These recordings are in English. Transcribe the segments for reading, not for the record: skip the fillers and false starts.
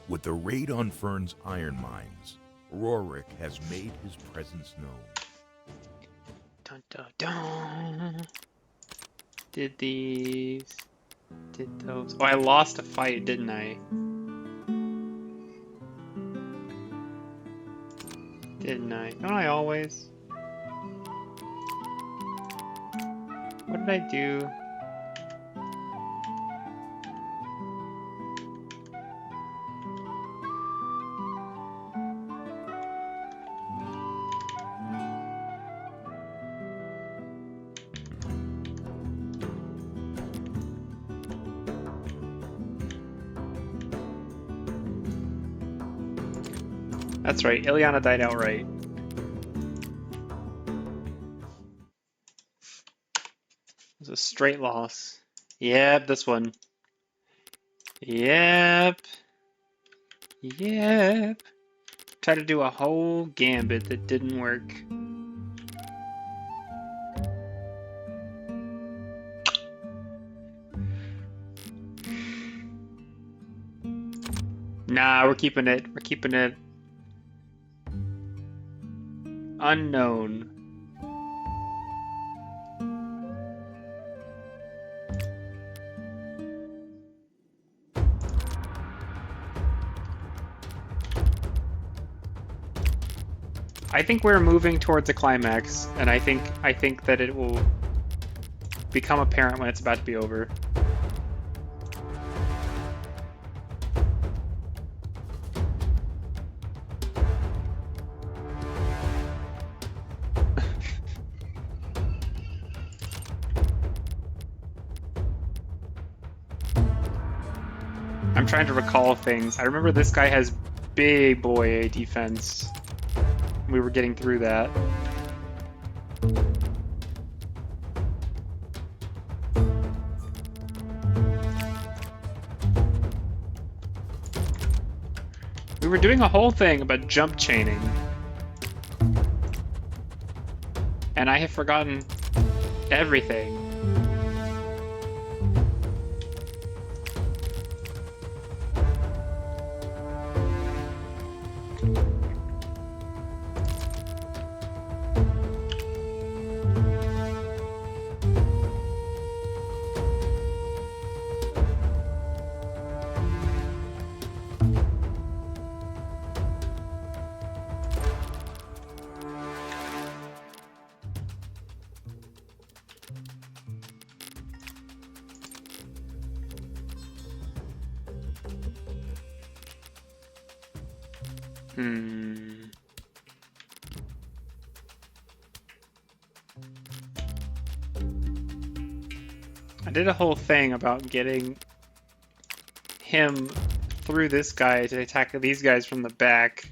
With the raid on Fern's iron mines, Rorik has made his presence known. Dun, dun, dun. Did these... Did those... Oh, I lost a fight, didn't I? Didn't I? Don't I always? What did I do? That's right, Ileana died outright. It was a straight loss. Yep, this one. Yep. Yep. Tried to do a whole gambit that didn't work. Nah, we're keeping it. We're keeping it unknown. I think we're moving towards a climax, and I think that it will become apparent when it's about to be over. I'm trying to recall things. I remember this guy has big boy defense. We were getting through that. We were doing a whole thing about jump chaining. And I have forgotten everything. I did a whole thing about getting him through this guy to attack these guys from the back.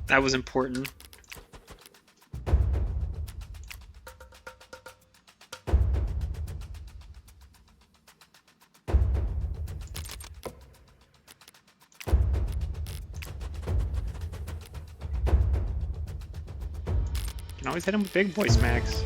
That was important. Can always hit him with big boy smacks.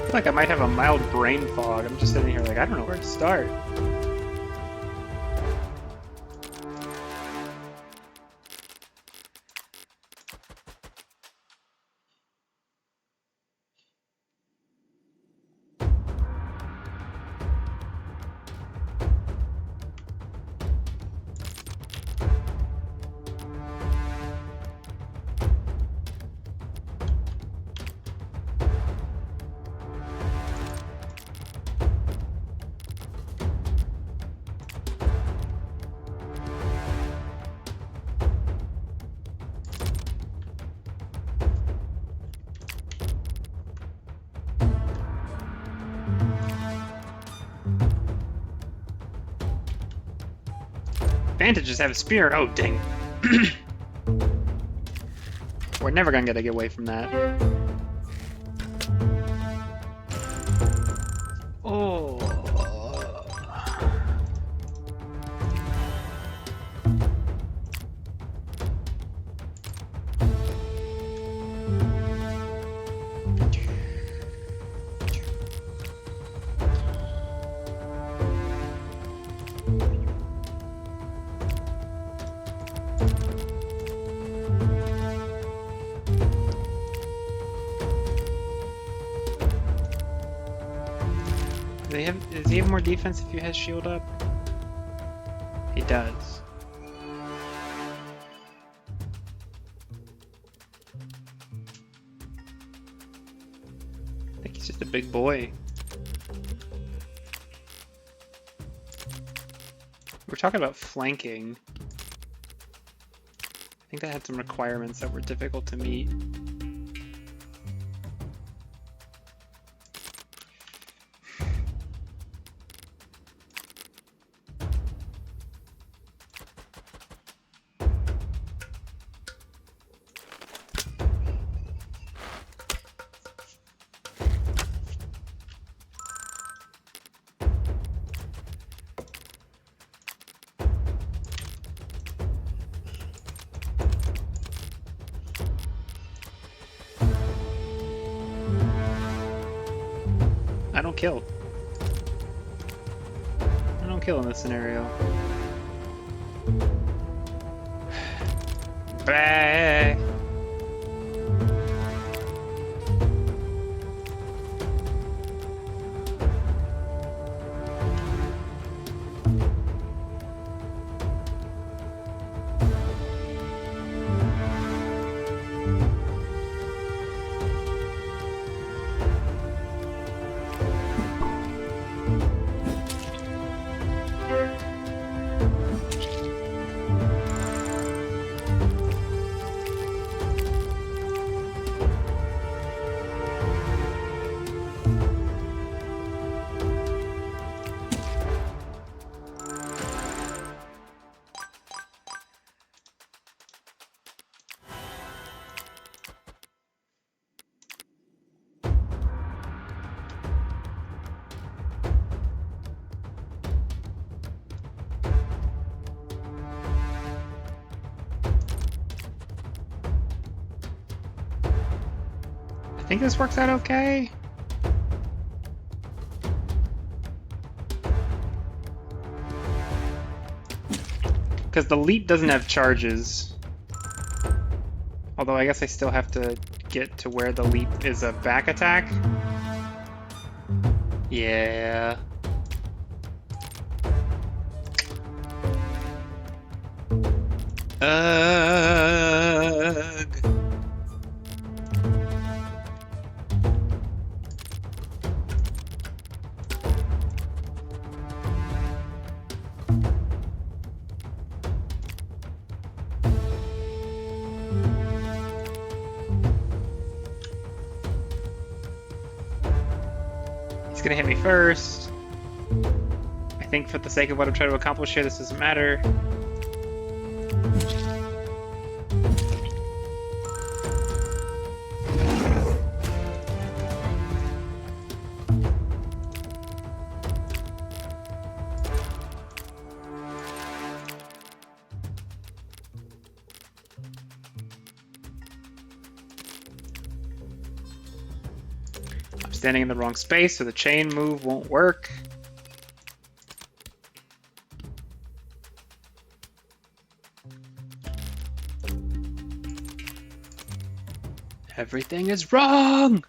I feel like I might have a mild brain fog. I'm just sitting here like, I don't know where to start. advantage is have a spear. Oh, dang. We're never gonna get away from that. Oh. Does he have more defense if he has shield up? He does. I think he's just a big boy. We're talking about flanking. I think that had some requirements that were difficult to meet. I don't kill. I don't kill in this scenario. Bah. I think this works out okay. Because the leap doesn't have charges. Although I guess I still have to get to where the leap is a back attack. Yeah. Ugh. He's gonna hit me first. I think for the sake of what I'm trying to accomplish here, this doesn't matter. Standing in the wrong space, so the chain move won't work. Everything is wrong!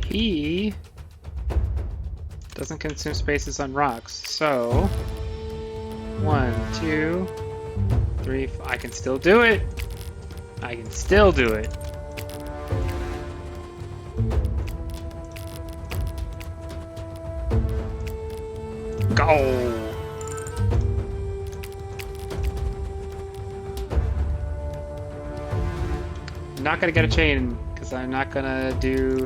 He doesn't consume spaces on rocks, so 1, 2, 3, I can still do it. I can still do it. No! I'm not gonna get a chain, because I'm not gonna do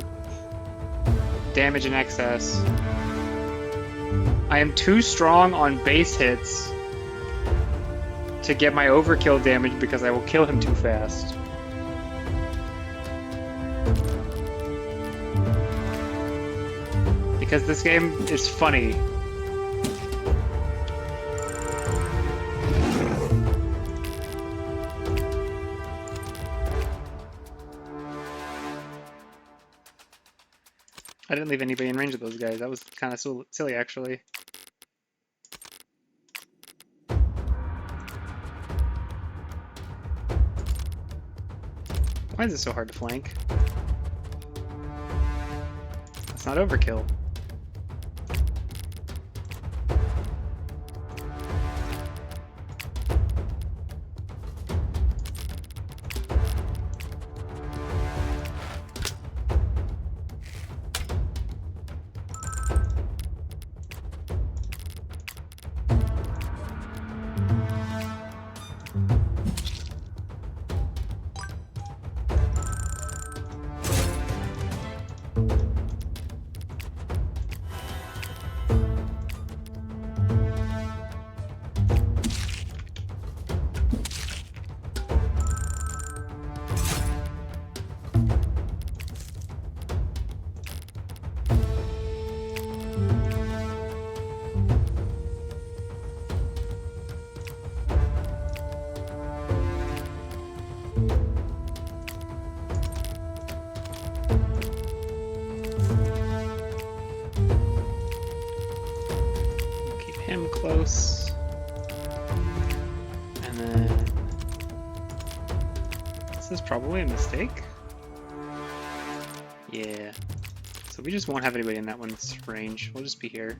damage in excess. I am too strong on base hits to get my overkill damage because I will kill him too fast. Because this game is funny. I didn't leave anybody in range of those guys. That was kind of silly, actually. Why is it so hard to flank? It's not overkill. Him close, and then this is probably a mistake. Yeah, so we just won't have anybody in that one's range. We'll just be here.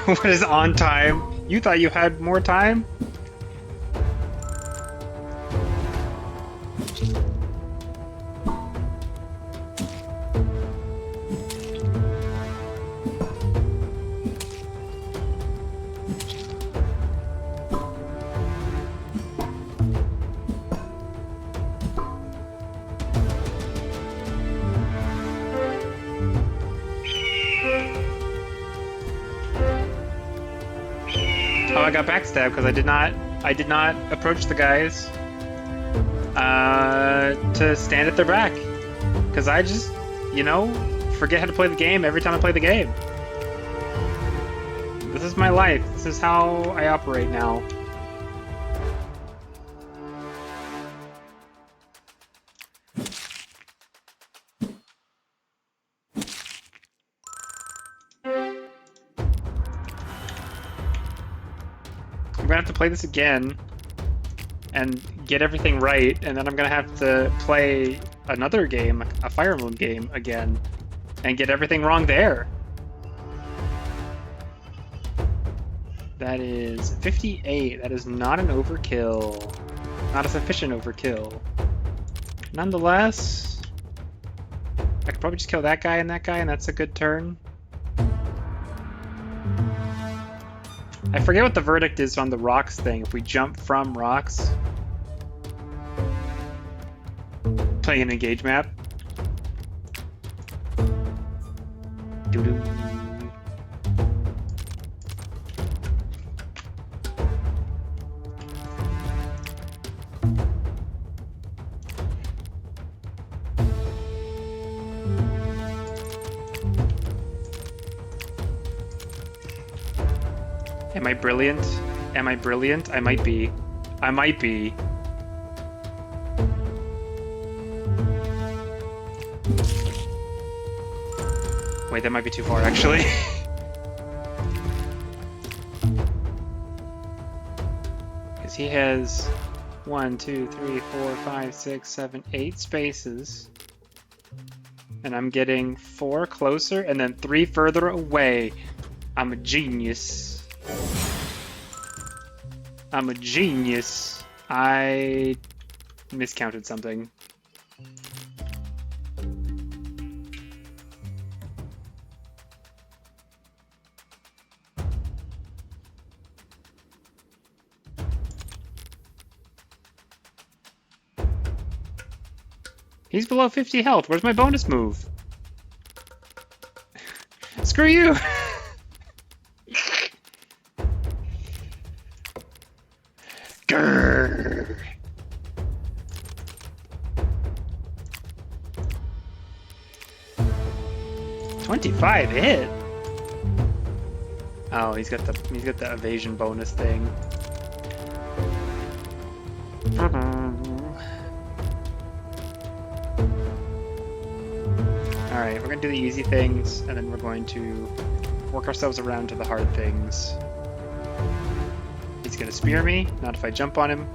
What is on time? You thought you had more time? Oh, I got backstabbed because I did not approach the guys to stand at their back. Because I just, you know, forget how to play the game every time I play the game. This is my life. This is how I operate now. I'm gonna have to play this again and get everything right, and then I'm gonna have to play another game, a Fire Emblem game again, and get everything wrong there. That is 58. That is not an overkill. Not a sufficient overkill. Nonetheless, I could probably just kill that guy, and that's a good turn. I forget what the verdict is on the rocks thing. If we jump from rocks, playing an engage map. Doo-doo. Am I brilliant? Am I brilliant? I might be. I might be. Wait, that might be too far, actually. Because he has 1, 2, 3, 4, 5, 6, 7, 8 spaces. And I'm getting 4 closer and then 3 further away. I'm a genius. I'm a genius. I miscounted something. He's below 50 health. Where's my bonus move? Screw you! Grrr. $25 hit. Oh, he's got the evasion bonus thing. Alright, we're gonna do the easy things, and then we're going to work ourselves around to the hard things. He's gonna spear me, not if I jump on him.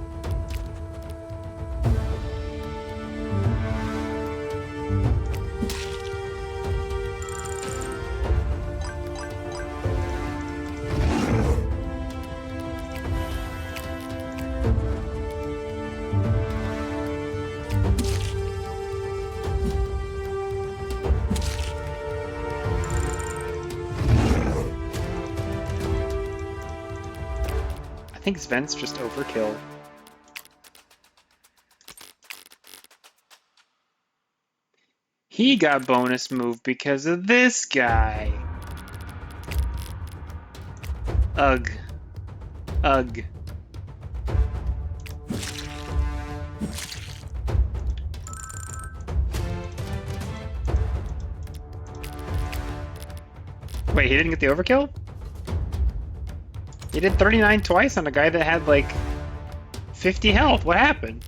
I think Sven's just overkill. He got bonus move because of this guy. Ugh. Ugh. Wait, he didn't get the overkill? He did 39 twice on a guy that had like 50 health. What happened?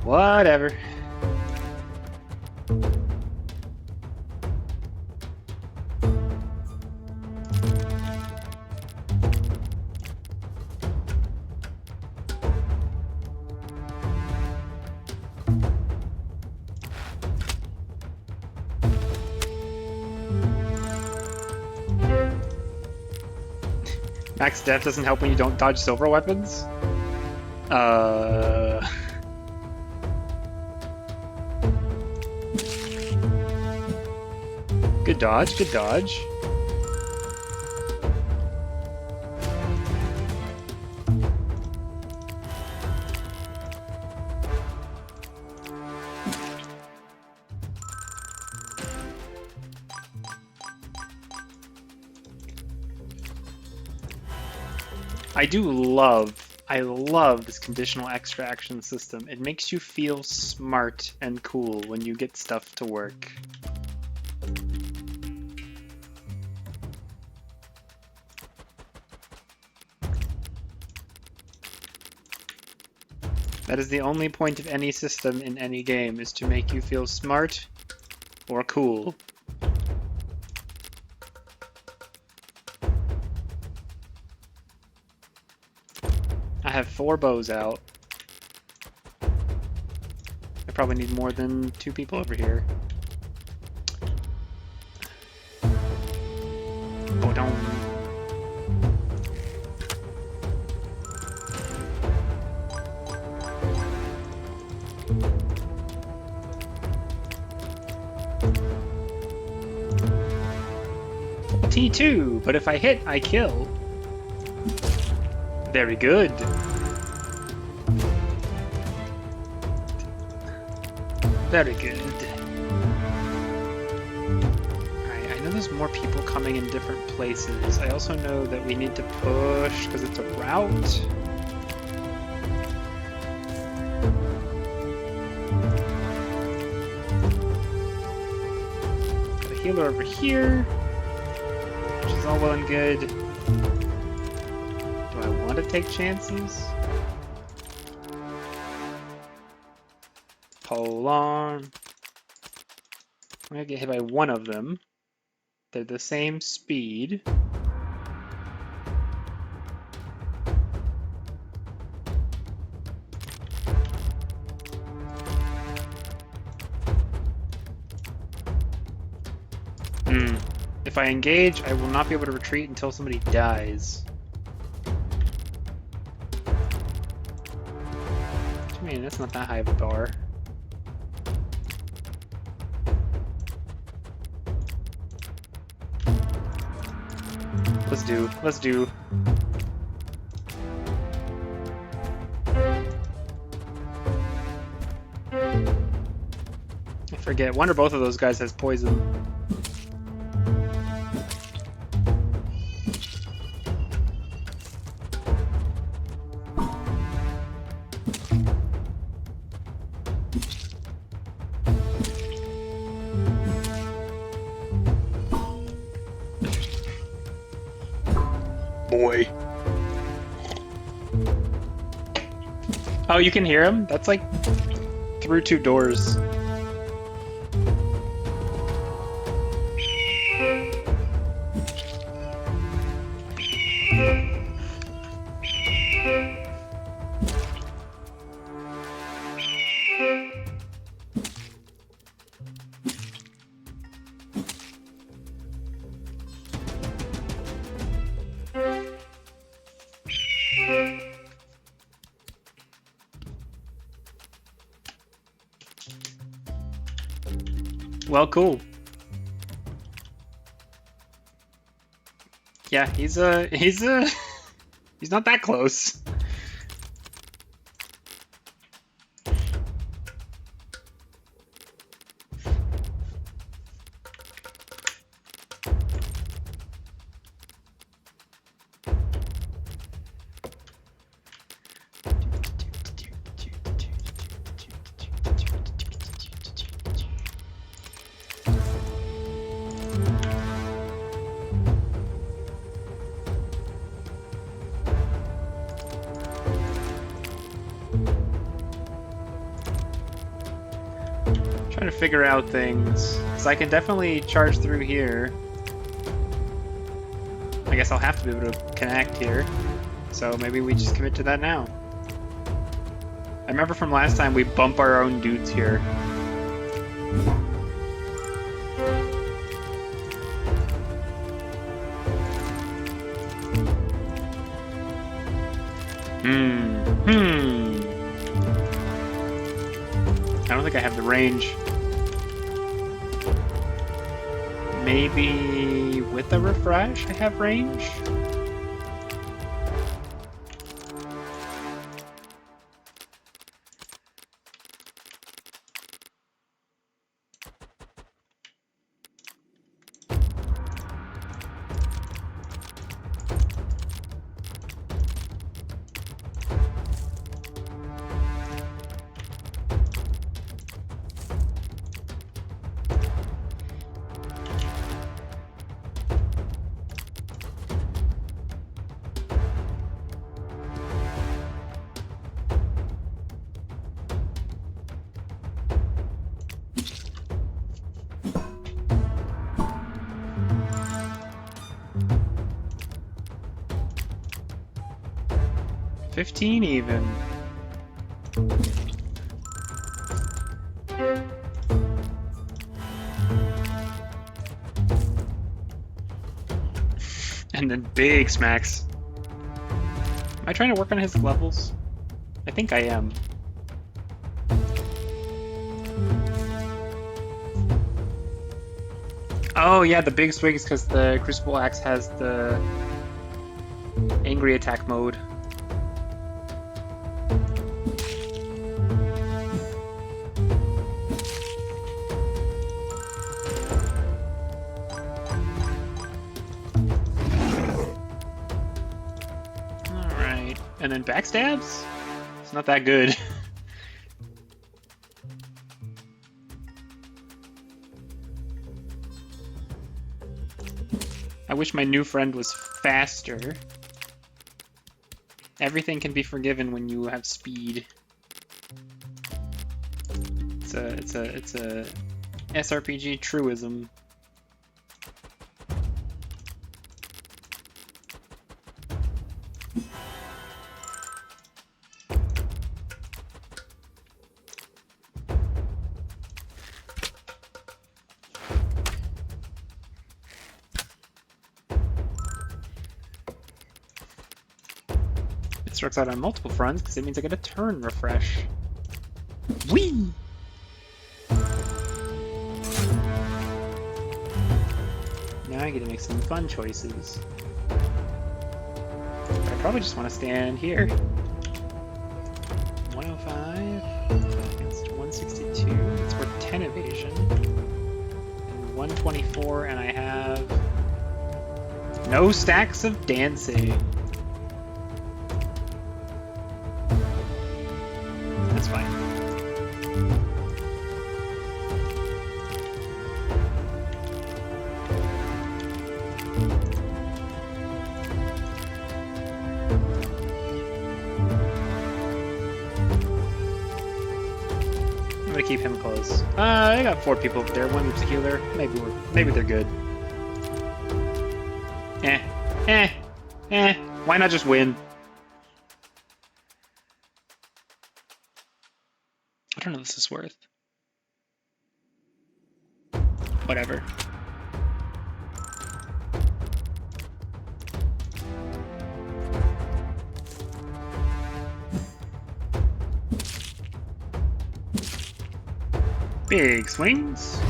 Whatever. Max death doesn't help when you don't dodge silver weapons? Good dodge, good dodge. I love this conditional extraction system. It makes you feel smart and cool when you get stuff to work. That is the only point of any system in any game, is to make you feel smart or cool. I have 4 bows out. I probably need more than 2 people over here. Go down. T2, but if I hit, I kill. Very good. Very good. Alright, I know there's more people coming in different places. I also know that we need to push because it's a route. healer over here, which is all well and good. Do I want to take chances? Hold on. I'm gonna get hit by one of them. They're the same speed. If I engage, I will not be able to retreat until somebody dies. I mean, that's not that high of a bar. Let's do. I forget, one or both of those guys has poison. Boy. Oh, you can hear him? That's like through two doors. Well, cool. Yeah, he's not that close. Trying to figure out things. So I can definitely charge through here. I guess I'll have to be able to connect here. So maybe we just commit to that now. I remember from last time we bump our own dudes here. I don't think I have the range. Maybe with a refresh I have range? $15 even. And then big smacks. Am I trying to work on his levels? I think I am. Oh yeah, the big swing is because the Crucible Axe has the angry attack mode. Alright, and then backstabs? It's not that good. I wish my new friend was faster. Everything can be forgiven when you have speed. It's a SRPG truism. It works out on multiple fronts because it means I get a turn refresh. Whee! Now I get to make some fun choices. But I probably just want to stand here. 105 against 162. It's worth 10 evasion. And 124, and I have no stacks of dancing. That's fine. I'm gonna keep him close. I got 4 people over there. One's a healer. Maybe they're good. Why not just win? I don't know what this is worth. Whatever. Big swings.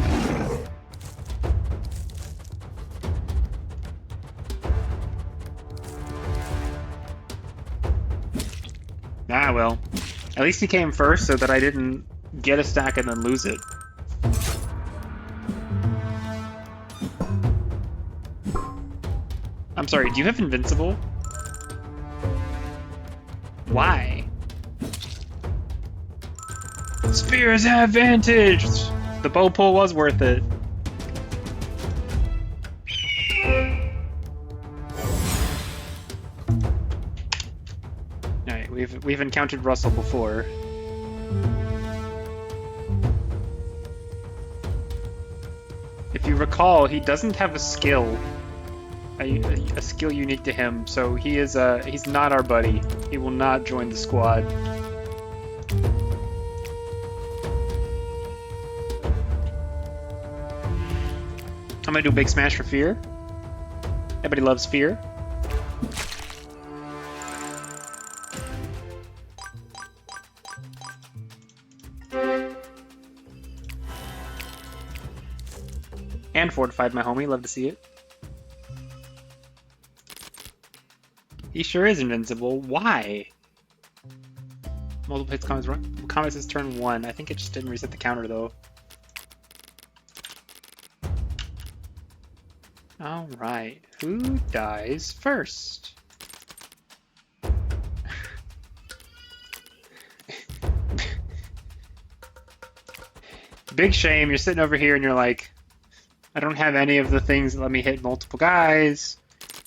Ah, well. At least he came first so that I didn't get a stack and then lose it. I'm sorry, do you have Invincible? Why? Spears have advantage! The bow pull was worth it. Alright, we've encountered Russell before. If you recall, he doesn't have a skill. A skill unique to him, so he's not our buddy. He will not join the squad. I'm gonna do a big smash for fear. Everybody loves fear. And fortified my homie, love to see it. He sure is invincible. Why? Multiple hits combats is turn 1. I think it just didn't reset the counter though. Alright, who dies first? Big shame, you're sitting over here and you're like, I don't have any of the things that let me hit multiple guys.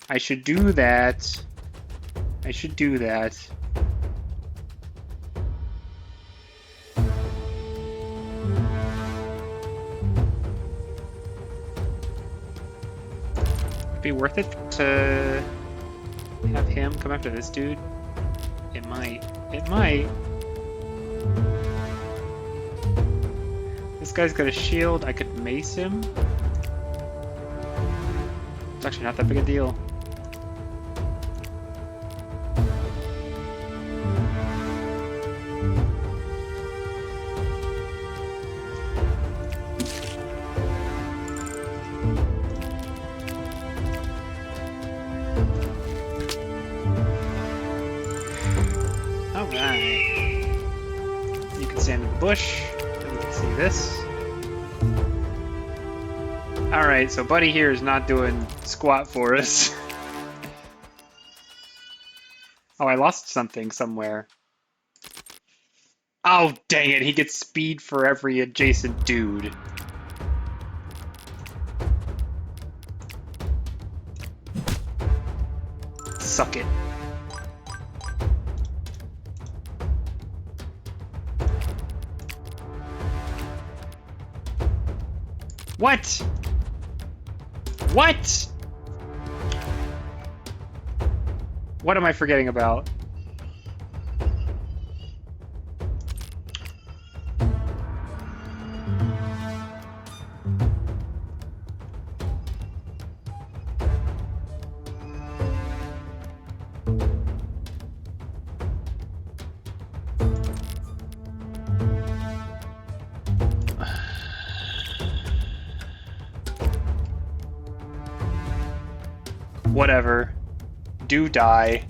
I should do that. I should do that. Would it be worth it to have him come after this dude? It might. It might. This guy's got a shield. I could mace him. It's actually not that big a deal. Alright. You can stand in the bush, and you can see this. Alright, so Buddy here is not doing squat for us. Oh, I lost something somewhere. Oh, dang it, he gets speed for every adjacent dude. Suck it. What? What? What am I forgetting about? Whatever. Do die.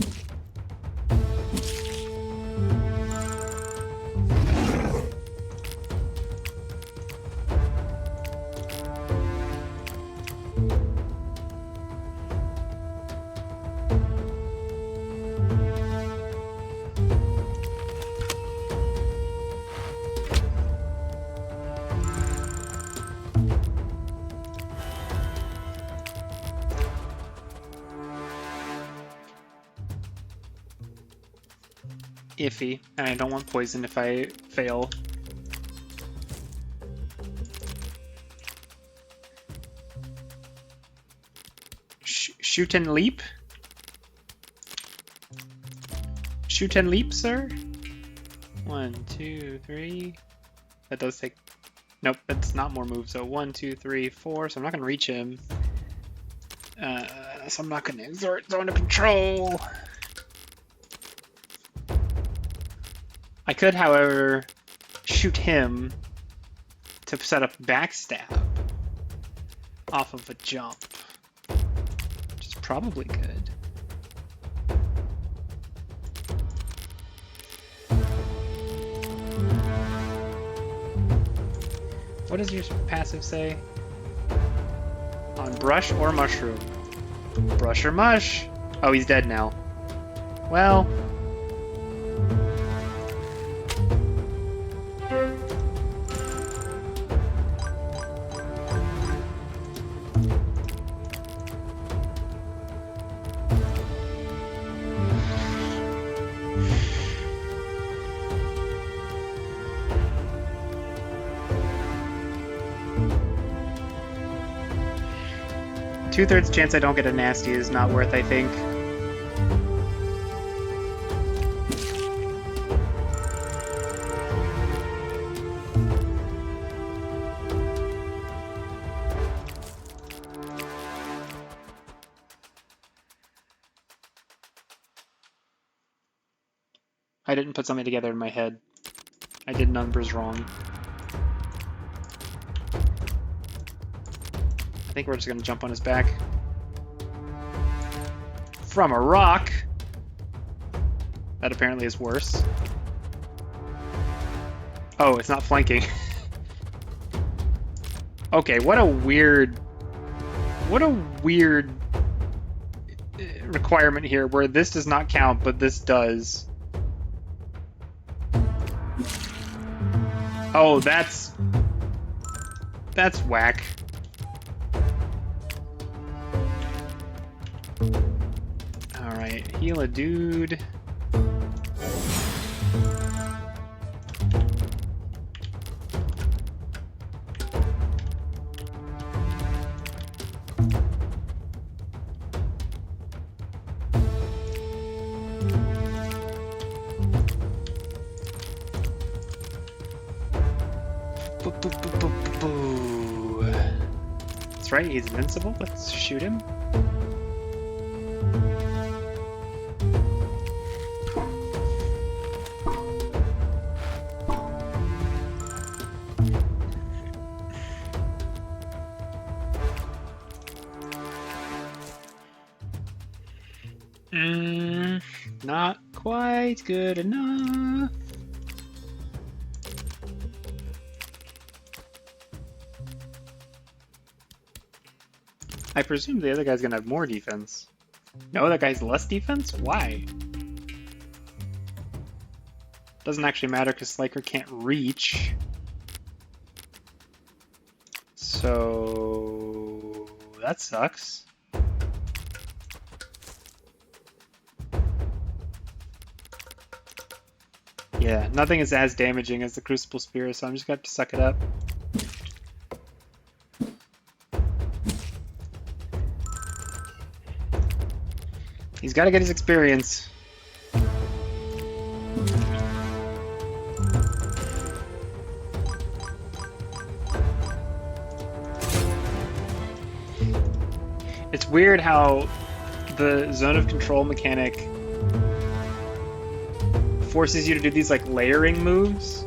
Iffy, and I don't want poison if I fail. Shoot and leap? Shoot and leap, sir? 1, 2, 3. That does take... Nope, that's not more moves. So 1, 2, 3, 4. So I'm not going to reach him. So I'm not going to exert zone of control. I could, however, shoot him to set up backstab off of a jump, which is probably good. What does your passive say? On brush or mushroom? Brush or mush? Oh, he's dead now. Well... Two-thirds chance I don't get a nasty is not worth, I think. I didn't put something together in my head. I did numbers wrong. I think we're just gonna jump on his back. From a rock! That apparently is worse. Oh, it's not flanking. Okay, what a weird requirement here where this does not count, but this does. Oh, that's whack. Alright, heal a dude. That's right, he's invincible. Let's shoot him. Not quite good enough. I presume the other guy's gonna have more defense. No, that guy's less defense? Why? Doesn't actually matter because Sliker can't reach. So... that sucks. Yeah, nothing is as damaging as the Crucible Spear, so I'm just gonna have to suck it up. He's gotta get his experience. It's weird how the zone of control mechanic forces you to do these like layering moves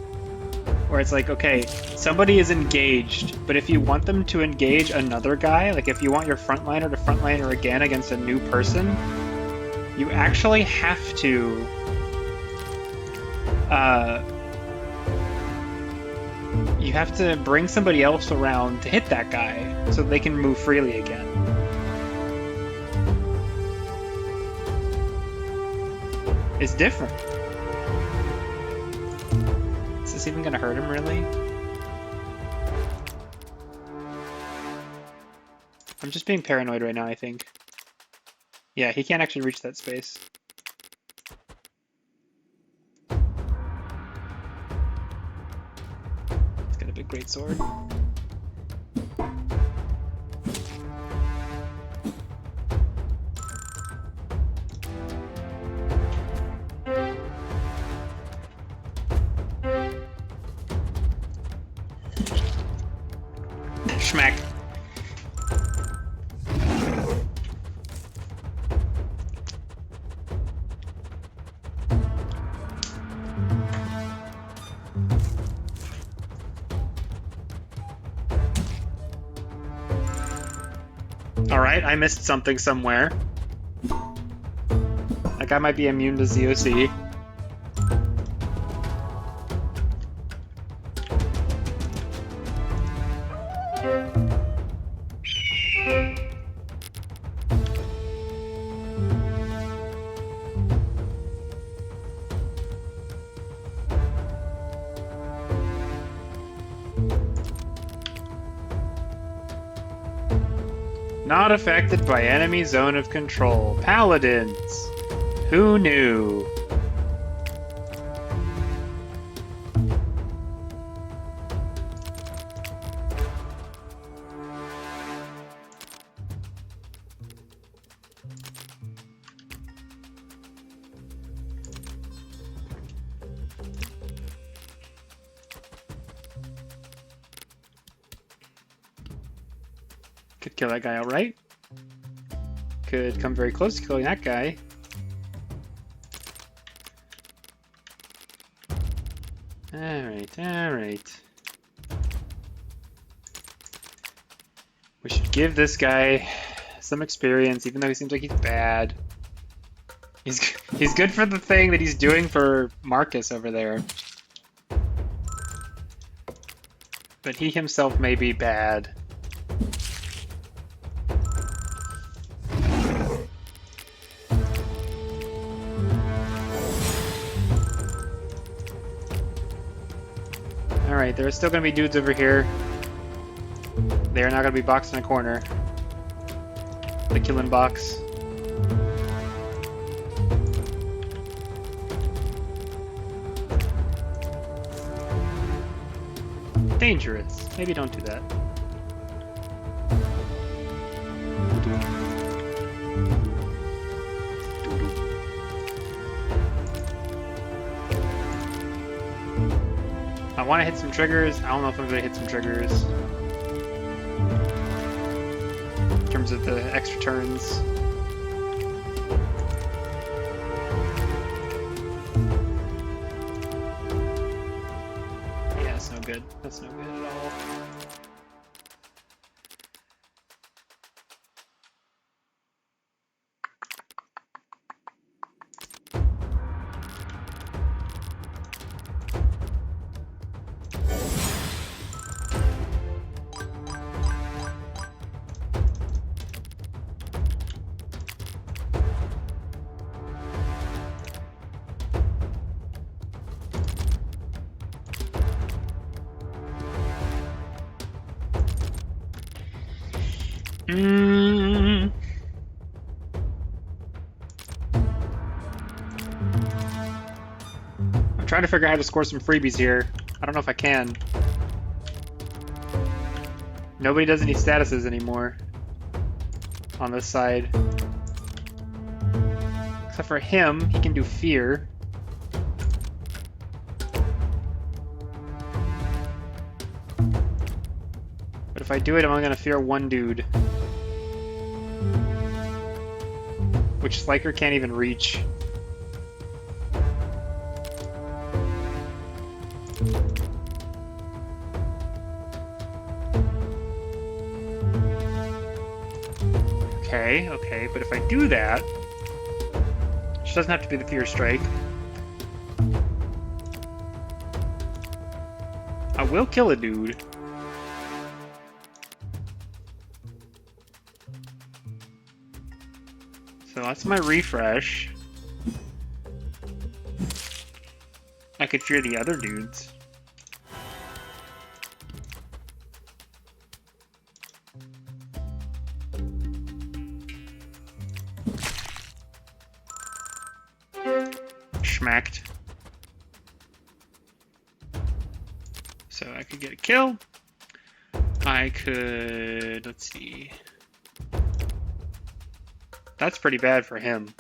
where it's like, okay, somebody is engaged, but if you want them to engage another guy, like if you want your frontliner to frontliner again against a new person, you actually have to bring somebody else around to hit that guy so they can move freely again. It's different. Is this even gonna hurt him, really? I'm just being paranoid right now, I think. Yeah, he can't actually reach that space. It's got a big great sword. Schmack. Alright, I missed something somewhere. That guy might be immune to ZOC. Not affected by enemy zone of control. Paladins! Who knew? Could kill that guy outright. Could come very close to killing that guy. Alright, alright. We should give this guy some experience, even though he seems like he's bad. He's good for the thing that he's doing for Marcus over there. But he himself may be bad. Alright, there are still going to be dudes over here. They are not going to be boxed in a corner. The killing box. Dangerous. Maybe don't do that. I want to hit some triggers. I don't know if I'm going to hit some triggers. In terms of the extra turns. Yeah, that's no good. That's no good at all. I'm trying to figure out how to score some freebies here. I don't know if I can. Nobody does any statuses anymore on this side. Except for him, he can do fear. But if I do it, I'm only gonna fear one dude. Which Sliker can't even reach. Okay, but if I do that, which doesn't have to be the Fear Strike, I will kill a dude. So that's my refresh. I could fear the other dudes. Schmacked. So I could get a kill. I could, let's see. That's pretty bad for him.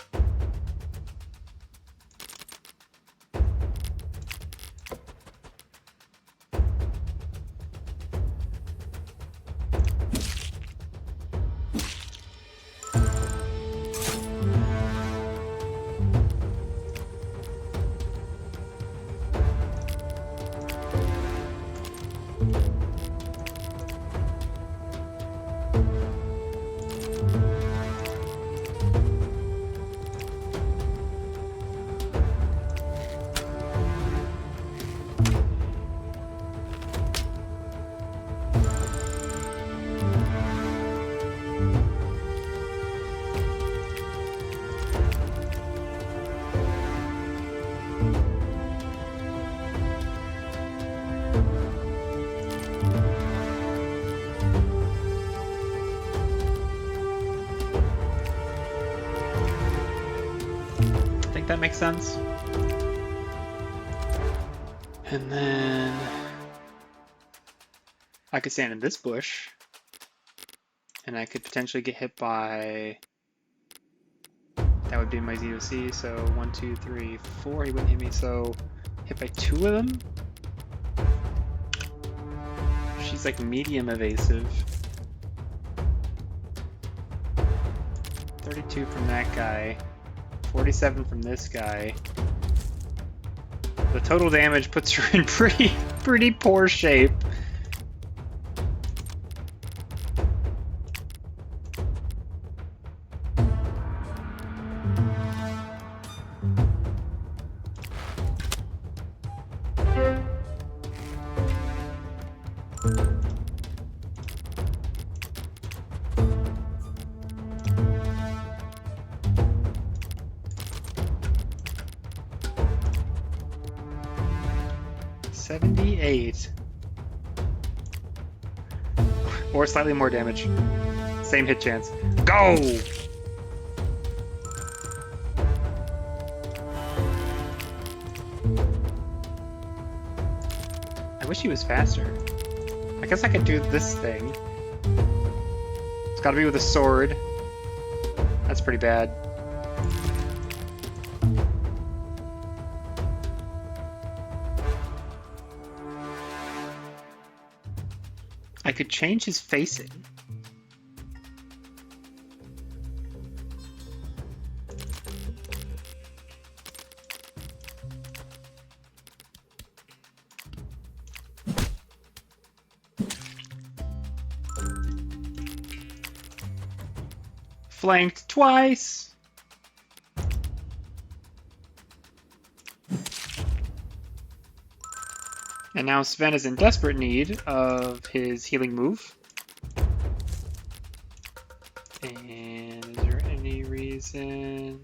That makes sense. And then I could stand in this bush and I could potentially get hit by, that would be my ZOC, so 1, 2, 3, 4, he wouldn't hit me, so hit by 2 of them. She's like medium evasive. 32 from that guy. 47 from this guy. The total damage puts her in pretty poor shape. Or slightly more damage. Same hit chance. Go! I wish he was faster. I guess I could do this thing. It's gotta be with a sword. That's pretty bad. I could change his facing. Flanked twice. And now Sven is in desperate need of his healing move. And is there any reason?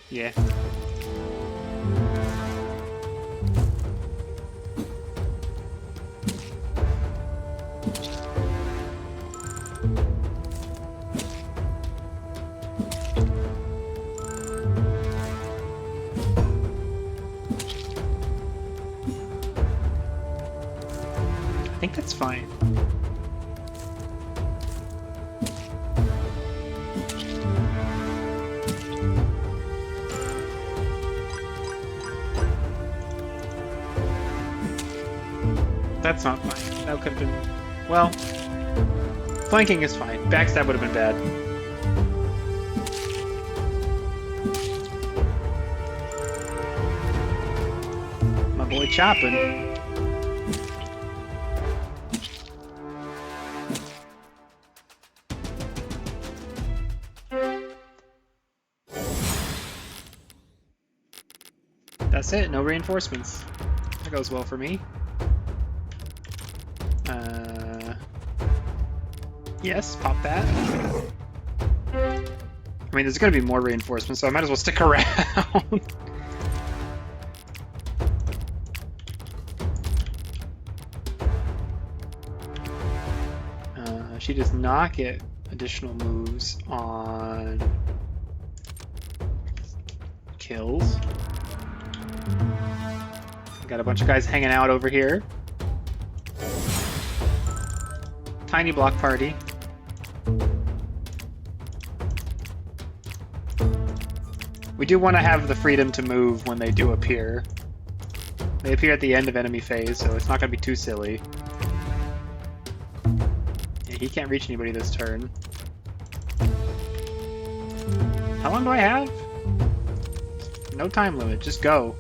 Yeah. think that's fine. That's not fine. That could have been... Well, flanking is fine. Backstab would have been bad. My boy chopping. That's it. No reinforcements. That goes well for me. Yes, pop that. I mean, there's going to be more reinforcements, so I might as well stick around. She does not get additional moves on kills. Got a bunch of guys hanging out over here. Tiny block party. We do want to have the freedom to move when they do appear. They appear at the end of enemy phase, so it's not going to be too silly. Yeah, he can't reach anybody this turn. How long do I have? No time limit, just go.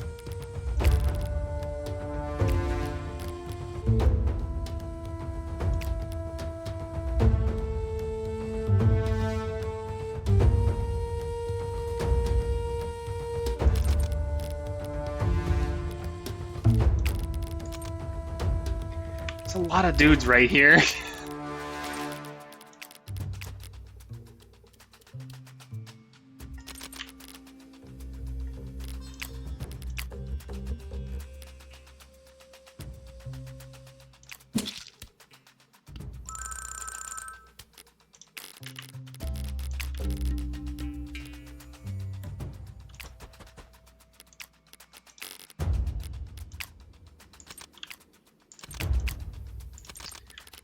There's a lot of dudes right here.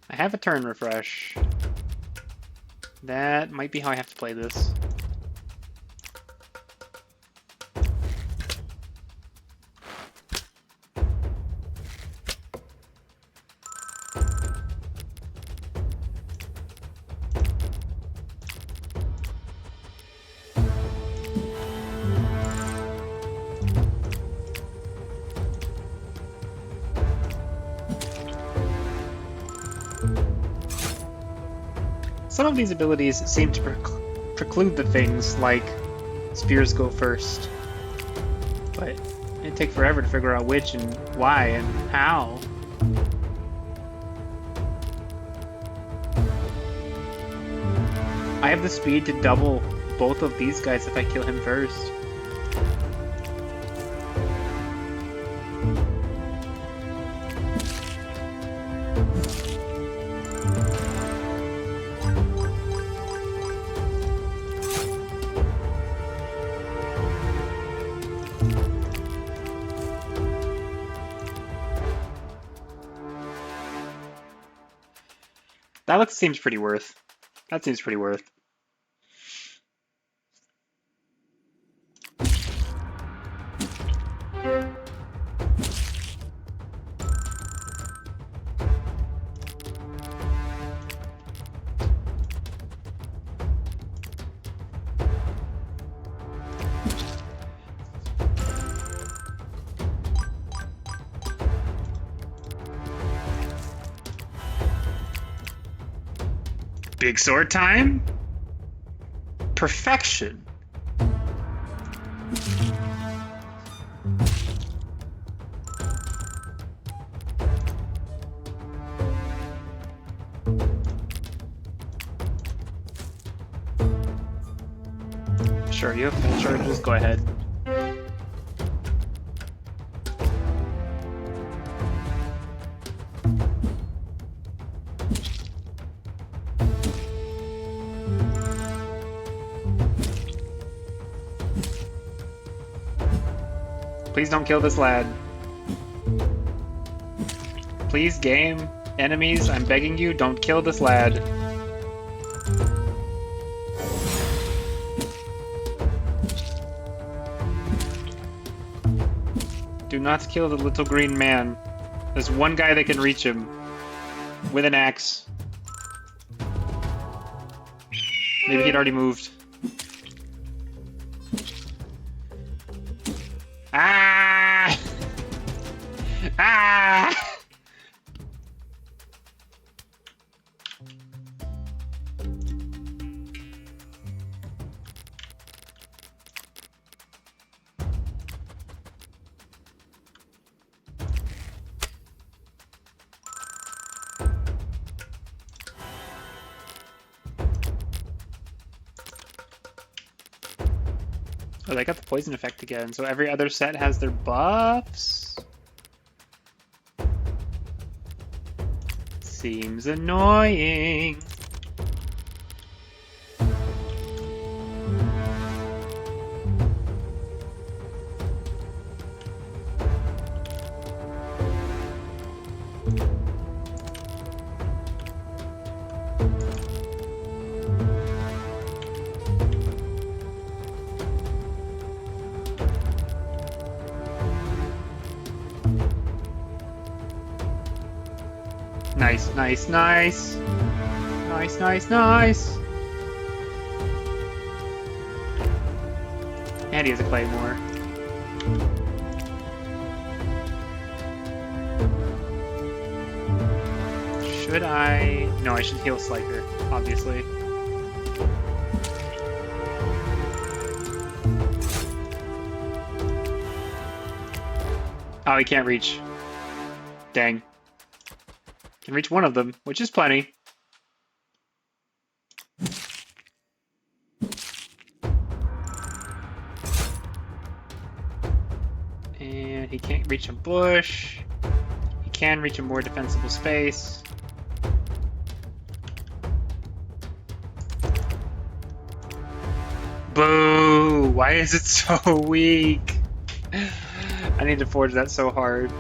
I have a turn refresh. That might be how I have to play this. Some of these abilities seem to preclude the things like spears go first, but it'd take forever to figure out which and why and how. I have the speed to double both of these guys if I kill him first. That seems pretty worth. That seems pretty worth. Big sword time? Perfection. Sure, you have full charges, go ahead. Please don't kill this lad. Please, game. Enemies, I'm begging you, don't kill this lad. Do not kill the little green man. There's one guy that can reach him. With an axe. Maybe he'd already moved. Ah! Ah! Oh, they got the poison effect again, so every other set has their buffs? Seems annoying. Nice, nice, nice. Nice, nice, nice. And he has a claymore. Should I? No, I should heal Sliker, obviously. Oh, he can't reach. Dang. Can reach one of them, which is plenty. And he can't reach a bush. He can reach a more defensible space. Boo! Why is it so weak? I need to forge that so hard.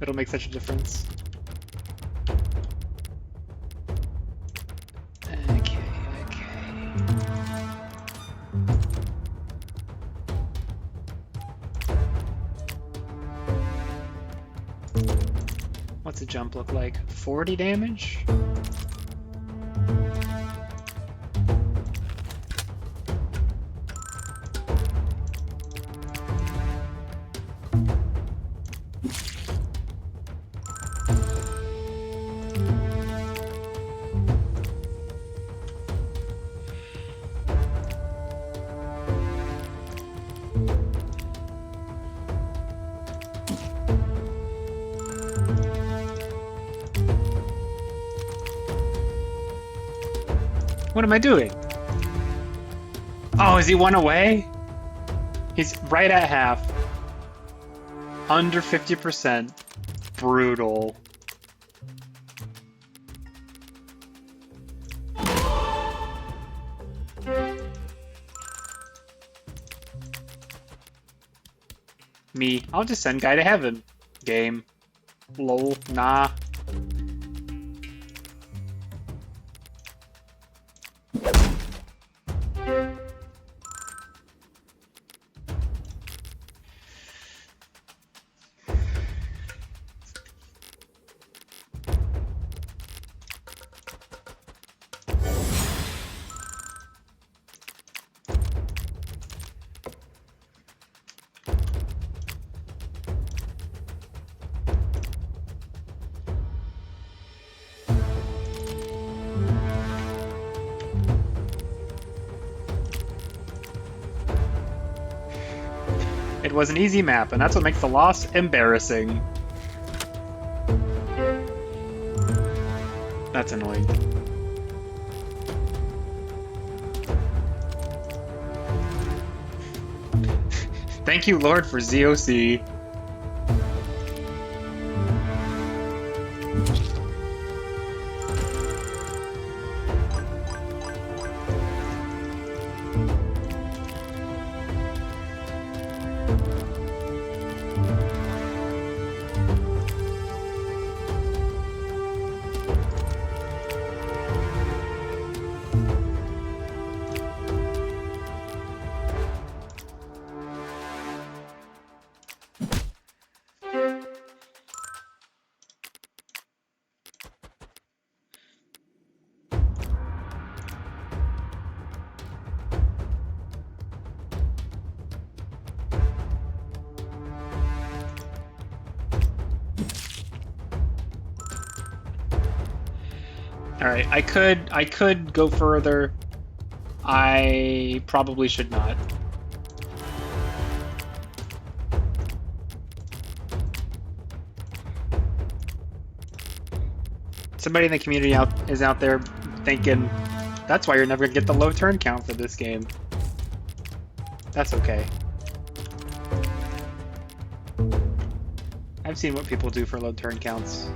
It'll make such a difference. Okay, okay. What's a jump look like? 40 damage? What am I doing? Oh, is he one away? He's right at half. Under 50%. Brutal. Me. I'll just send guy to heaven. Game. Lol. Nah. It was an easy map, and that's what makes the loss embarrassing. That's annoying. Thank you, Lord, for ZOC. Alright, I could go further. I probably should not. Somebody in the community is out there thinking, that's why you're never gonna get the low turn count for this game. That's okay. I've seen what people do for low turn counts.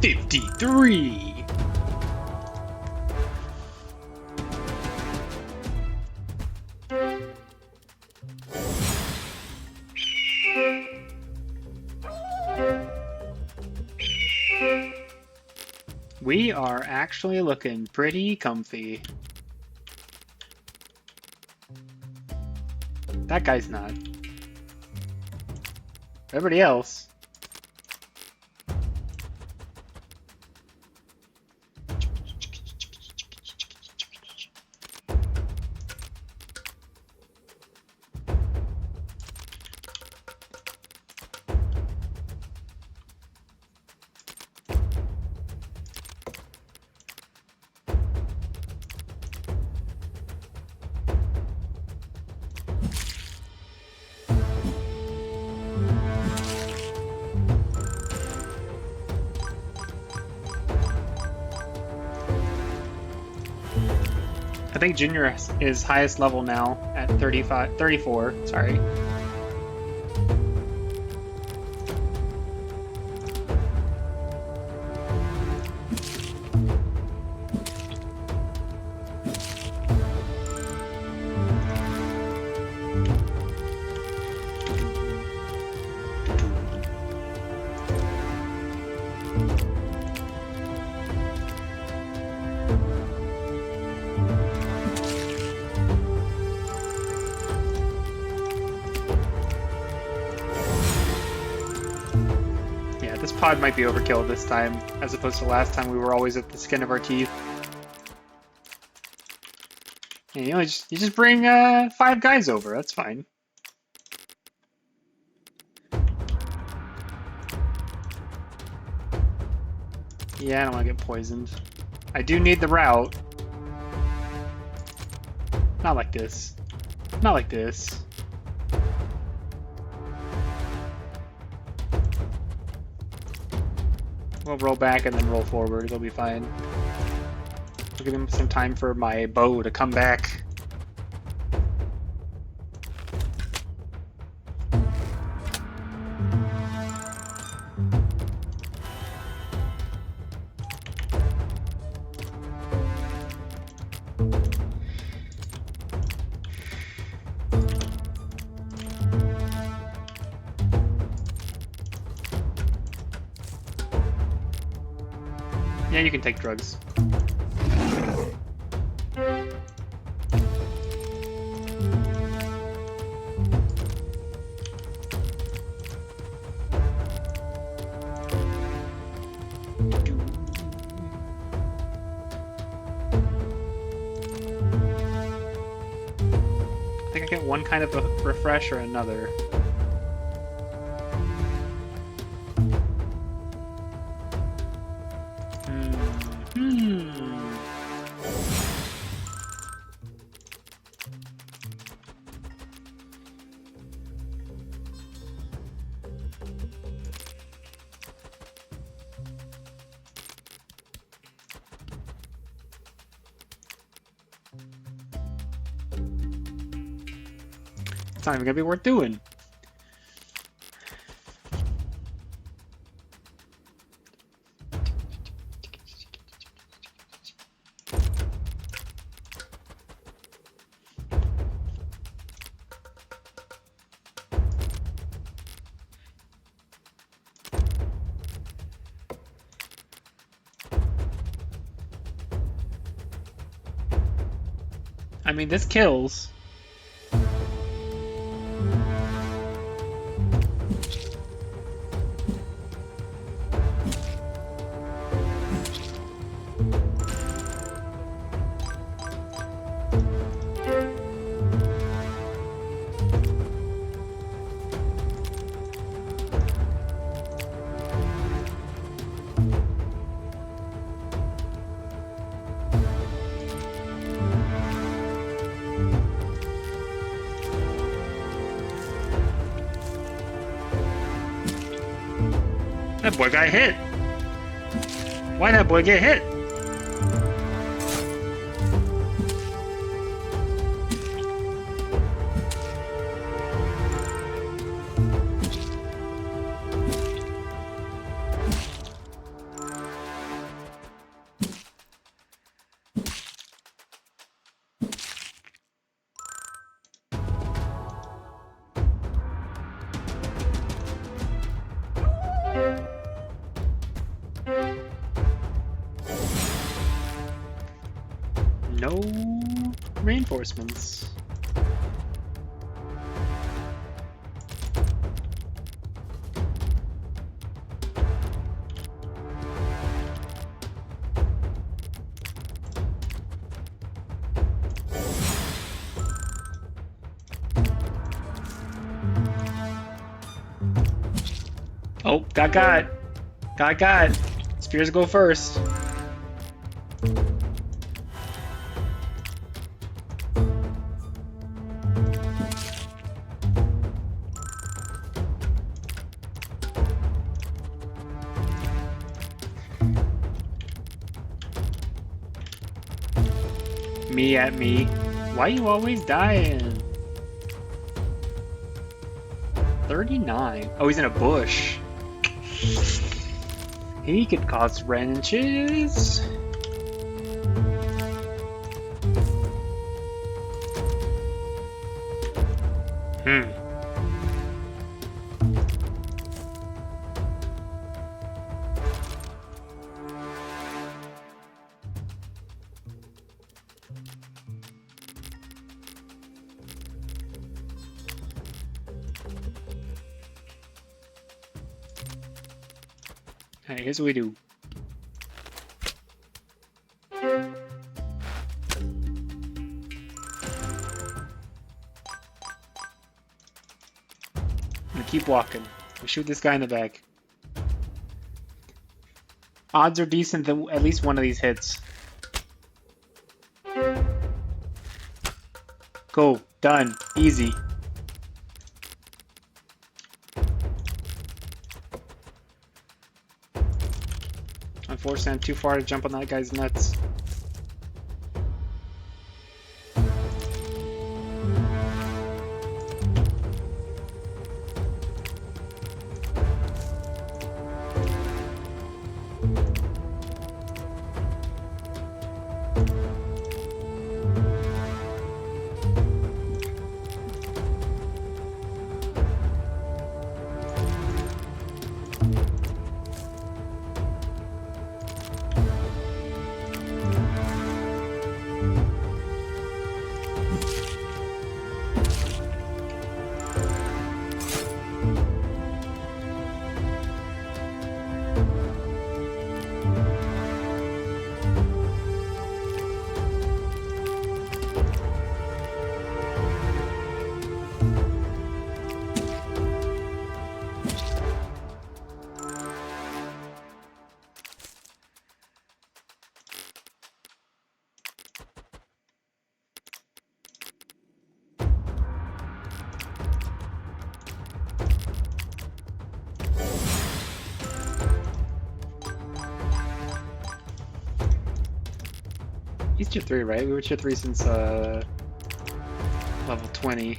'53. We are actually looking pretty comfy. That guy's not. Everybody else. I think Junior is highest level now at 34, sorry. This pod might be overkill this time, as opposed to last time we were always at the skin of our teeth. And, you know, you just bring 5 guys over, that's fine. Yeah, I don't want to get poisoned. I do need the route. Not like this. Not like this. We'll roll back and then roll forward. It'll be fine. I'll give him some time for my bow to come back. Yeah, you can take drugs. I think I get one kind of a refresh or another. It's not even gonna be worth doing. I mean, this kills. That boy got hit. Why'd that boy get hit? No reinforcements. Oh, got. Spears go first. Me at me. Why you always dying? 39. Oh, he's in a bush. He could cause wrenches. Alright, here's what we do. We keep walking. We shoot this guy in the back. Odds are decent that at least one of these hits. Go. Done. Easy. Unfortunately, I'm too far to jump on that guy's nuts. He's tier 3, right? We were tier 3 since level 20.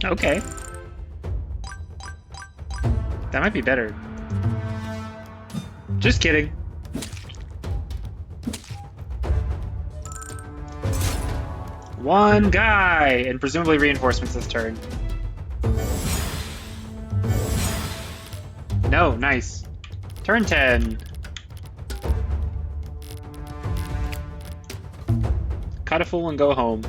Okay. That might be better. Just kidding. One guy! And presumably reinforcements this turn. No, nice. Turn 10. Cut a fool and go home.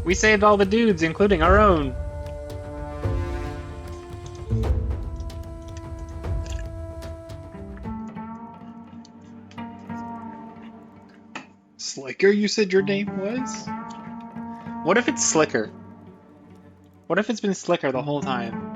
We saved all the dudes, including our own. Slicker, you said your name was? What if it's Slicker? What if it's been Slicker the whole time?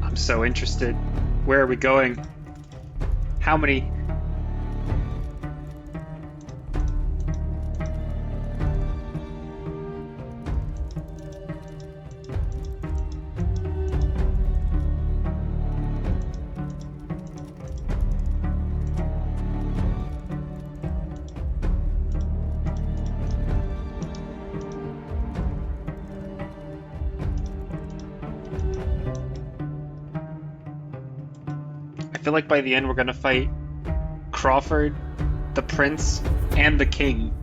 I'm so interested. Where are we going? How many? I feel like by the end we're gonna fight Crawford, the Prince, and the King.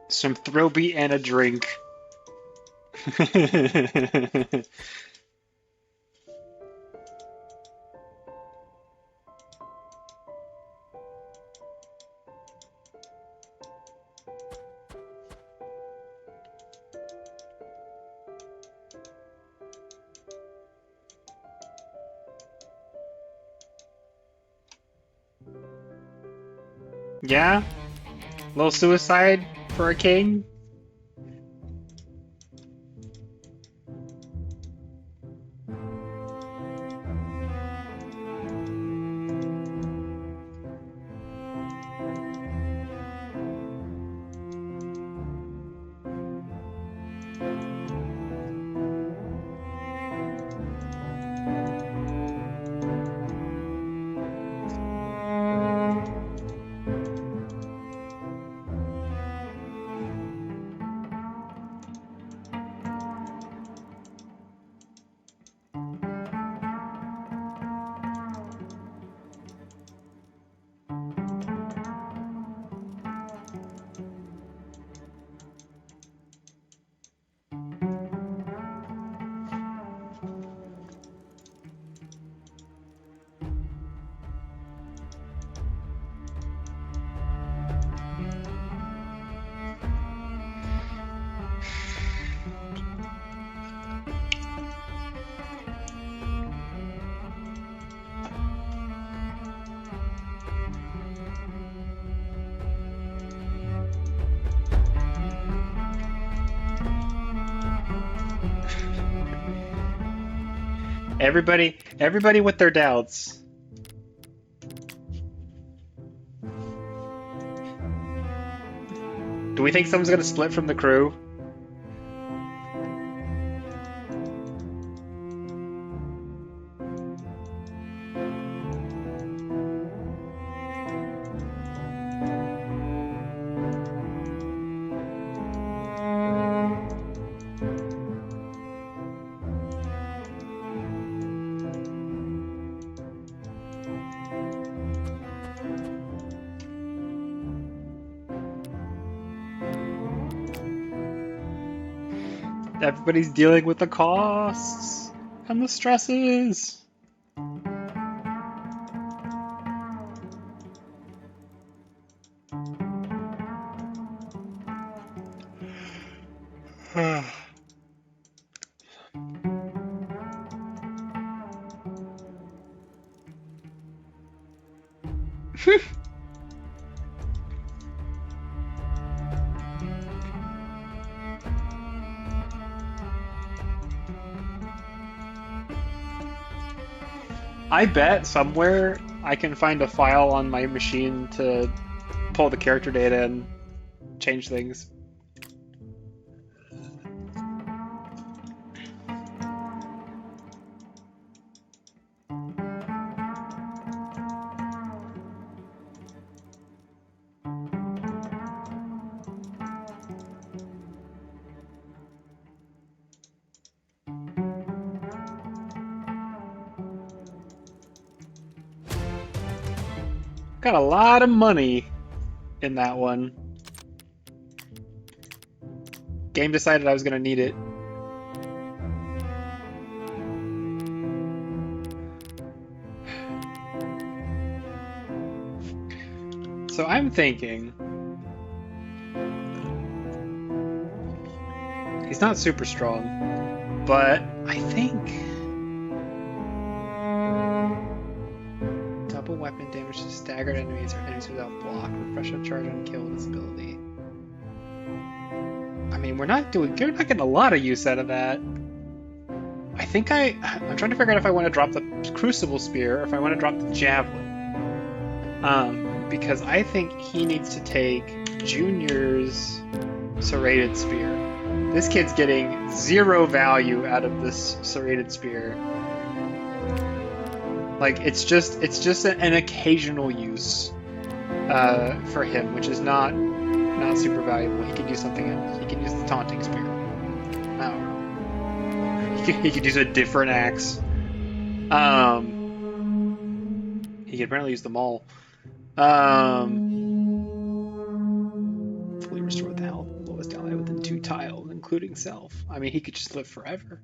Some Throwbeat and a drink. Yeah? Little suicide for a king? Everybody with their doubts. Do we think someone's gonna split from the crew? Everybody's dealing with the costs and the stresses. I bet somewhere I can find a file on my machine to pull the character data and change things. Got a lot of money in that one. Game decided I was gonna need it. So I'm thinking he's not super strong, but I think double weapon damage to staggered enemies or enemies without block, refresh a charge on kill with this ability. I mean, you're not getting a lot of use out of that. I think I'm trying to figure out if I want to drop the Crucible Spear or if I want to drop the Javelin. Because I think he needs to take Junior's Serrated Spear. This kid's getting 0 value out of this Serrated Spear. Like, it's just an occasional use for him, which is not super valuable. He could use something else. He could use the Taunting Spear. I don't know. He could use a different axe. He could apparently use them all. Fully restore the health of the lowest ally within 2 tiles, including self. I mean, he could just live forever.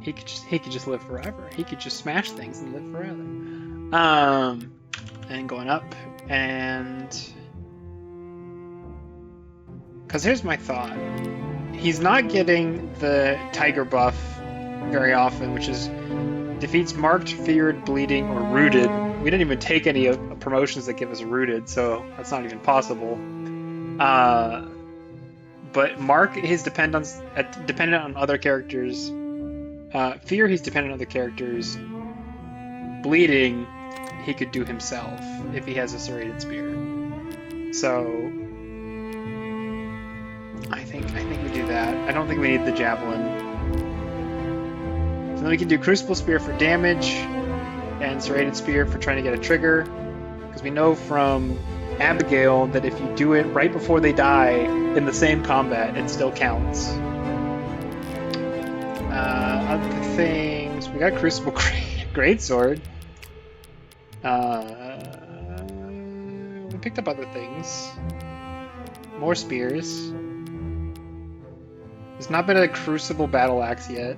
He could just live forever. He could just smash things and live forever. And going up, and because here's my thought: he's not getting the Tiger buff very often, which is defeats marked, feared, bleeding, or rooted. We didn't even take any promotions that give us rooted, so that's not even possible. But Mark is dependent on other characters. Fear, he's dependent on other characters. Bleeding, he could do himself if he has a Serrated Spear. So I think we do that. I don't think we need the Javelin. So then we can do Crucible Spear for damage and Serrated Spear for trying to get a trigger. Because we know from Abigail that if you do it right before they die in the same combat, it still counts. Other things, we got Crucible Greatsword. We picked up other things. More spears. There's not been a Crucible Battle Axe yet.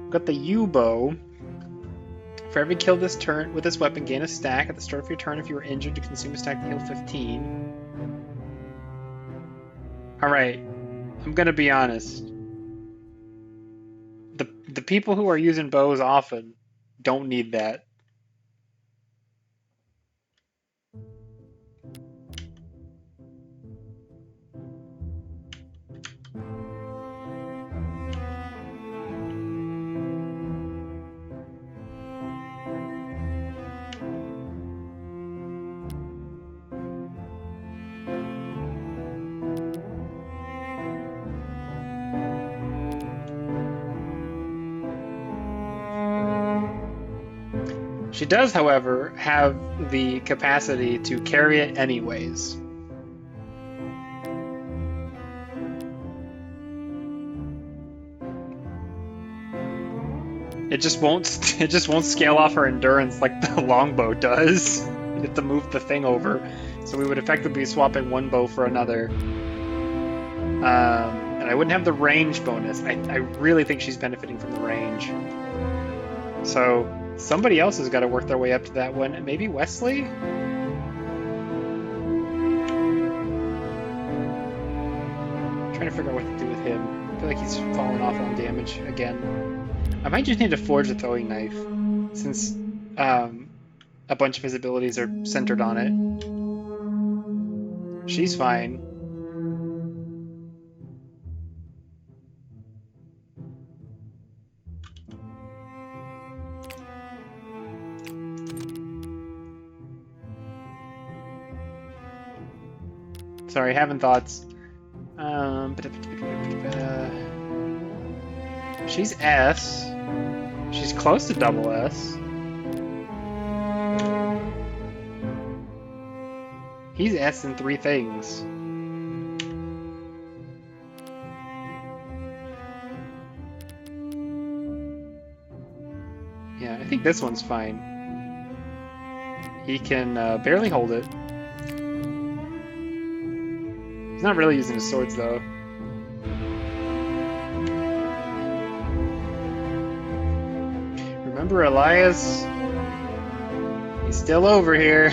We've got the U-Bow. For every kill this turn with this weapon, gain a stack at the start of your turn if you were injured to consume a stack to heal 15. Alright, I'm gonna be honest. The people who are using bows often don't need that. She does, however, have the capacity to carry it anyways. It just won't scale off her endurance like the longbow does. You have to move the thing over. So we would effectively be swapping one bow for another. And I wouldn't have the range bonus. I really think she's benefiting from the range. So somebody else has got to work their way up to that one. Maybe Wesley? Trying to figure out what to do with him. I feel like he's fallen off on damage again. I might just need to forge a throwing knife, since a bunch of his abilities are centered on it. She's fine. Sorry, having thoughts. She's S. She's close to double S. He's S in 3 things. Yeah, I think this one's fine. He can barely hold it. He's not really using his swords, though. Remember Elias? He's still over here.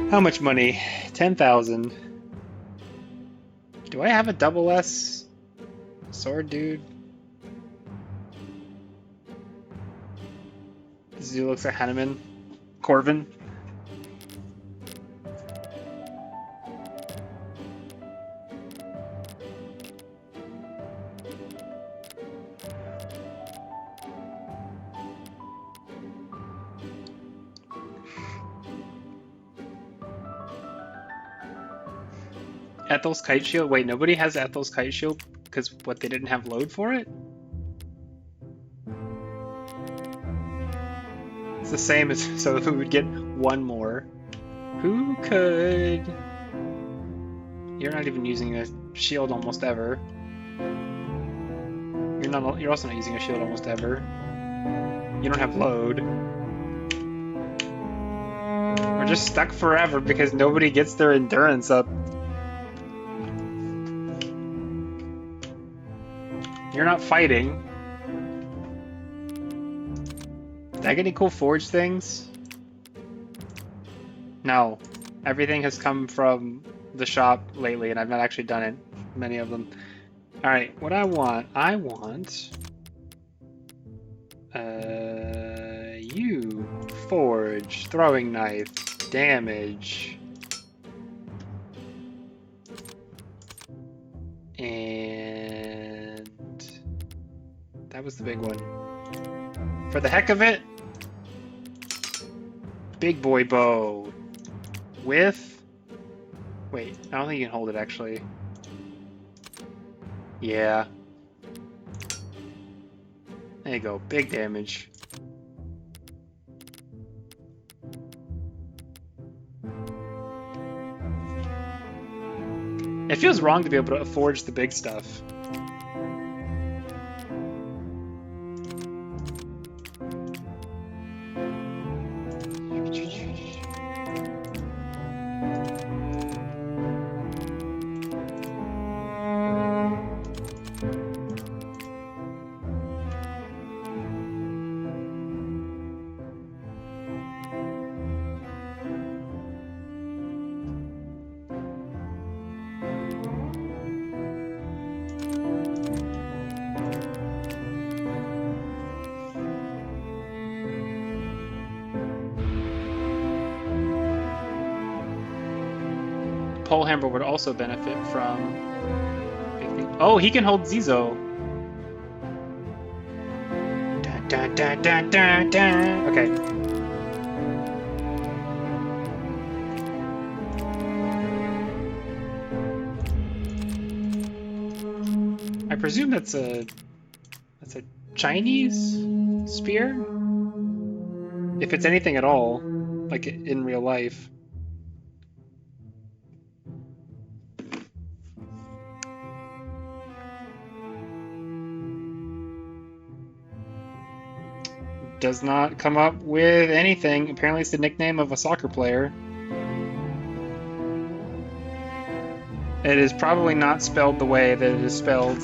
How much money? 10,000. Do I have a double S sword, dude? This dude looks like Hanneman. Corvin. Ethel's kite shield? Wait, nobody has Ethel's kite shield because what, they didn't have load for it? It's the same as, so we would get one more. Who could... You're not even using a shield almost ever. You're also not using a shield almost ever. You don't have load. We're just stuck forever because nobody gets their endurance up. You're not fighting. Did I get any cool forge things? No. Everything has come from the shop lately, and I've not actually done it. Many of them. Alright, what I want... you. Forge. Throwing knife. Damage. And... that was the big one. For the heck of it, big boy bow with... wait, I don't think you can hold it actually. Yeah. There you go, big damage. It feels wrong to be able to forge the big stuff. Polehammer would also benefit from... oh, he can hold Zizo. Dun, dun, dun, dun, dun, dun. Okay. I presume that's a That's a Chinese spear? If it's anything at all, like in real life. Does not come up with anything. Apparently it's the nickname of a soccer player. It is probably not spelled the way that it is spelled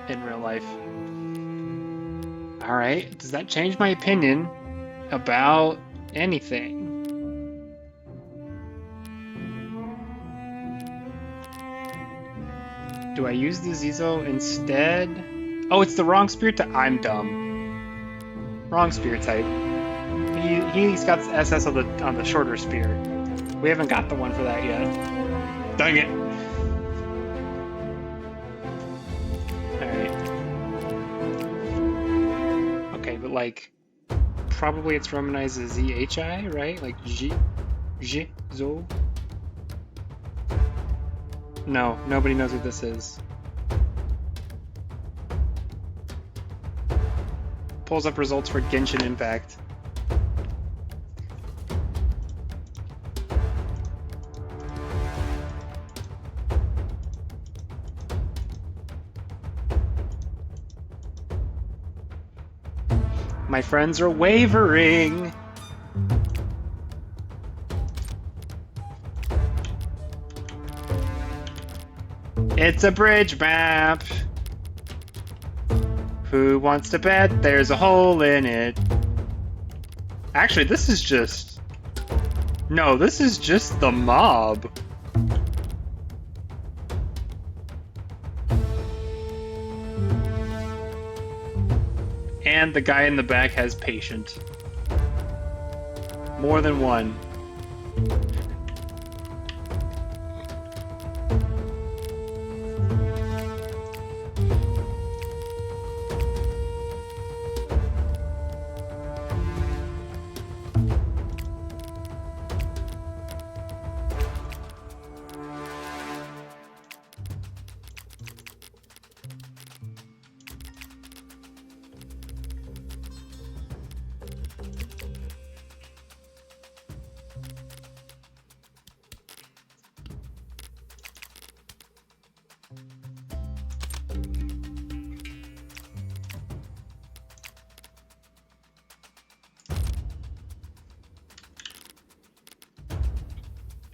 in real life. Alright, does that change my opinion about anything? Do I use the Zizo instead? Oh, it's the wrong spear type. I'm dumb. Wrong spear type. He's got SS on the shorter spear. We haven't got the one for that yet. Dang it. Alright. Okay, but like, probably it's romanized as ZHI, right? Like Zo. No, nobody knows what this is. Pulls up results for Genshin Impact. My friends are wavering. It's a bridge map. Who wants to bet there's a hole in it? Actually, this is just... No, this is just the mob. And the guy in the back has patient. More than one.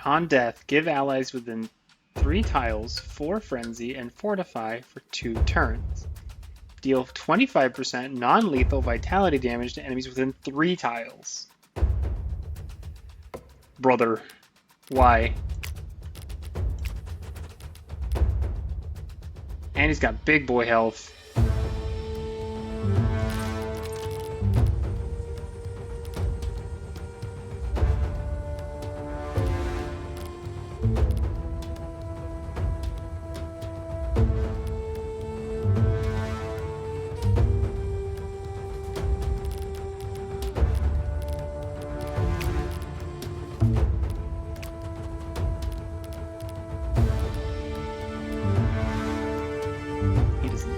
On death, give allies within 3 tiles 4 frenzy and fortify for 2 turns. Deal 25% non-lethal vitality damage to enemies within 3 tiles. Brother, why? And he's got big boy health.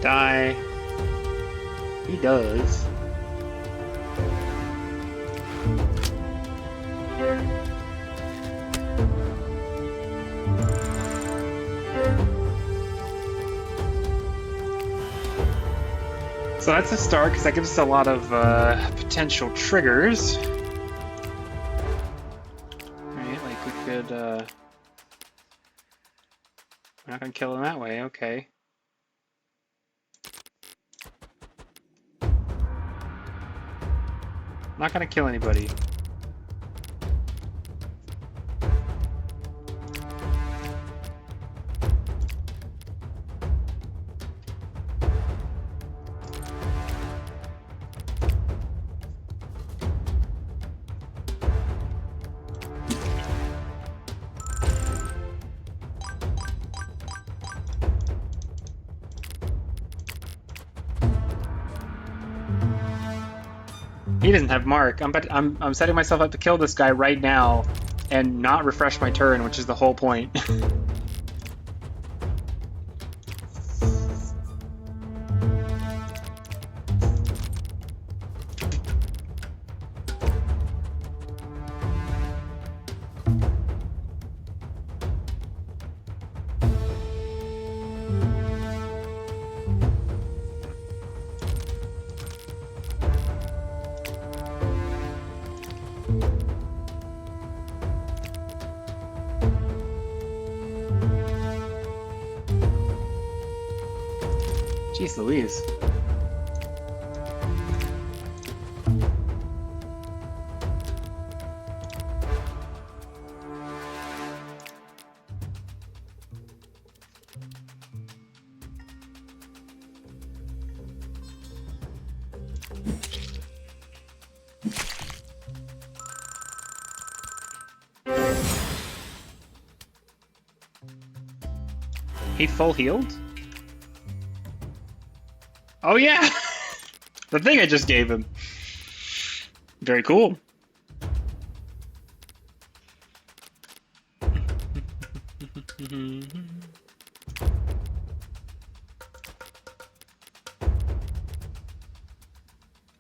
Die. He does. So that's a start, because that gives us a lot of potential triggers. Right, like we could... We're not going to kill him that way, okay. Not gonna kill anybody. He doesn't have mark. I'm setting myself up to kill this guy right now and not refresh my turn, which is the whole point. Jeez Louise. He full healed? Oh yeah! The thing I just gave him. Very cool.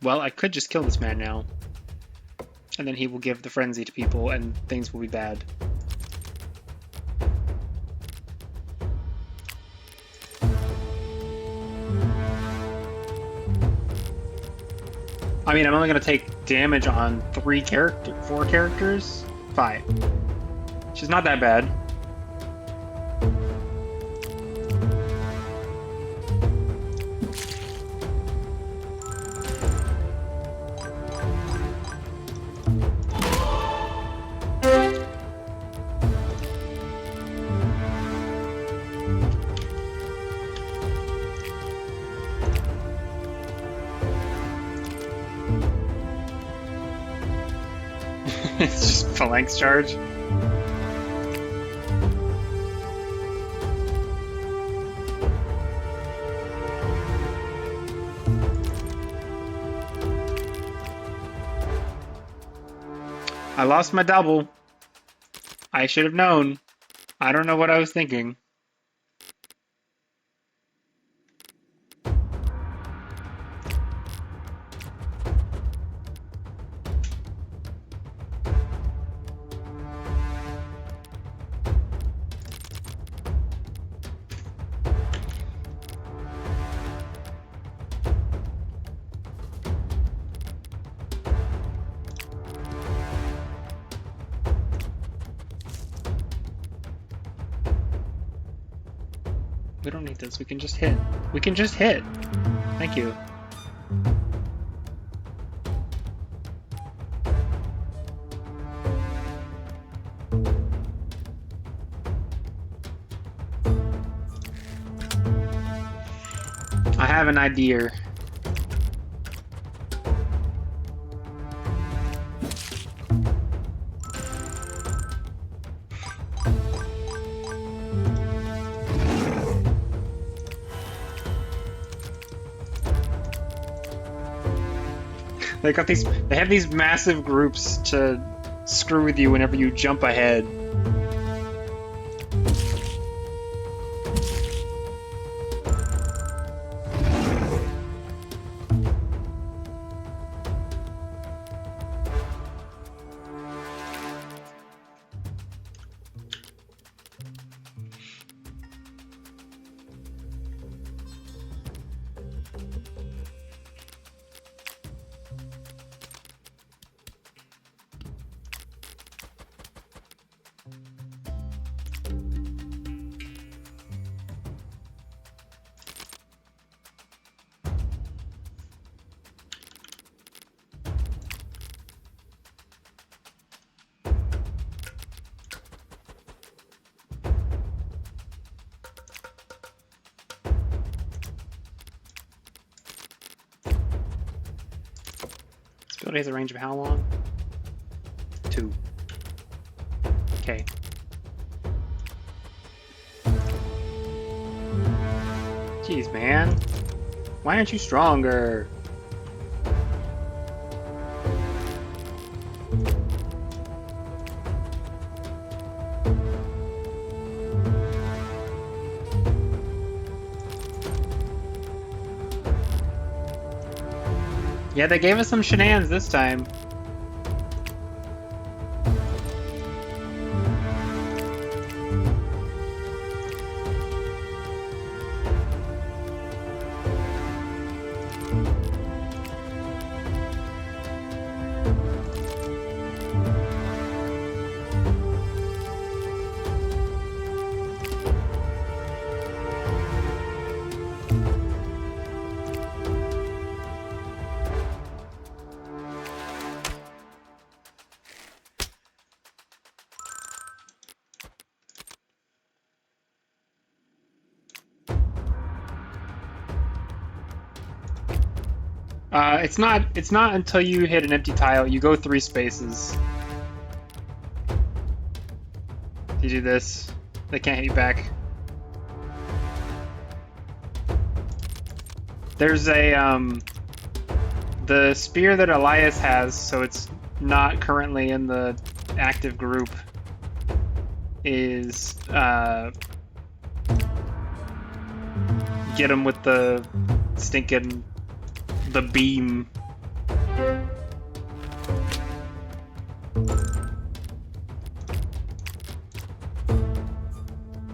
Well, I could just kill this man now. And then he will give the frenzy to people and things will be bad. I mean, I'm only gonna take damage on 4 characters? 5. Which is not that bad. It's just phalanx charge. I lost my double. I should have known. I don't know what I was thinking. We don't need this. We can just hit. We can just hit. Thank you. I have an idea. They have these massive groups to screw with you whenever you jump ahead. Ability has a range of how long? 2. Okay. Jeez, man. Why aren't you stronger? Yeah, they gave us some shenanigans this time. It's not until you hit an empty tile. You go 3 spaces. You do this, they can't hit you back. There's a the spear that Elias has, so it's not currently in the active group, is get him with the stinking the beam.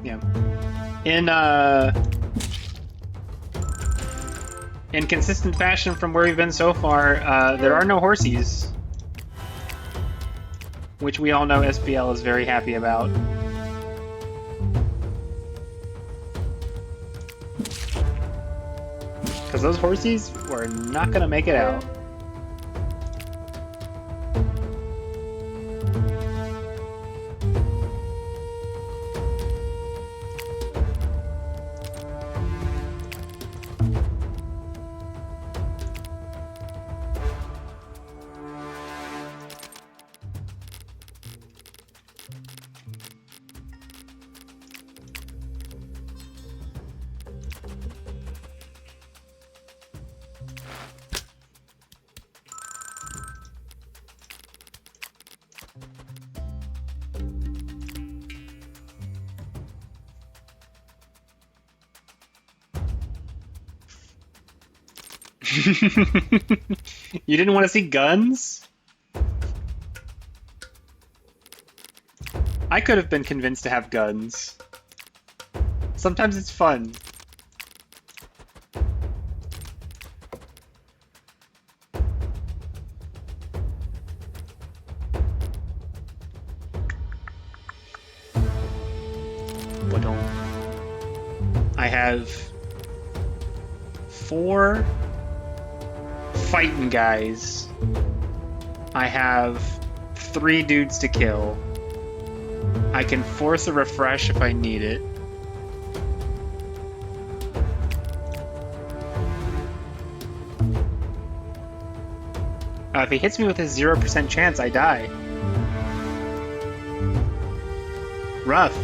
Yeah. In consistent fashion from where we've been so far, there are no horsies, which we all know SPL is very happy about. Because those horsies were not going to make it out. You didn't want to see guns? I could have been convinced to have guns. Sometimes it's fun. I have 4 fighting guys. I have 3 dudes to kill. I can force a refresh if I need it. If he hits me with his 0% chance, I die. Rough.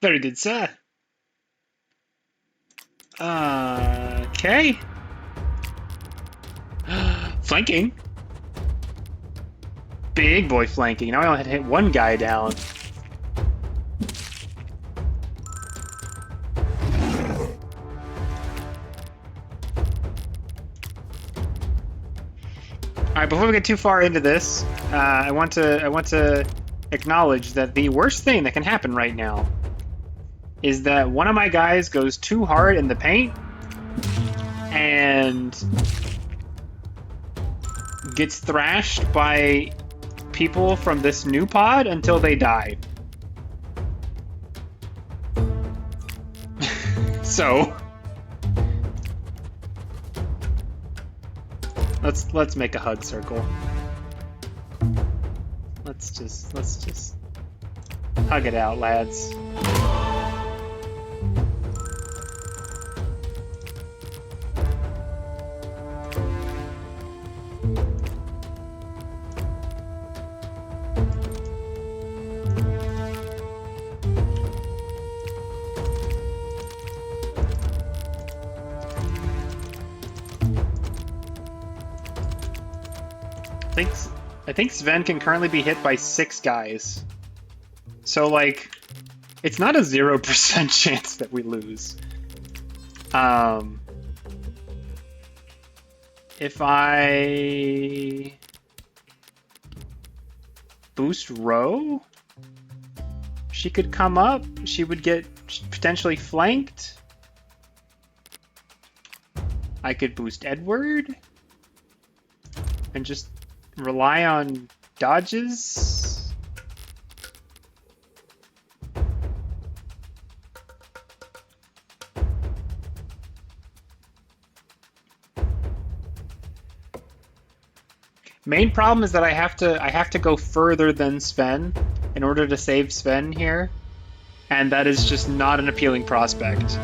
Very good, sir. Okay. Flanking. Big boy flanking. Now I only had to hit 1 guy down. Alright, before we get too far into this, I want to acknowledge that the worst thing that can happen right now is that one of my guys goes too hard in the paint and gets thrashed by people from this new pod until they die. So let's make a hug circle. Let's just hug it out, lads. I think Sven can currently be hit by 6 guys. So, like, it's not a 0% chance that we lose. If I boost Ro, she could come up. She would get potentially flanked. I could boost Edward and just rely on dodges. Main problem is that I have to go further than Sven in order to save Sven here, and that is just not an appealing prospect.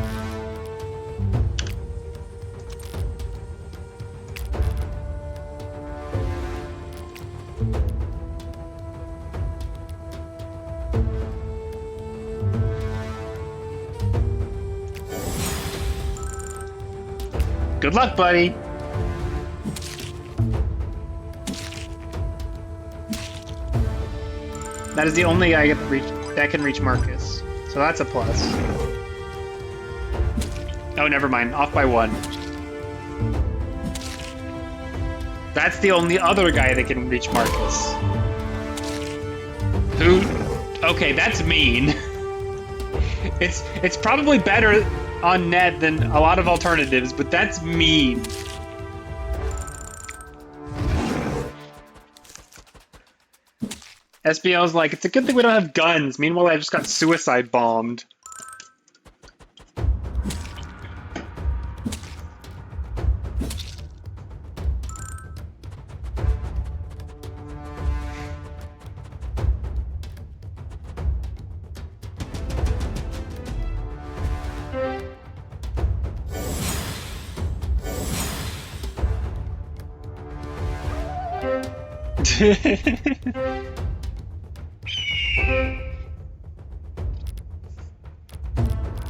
Good luck, buddy. That is the only guy that can reach Marcus, so that's a plus. Oh, never mind. Off by 1. That's the only other guy that can reach Marcus. Who? Okay, that's mean. It's probably better on net than a lot of alternatives, but that's mean. SBL's like, it's a good thing we don't have guns. Meanwhile, I just got suicide bombed.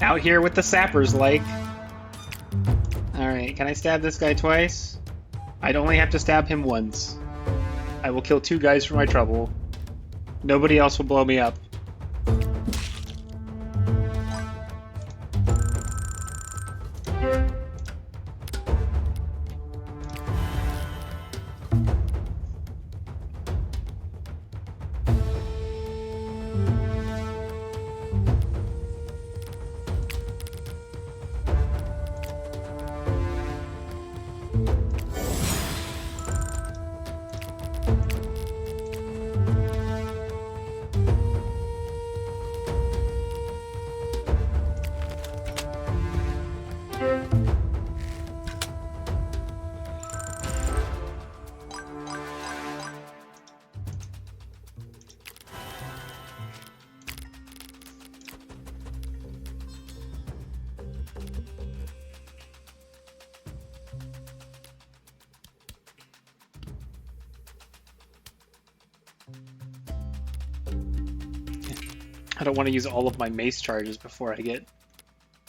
Out here with the sappers, like. Alright, can I stab this guy twice? I'd only have to stab him once. I will kill 2 guys for my trouble. Nobody else will blow me up. I don't want to use all of my mace charges before I get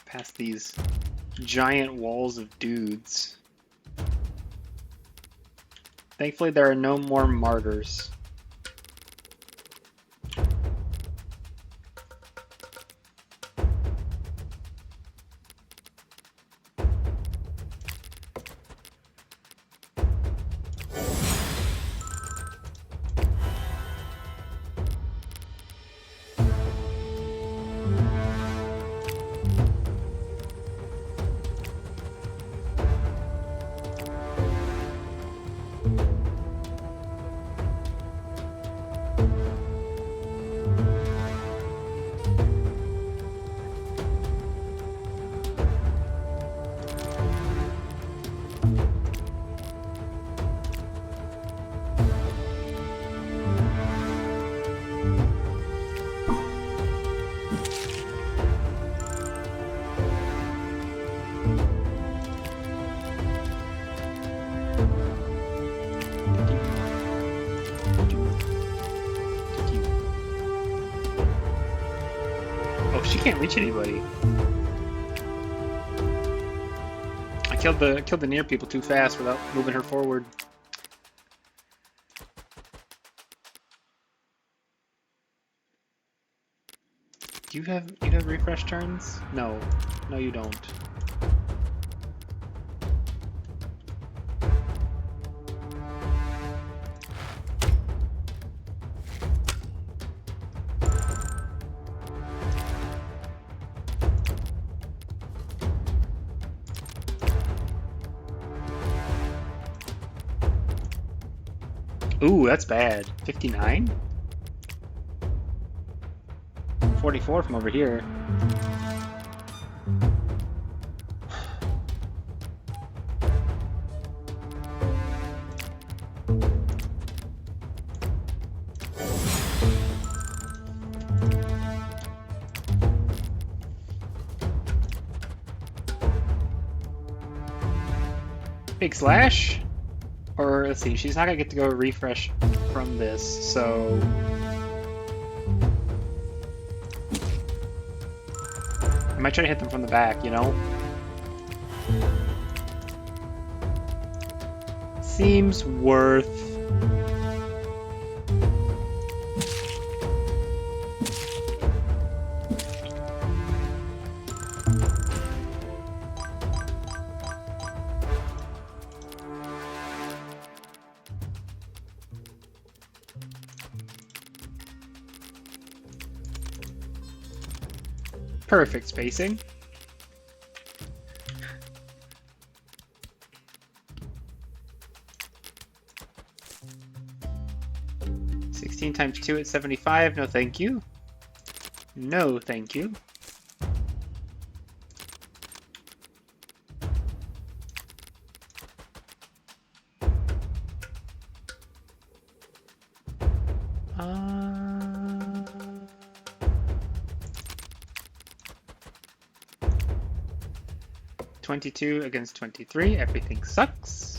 past these giant walls of dudes. Thankfully, there are no more martyrs. She can't reach anybody. I killed the near people too fast without moving her forward. Do you have refresh turns? No. No, you don't. Ooh, that's bad. 59? 44 from over here. Big slash? Or let's see, she's not gonna get to go refresh from this, so I might try to hit them from the back, you know? Seems worth. Perfect spacing. Times 2 at 75. No, thank you. No, thank you. Uh... 22 against 23. Everything sucks.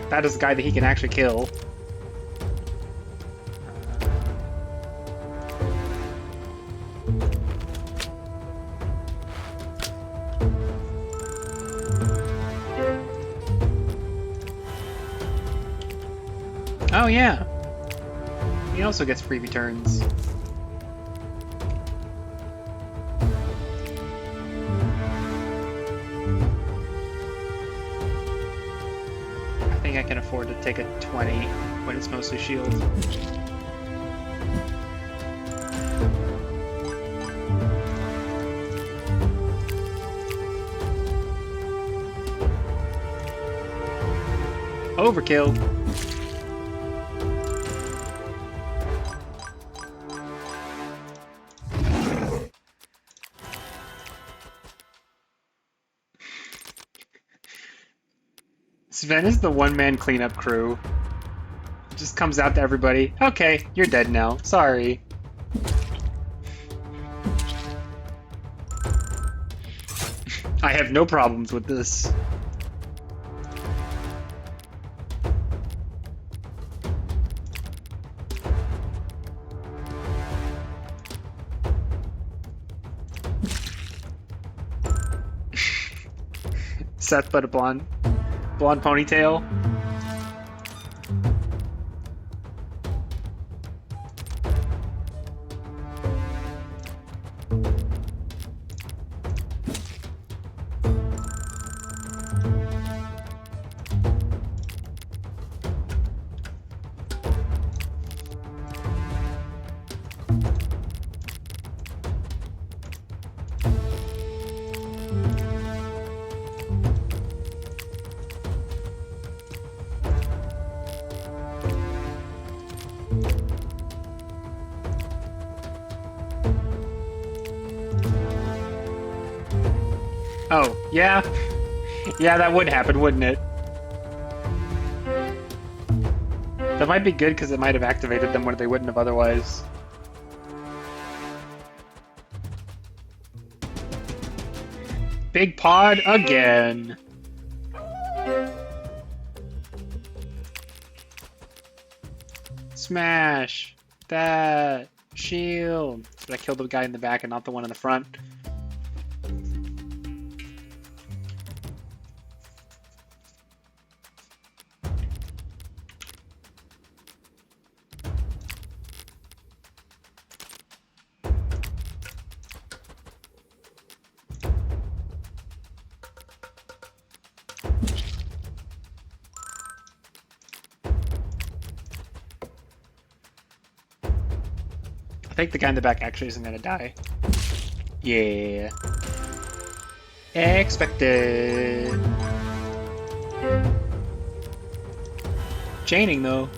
That is a guy that he can actually kill. Oh yeah. He also gets freebie turns. I can afford to take a 20 when it's mostly shield. Overkill. Sven is the one-man cleanup crew. Just comes out to everybody. Okay, you're dead now. Sorry. I have no problems with this. Seth but a blonde ponytail. Oh, yeah? Yeah, that would happen, wouldn't it? That might be good because it might have activated them where they wouldn't have otherwise. Big pod again. Smash that shield. So I killed the guy in the back and not the one in the front. I think the guy in the back actually isn't gonna die. Yeah. Expected. Chaining though.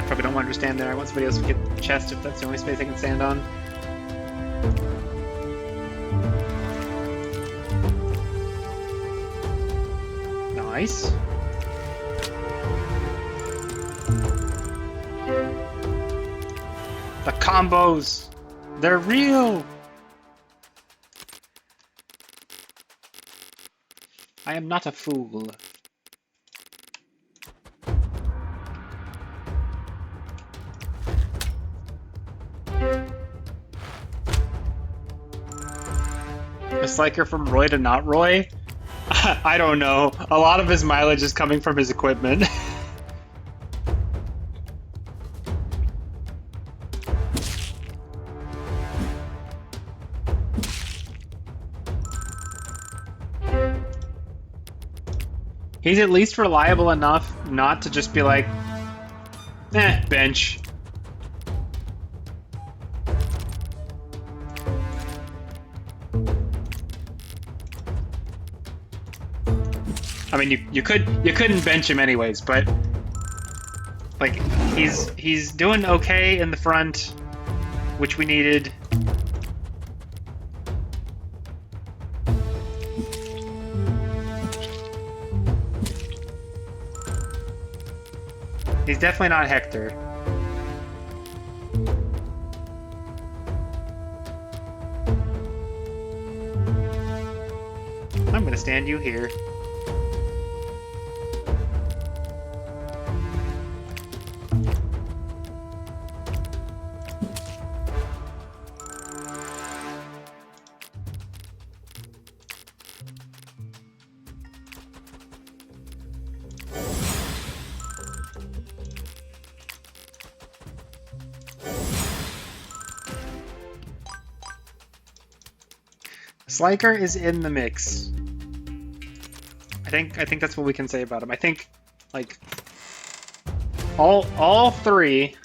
Probably don't want to stand there. I want somebody else to get the chest if that's the only space I can stand on. Nice. The combos! They're real! I am not a fool. A Sliker from Roy to not Roy? I don't know. A lot of his mileage is coming from his equipment. He's at least reliable enough not to just be like, bench. I mean, you couldn't bench him anyways, but like he's doing okay in the front, which we needed. He's definitely not Hector. I'm gonna stand you here. Sliker is in the mix. I think that's what we can say about him. I think like all three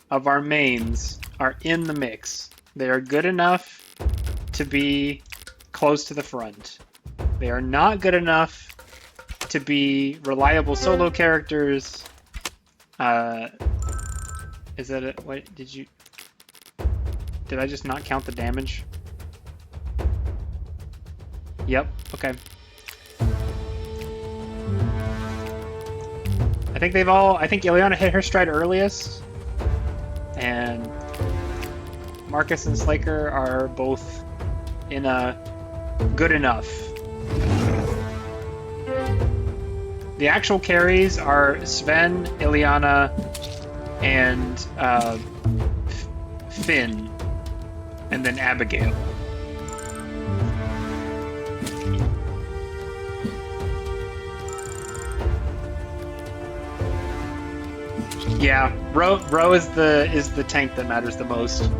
of our mains are in the mix. They are good enough to be close to the front. They are not good enough to be reliable solo characters. Is that it? What did you? Did I just not count the damage? Yep, okay. I think Ileana hit her stride earliest, and Marcus and Slaker are both in a good enough. The actual carries are Sven, Ileana, and Finn, and then Abigail. Yeah, Ro is the tank that matters the most.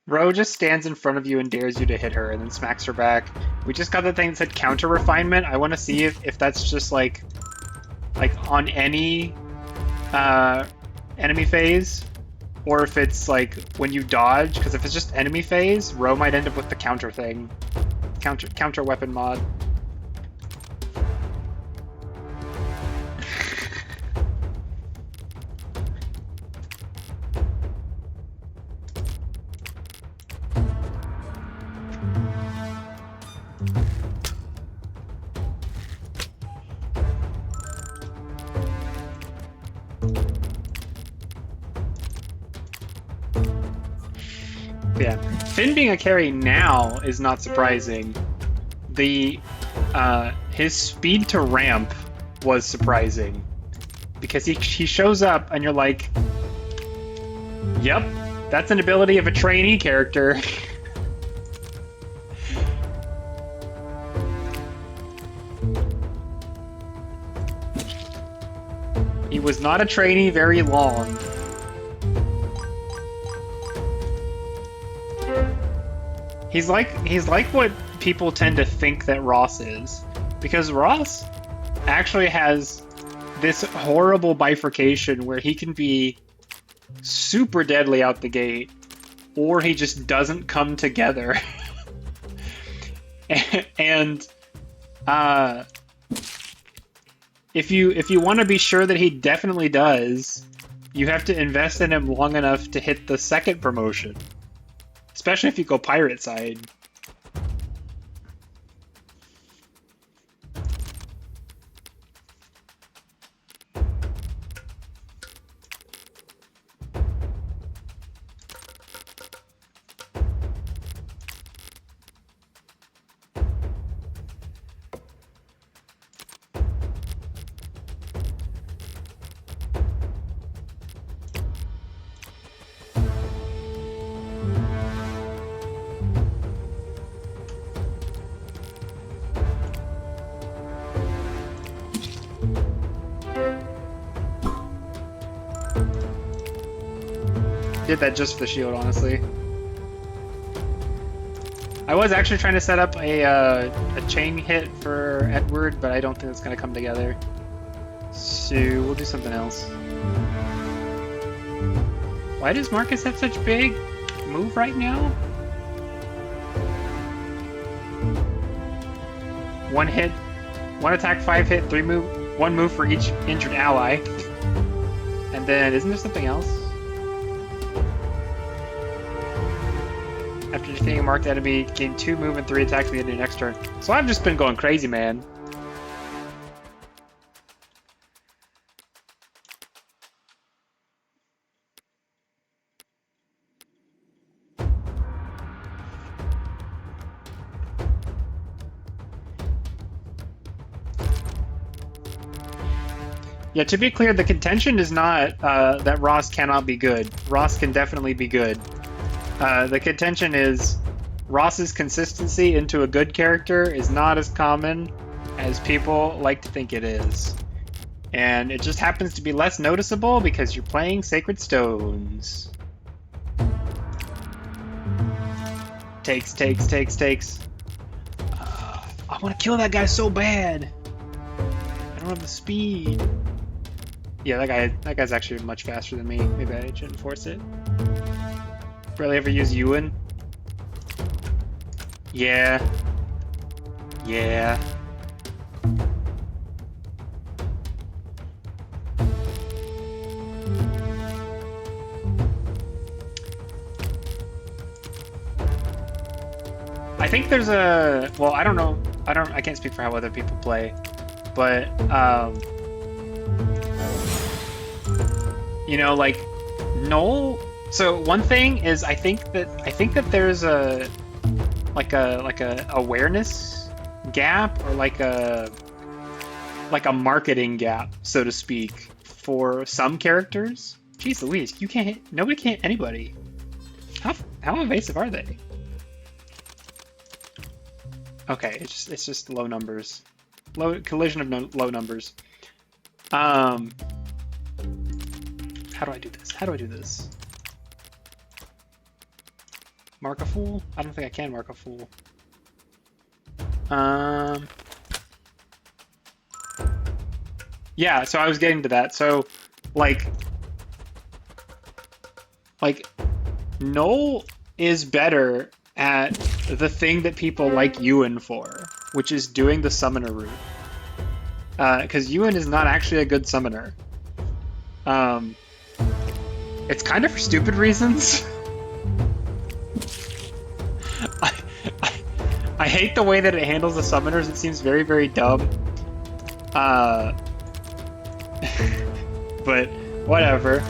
Ro just stands in front of you and dares you to hit her and then smacks her back. We just got the thing that said counter refinement. I want to see if that's just like on any enemy phase, or if it's like when you dodge, because if it's just enemy phase, Ro might end up with the counter thing. Counter weapon mod. Yeah. Finn being a carry now is not surprising. His speed to ramp was surprising. Because he shows up and you're like, yep, that's an ability of a trainee character. He was not a trainee very long. He's like what people tend to think that Ross is. Because Ross actually has this horrible bifurcation where he can be super deadly out the gate, or he just doesn't come together. And if you want to be sure that he definitely does, you have to invest in him long enough to hit the second promotion. Especially if you go pirate side. Did that just for the shield, honestly. I was actually trying to set up a chain hit for Edward, but I don't think it's going to come together. So we'll do something else. Why does Marcus have such big move right now? One hit, one attack, 5 hit, 3 move, 1 move for each injured ally. And then, isn't there something else? After defeating a marked enemy, gain 2 move and 3 attacks at the end of your next turn. So I've just been going crazy, man. Yeah, to be clear, the contention is not that Ross cannot be good. Ross can definitely be good. The contention is Ross's consistency into a good character is not as common as people like to think it is. And it just happens to be less noticeable because you're playing Sacred Stones. Takes. I want to kill that guy so bad. I don't have the speed. Yeah, that guy's actually much faster than me. Maybe I shouldn't force it. Barely ever use Ewan. Yeah. I think there's a, well, I don't know. I can't speak for how other people play, but you know, like Noel. So one thing is, I think that there's a awareness gap, or like a marketing gap, so to speak, for some characters. Jeez Louise, nobody can't hit anybody. How evasive are they? Okay, it's just low numbers. Collision of low numbers. How do I do this? Mark a fool? I don't think I can mark a fool. Yeah, so I was getting to that. So, like Noel is better at the thing that people like Ewan for, which is doing the summoner route. Because Ewan is not actually a good summoner. It's kind of for stupid reasons. I hate the way that it handles the summoners. It seems very, very dumb. But whatever.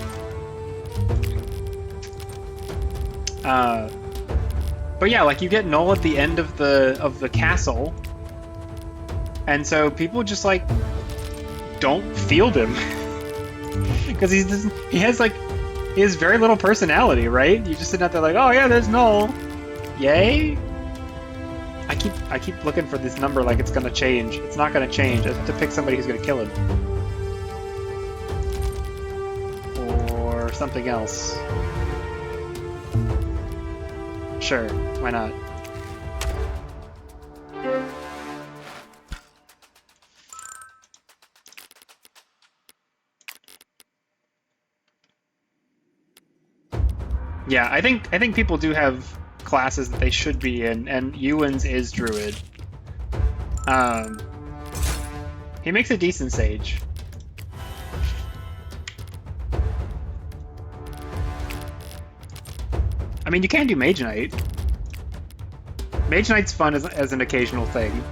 But yeah, like you get Null at the end of the castle, and so people just like don't field him because he has very little personality, right? You just sit out there like, oh yeah, there's Null, yay. I keep looking for this number like it's gonna change. It's not gonna change. I have to pick somebody who's gonna kill him. Or something else. Sure, why not? Yeah, I think people do have classes that they should be in, and Ewan's is Druid. He makes a decent Sage. I mean, you can do Mage Knight. Mage Knight's fun as an occasional thing.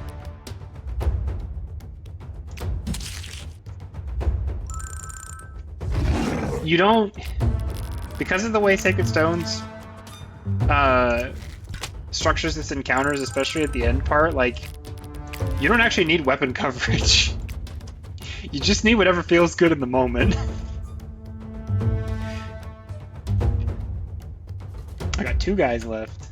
You don't... Because of the way Sacred Stones structures its encounters, especially at the end part, like, you don't actually need weapon coverage. You just need whatever feels good in the moment. I got 2 guys left.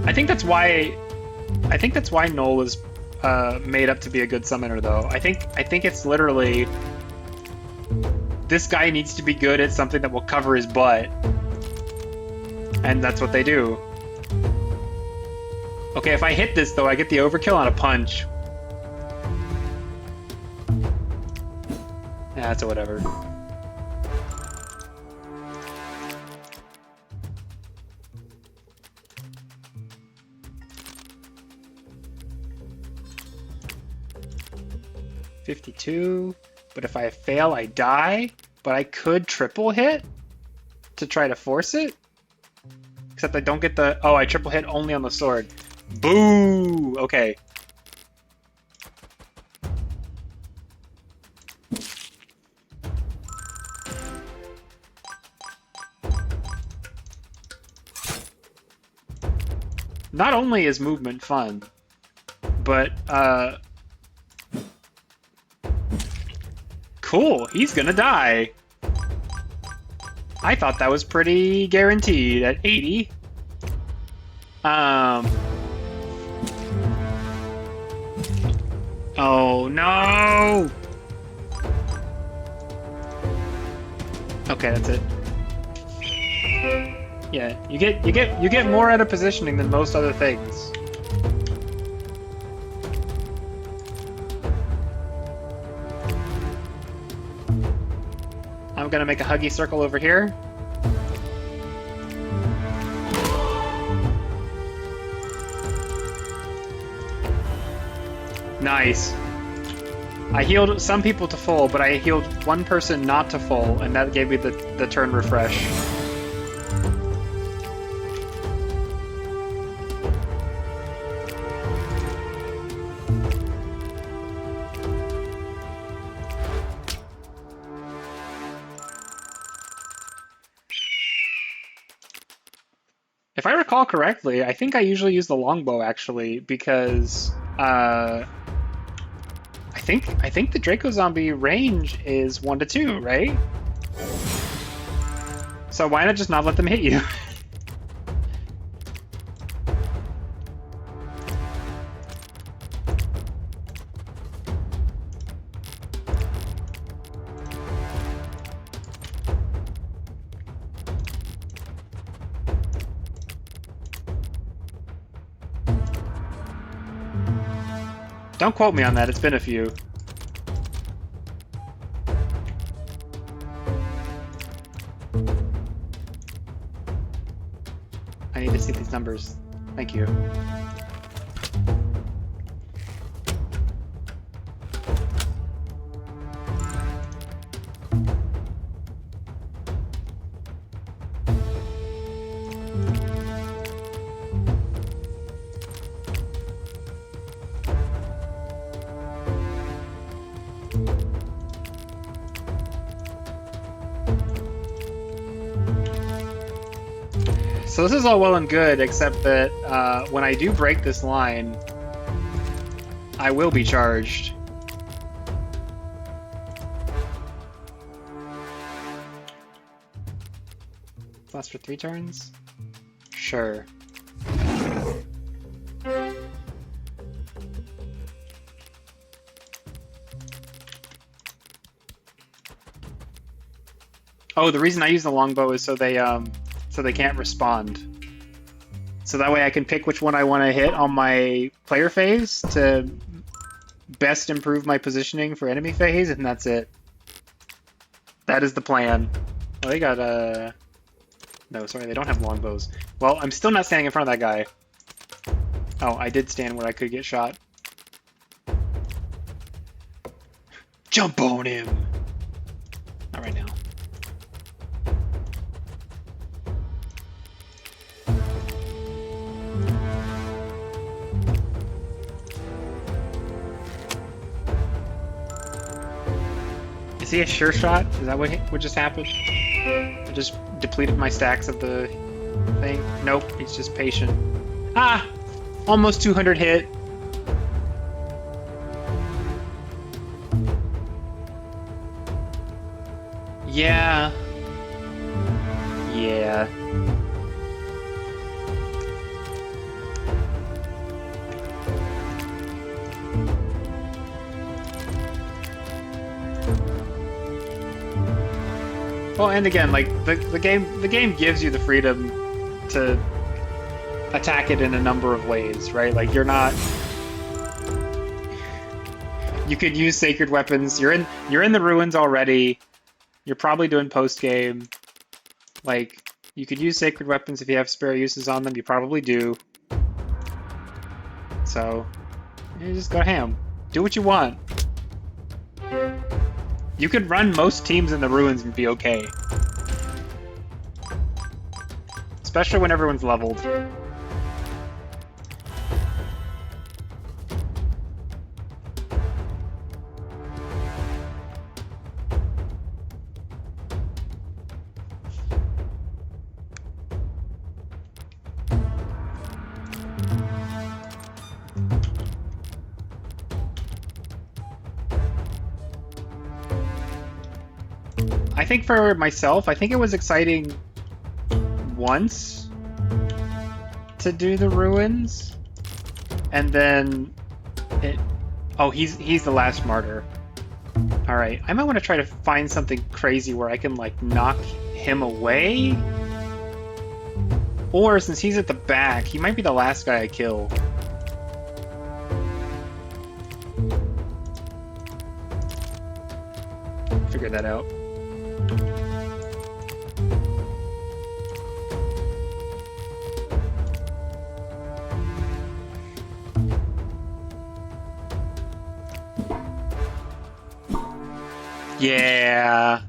I think that's why Noel is made up to be a good summoner, though. I think it's literally this guy needs to be good at something that will cover his butt, and that's what they do. Okay, if I hit this though, I get the overkill on a punch. Yeah, that's a whatever. $52, but if I fail, I die. But I could triple hit to try to force it. Except I don't get the... Oh, I triple hit only on the sword. Boo! Okay. Not only is movement fun, but, cool, he's gonna die. I thought that was pretty guaranteed at 80. Oh no! Okay, that's it. Yeah, you get more out of positioning than most other things. I'm gonna make a huggy circle over here. Nice. I healed some people to full, but I healed one person not to full, and that gave me the turn refresh. If I recall correctly, I think I usually use the longbow actually, because I think the Draco Zombie range is 1 to 2, right? So why not just not let them hit you? Don't quote me on that, it's been a few. I need to see these numbers. Thank you. So this is all well and good, except that when I do break this line, I will be charged. Lasts for 3 turns? Sure. Oh, the reason I use the longbow is so they can't respond. So that way I can pick which one I want to hit on my player phase to best improve my positioning for enemy phase, and that's it. That is the plan. Oh, they got no, sorry, they don't have longbows. Well, I'm still not standing in front of that guy. Oh, I did stand where I could get shot. Jump on him! Not right now. Is he a sure shot? Is that what just happened? I just depleted my stacks of the thing. Nope, he's just patient. Ah! Almost 200 hit. Yeah. Yeah. Well, and again, like the game gives you the freedom to attack it in a number of ways, right? Like you're not. You could use sacred weapons. You're in the ruins already. You're probably doing post game. Like you could use sacred weapons if you have spare uses on them. You probably do. So you just go ham. Do what you want. You could run most teams in the ruins and be okay. Especially when everyone's leveled. I think for myself, I think it was exciting once to do the ruins, and then it. Oh, he's the last martyr. All right, I might want to try to find something crazy where I can like knock him away, or since he's at the back, he might be the last guy I kill. Figure that out. Yeah.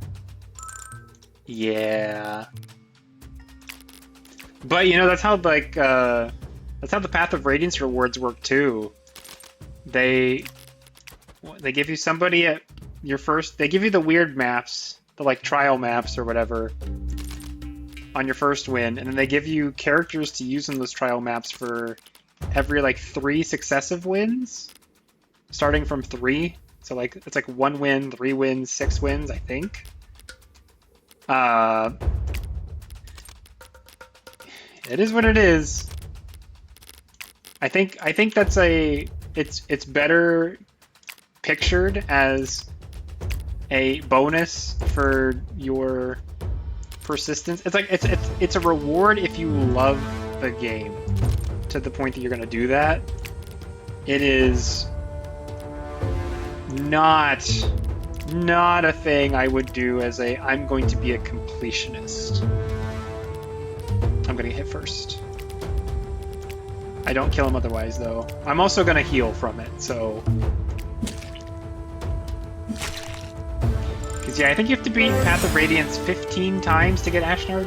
Yeah. But you know, that's how like that's how the Path of Radiance rewards work too. They give you somebody at your first, they give you the weird maps, the like trial maps or whatever on your first win, and then they give you characters to use on those trial maps for every like 3 successive wins, starting from 3. So like it's like 1 win, 3 wins, 6 wins, I think. It is what it is. I think that's it's better pictured as a bonus for your persistence. It's like it's a reward if you love the game to the point that you're going to do that. It is not a thing I would do as I'm going to be a completionist. I'm gonna get hit first. I don't kill him otherwise though. I'm also gonna heal from it, so. Cause yeah, I think you have to beat Path of Radiance 15 times to get Ashnard.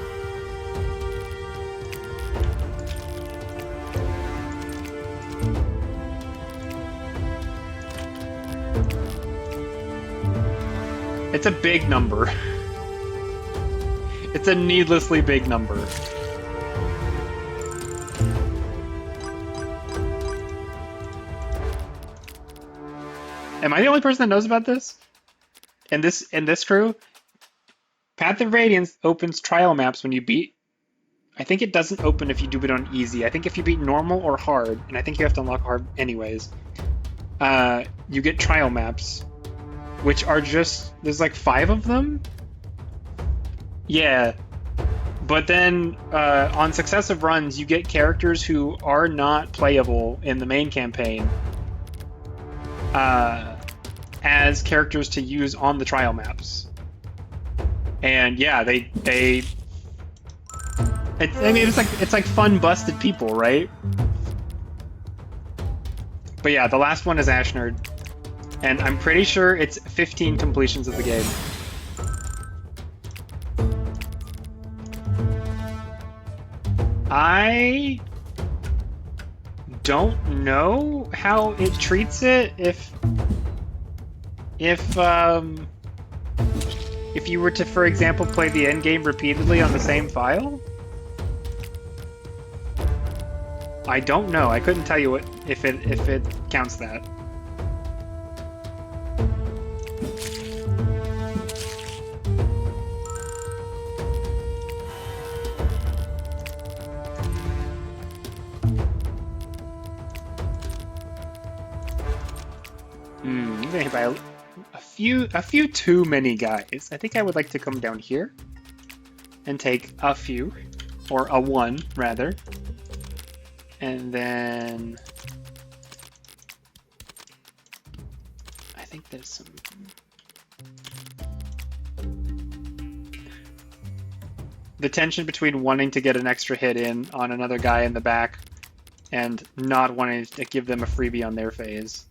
It's a big number. It's a needlessly big number. Am I the only person that knows about this? In this crew, Path of Radiance opens trial maps when you beat. I think it doesn't open if you do it on easy. I think if you beat normal or hard, and I think you have to unlock hard anyways, you get trial maps, which are just, there's like 5 of them? Yeah. But then on successive runs, you get characters who are not playable in the main campaign as characters to use on the trial maps. And yeah, it's like fun busted people, right? But yeah, the last one is Ashnard, and I'm pretty sure it's 15 completions of the game. I don't know how it treats it if you were to, for example, play the endgame repeatedly on the same file. I don't know. I couldn't tell you if it counts that. I'm gonna hit by a few too many guys. I think I would like to come down here and take a few, or a 1 rather. And then I think there's some. The tension between wanting to get an extra hit in on another guy in the back and not wanting to give them a freebie on their phase.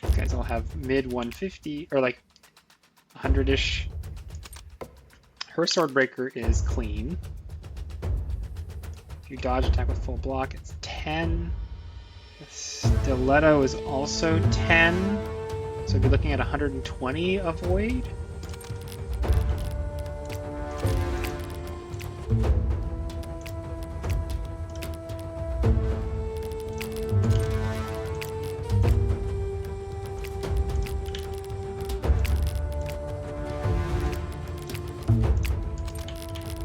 These guys all have mid 150 or like 100-ish. Her Swordbreaker is clean. If you dodge attack with full block, it's 10. The Stiletto is also 10. So we'd be looking at 120 avoid.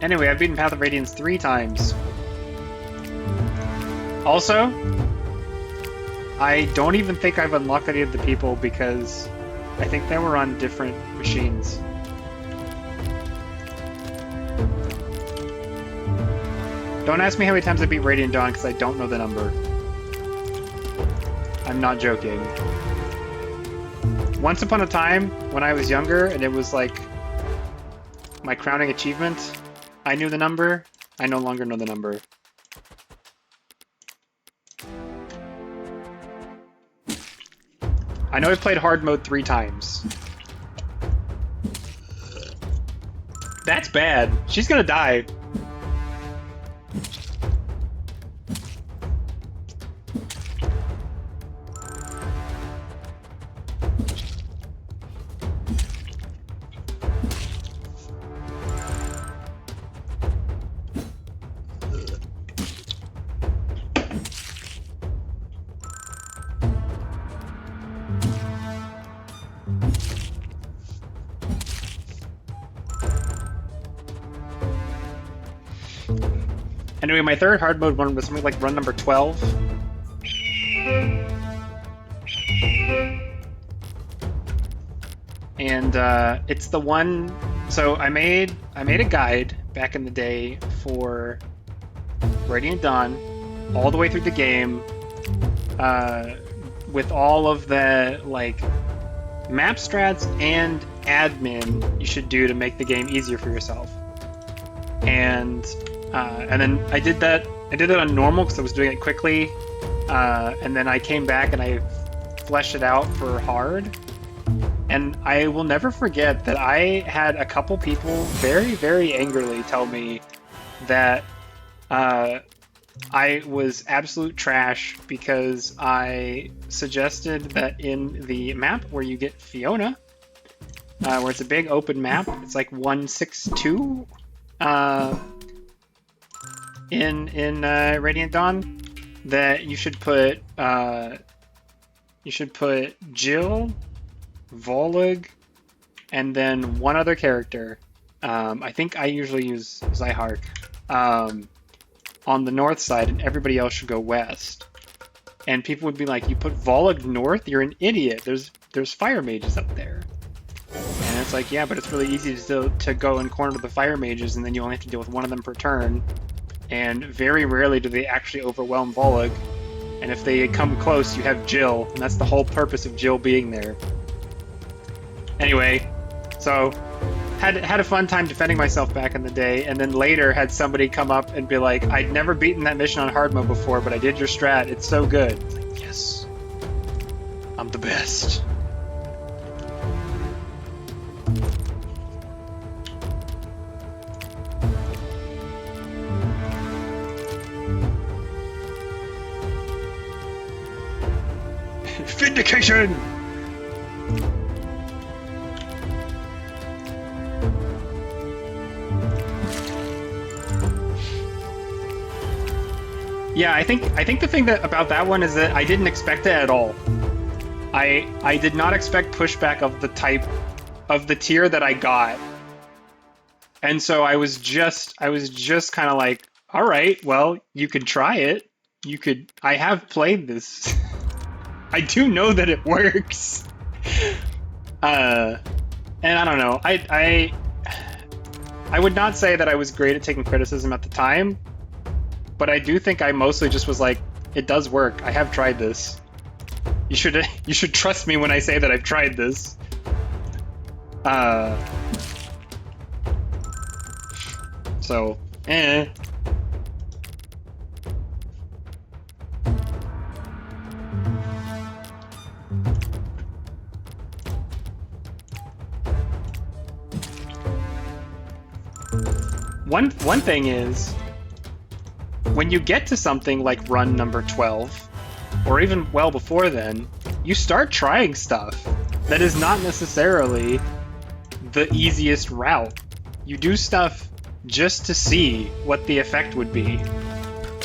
Anyway, I've beaten Path of Radiance 3 times. Also, I don't even think I've unlocked any of the people because I think they were on different machines. Don't ask me how many times I beat Radiant Dawn because I don't know the number. I'm not joking. Once upon a time, when I was younger and it was like my crowning achievement, I knew the number. I no longer know the number. I know I've played hard mode 3 times. That's bad. She's gonna die. Anyway, my third hard mode one was something like run number 12. And it's the one. So I made a guide back in the day for Radiant Dawn, all the way through the game, with all of the like map strats and admin you should do to make the game easier for yourself. And then I did that on normal because I was doing it quickly, and then I came back and I fleshed it out for hard. And I will never forget that I had a couple people very, very angrily tell me that I was absolute trash because I suggested that in the map where you get Fiona, where it's a big open map, it's like 162. in Radiant Dawn that you should put Jill, Volug, and then one other character. I think I usually use Zyhark on the north side, and everybody else should go west. And people would be like, "You put Volug north? You're an idiot. There's fire mages up there." And it's like, yeah, but it's really easy to go and corner the fire mages, and then you only have to deal with one of them per turn. And very rarely do they actually overwhelm Volug. And if they come close, you have Jill, and that's the whole purpose of Jill being there. Anyway, so had a fun time defending myself back in the day, and then later had somebody come up and be like, "I'd never beaten that mission on hard mode before, but I did your strat. It's so good." It's like, yes, I'm the best. Vindication! Yeah, I think the thing about that one is that I didn't expect it at all. I did not expect pushback of the type of the tier that I got. And so I was just kind of like, all right, well, you could try it. I have played this. I do know that it works. And I don't know. I would not say that I was great at taking criticism at the time, but I do think I mostly just was like, it does work. I have tried this. You should trust me when I say that I've tried this. So, eh. One thing is, when you get to something like run number 12, or even well before then, you start trying stuff that is not necessarily the easiest route. You do stuff just to see what the effect would be.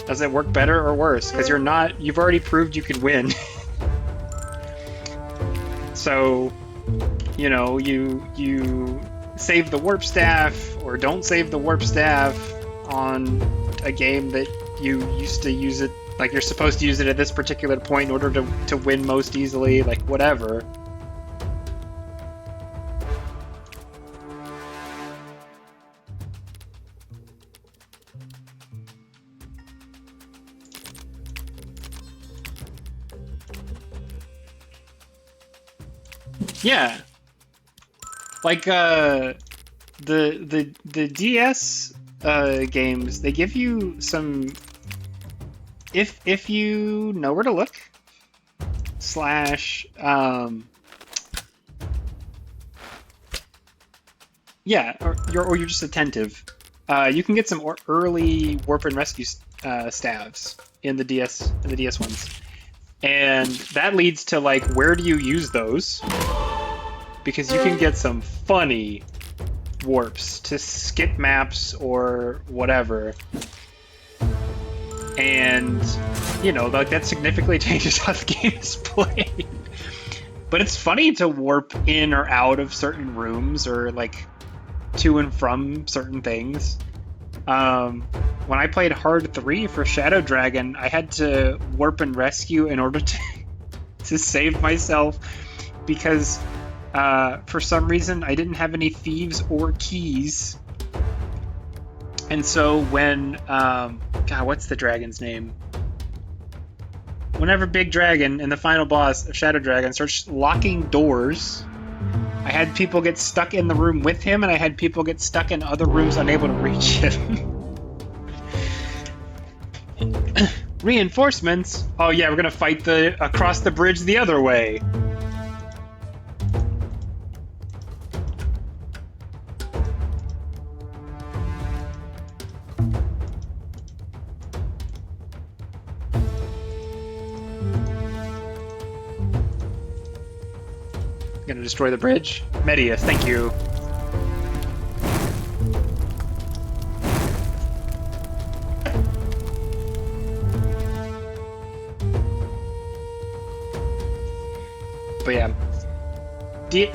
Does it work better or worse? Because you've already proved you can win. So, you know, you save the warp staff or don't save the warp staff on a game that you used to use it, like you're supposed to use it at this particular point in order to win most easily, like whatever. Yeah. Like the DS games, they give you some, if you know where to look, slash yeah, or you're just attentive, you can get some early warp and rescue staves in the DS ones, and that leads to like, where do you use those? Because you can get some funny warps to skip maps or whatever. And, you know, like that significantly changes how the game is played. But it's funny to warp in or out of certain rooms or like to and from certain things. When I played Hard 3 for Shadow Dragon, I had to warp and rescue in order to save myself because for some reason, I didn't have any thieves or keys. And so when, God, what's the dragon's name? Whenever Big Dragon and the final boss of Shadow Dragon starts locking doors, I had people get stuck in the room with him, and I had people get stuck in other rooms unable to reach him. Reinforcements? Oh yeah, we're gonna fight across the bridge the other way. Gonna destroy the bridge? Medius, thank you. But yeah,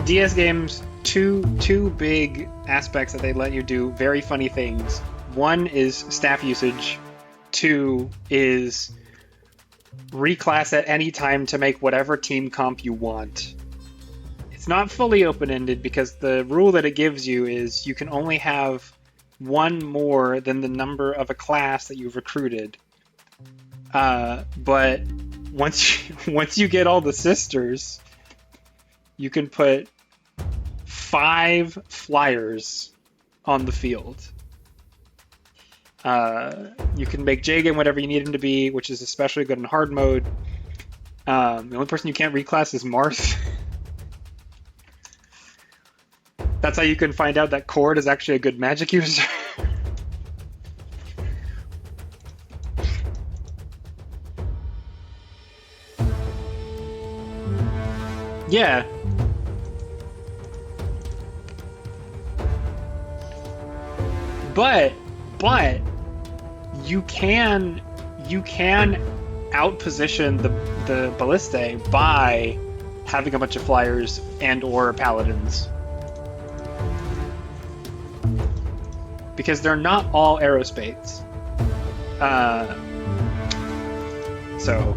DS games, two big aspects that they let you do very funny things. One is staff usage. Two is reclass at any time to make whatever team comp you want. It's not fully open-ended because the rule that it gives you is you can only have one more than the number of a class that you've recruited. But once you get all the sisters, you can put 5 flyers on the field. You can make Jagan whatever you need him to be, which is especially good in hard mode. The only person you can't reclass is Marth. That's how you can find out that Cord is actually a good magic user. Yeah. But you can outposition the Balliste by having a bunch of flyers and or paladins. Because they're not all aerospates. So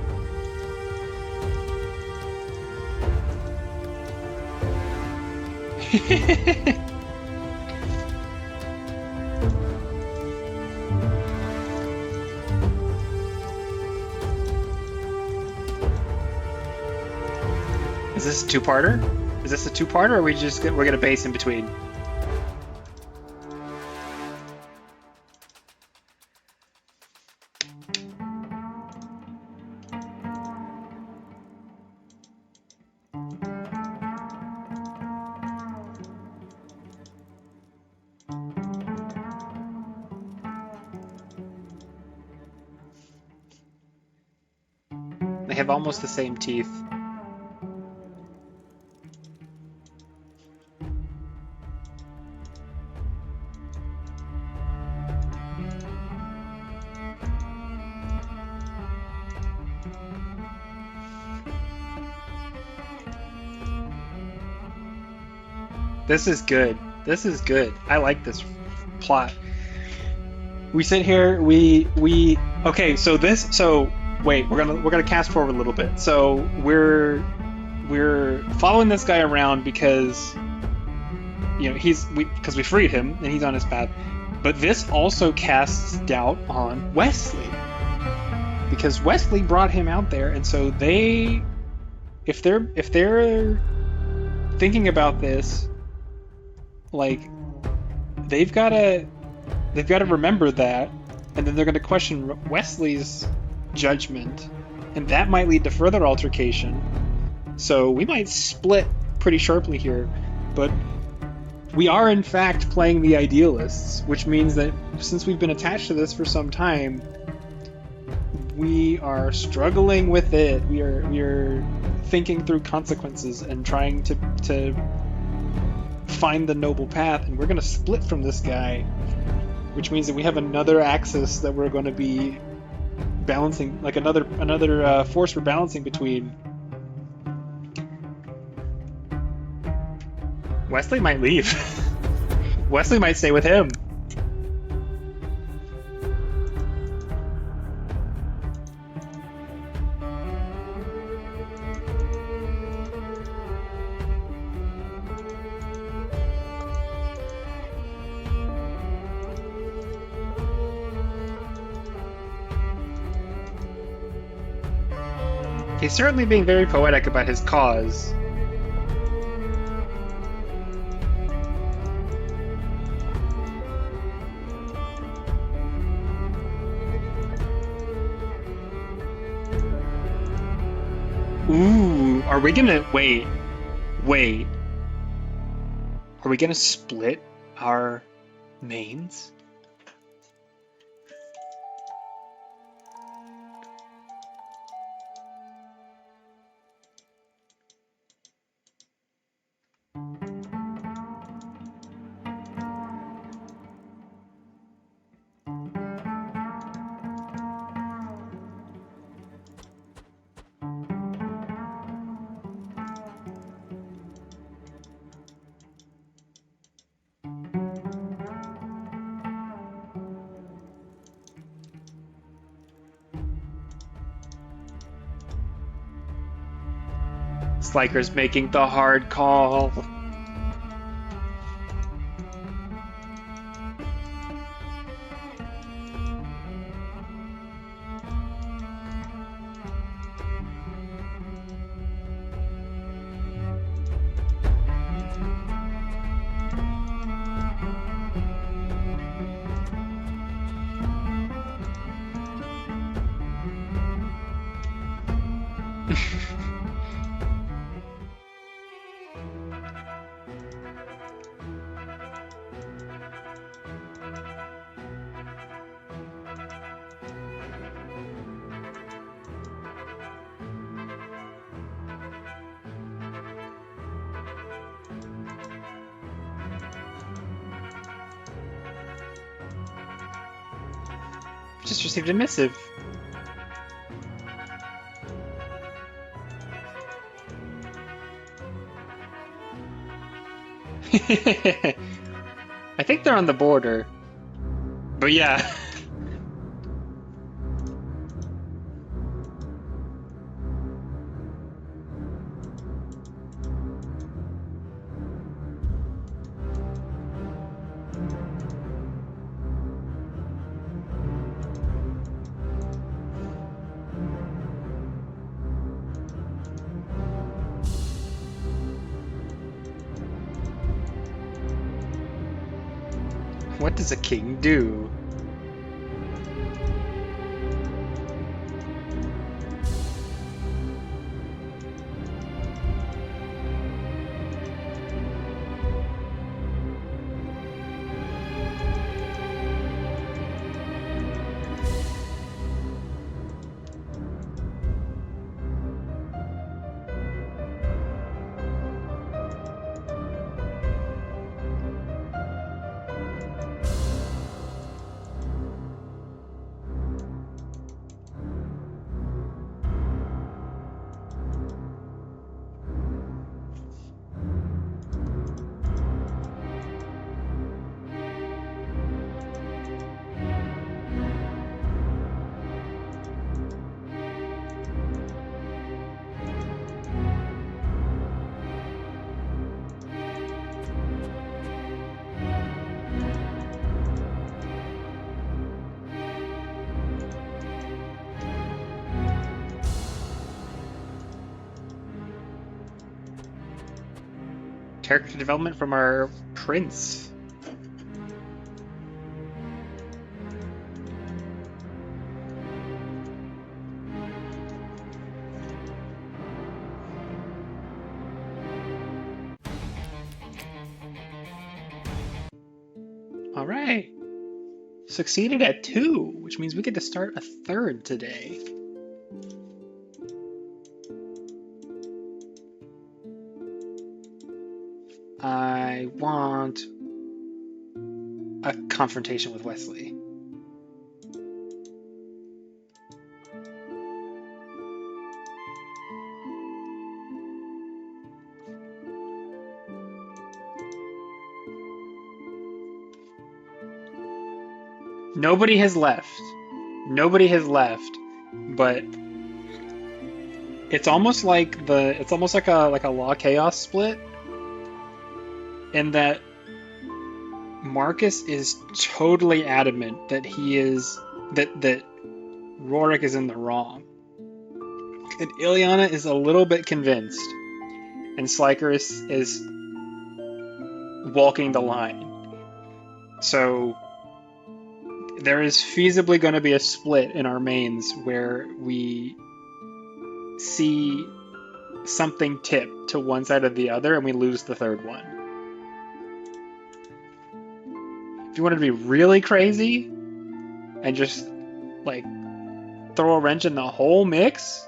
Is this a two-parter? Is this a two-parter, or we're gonna base in between? They have almost the same teeth. This is good. This is good. I like this plot. We sit here, okay, so wait, we're gonna cast forward a little bit. So we're following this guy around because because we freed him and he's on his path. But this also casts doubt on Wesley. Because Wesley brought him out there, and so if they're thinking about this, like they've got to remember that, and then they're going to question Wesley's judgment, and that might lead to further altercation. So we might split pretty sharply here, but we are in fact playing the idealists, which means that since we've been attached to this for some time, we are struggling with it. We are thinking through consequences and trying to find the noble path, and we're going to split from this guy, which means that we have another axis that we're going to be balancing, like another force we're balancing between. Wesley might leave. Wesley might stay with him. He's certainly being very poetic about his cause. Ooh, are we gonna wait? Are we gonna split our mains? Sliker's making the hard call. Just received a missive. I think they're on the border. But yeah. What does a king do? Character development from our prince. All right. Succeeded at 2, which means we get to start a 3rd today. I want a confrontation with Wesley. Nobody has left. Nobody has left, but it's almost like a Law Chaos split, in that Marcus is totally adamant that that Rorik is in the wrong, and Ileana is a little bit convinced, and Sliker is walking the line. So there is feasibly going to be a split in our mains where we see something tip to one side or the other and we lose the 3rd one. If you wanted to be really crazy and just like throw a wrench in the whole mix,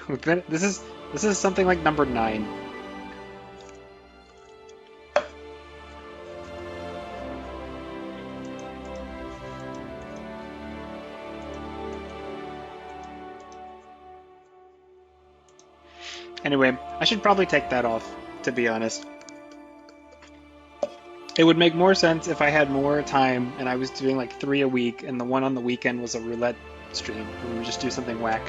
this is something like number 9. Anyway, I should probably take that off, to be honest. It would make more sense if I had more time and I was doing like 3 a week and the one on the weekend was a roulette stream where we just do something whack.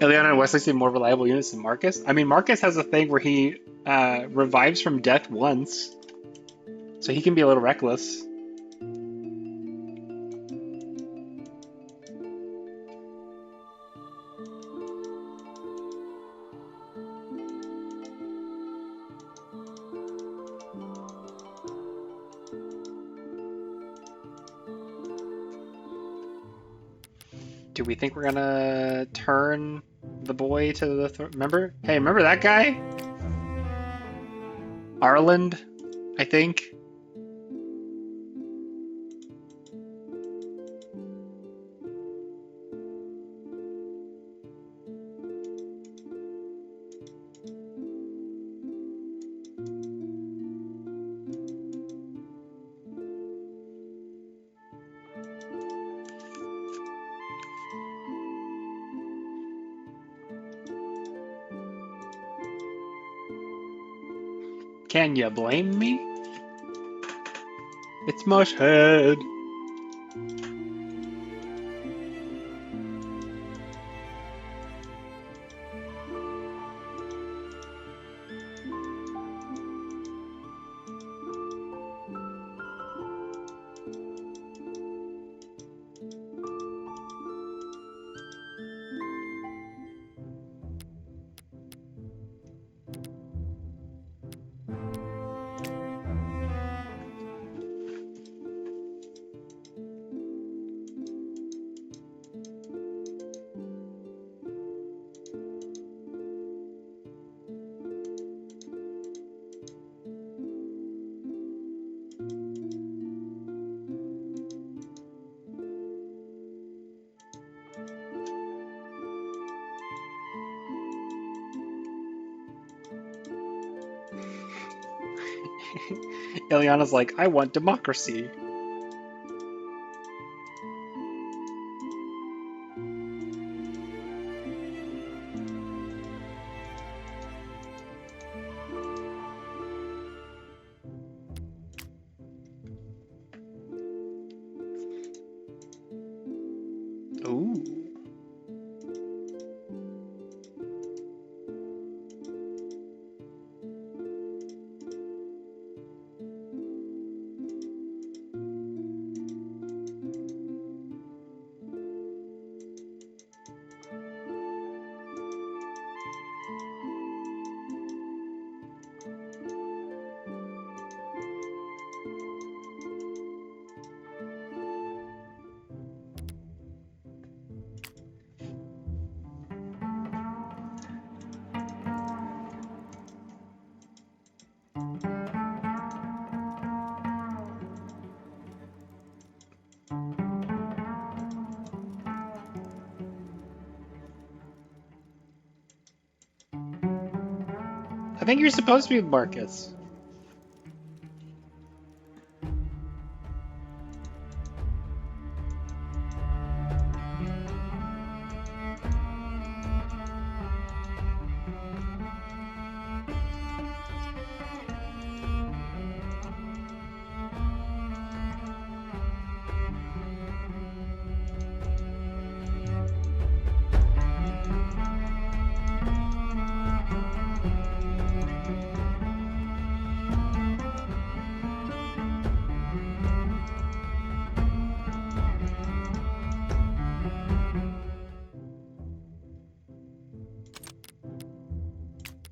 Ileana and Wesley seem more reliable units than Marcus. I mean, Marcus has a thing where he revives from death once, so he can be a little reckless. Do we think we're gonna turn the boy to the remember? Hey, remember that guy? Arland, I think. Can you blame me? It's Mushhead. Ileana's like, I want democracy. Ooh. I think you're supposed to be with Marcus.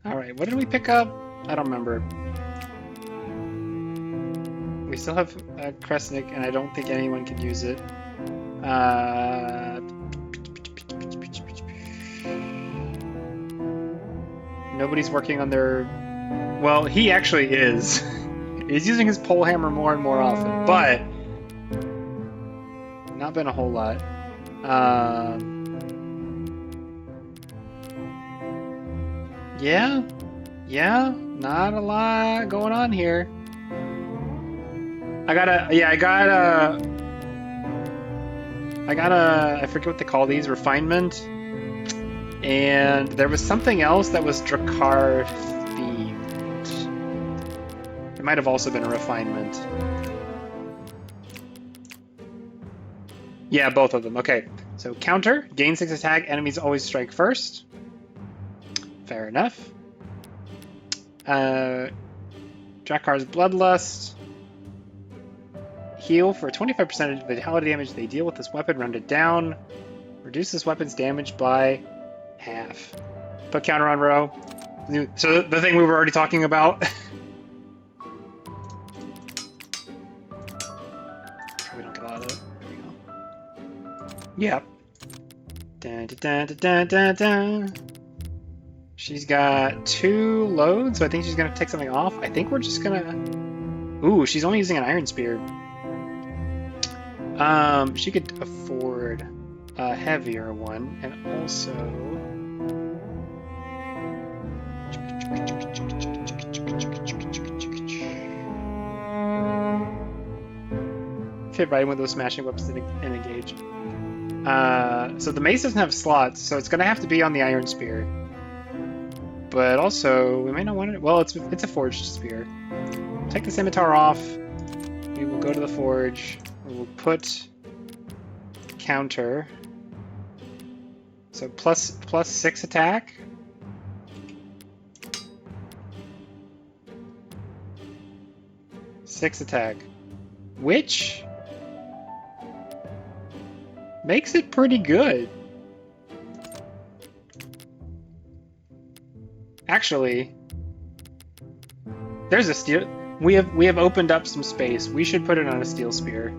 Alright, what did we pick up? I don't remember. We still have Kresnik, and I don't think anyone can use it. Nobody's working on their... Well, he actually is. He's using his pole hammer more and more often, but... Not been a whole lot. Yeah, not a lot going on here. I forget what they call these, refinement. And there was something else that was Drakkar themed. It might have also been a refinement. Yeah, both of them. Okay, so counter, gain 6 attack, enemies always strike first. Fair enough. Drakkar's Bloodlust. Heal for 25% of vitality damage they deal with this weapon, rounded down. Reduce this weapon's damage by half. Put counter on row. So the thing we were already talking about. We don't get a lot of it. There we go. Yep. Dun, dun, dun, dun, dun, dun. She's got 2 loads, so I think she's gonna take something off. I think we're just gonna... Ooh, she's only using an Iron Spear. She could afford a heavier one, and also... Fit right in with those smashing weapons and engage. So the mace doesn't have slots, so it's gonna have to be on the Iron Spear. But also, we may not want it. Well, it's a forged spear. Take the scimitar off. We will go to the forge. We will put counter. So plus 6 attack. Six attack, which makes it pretty good. Actually, there's a steel. We have opened up some space. We should put it on a steel spear.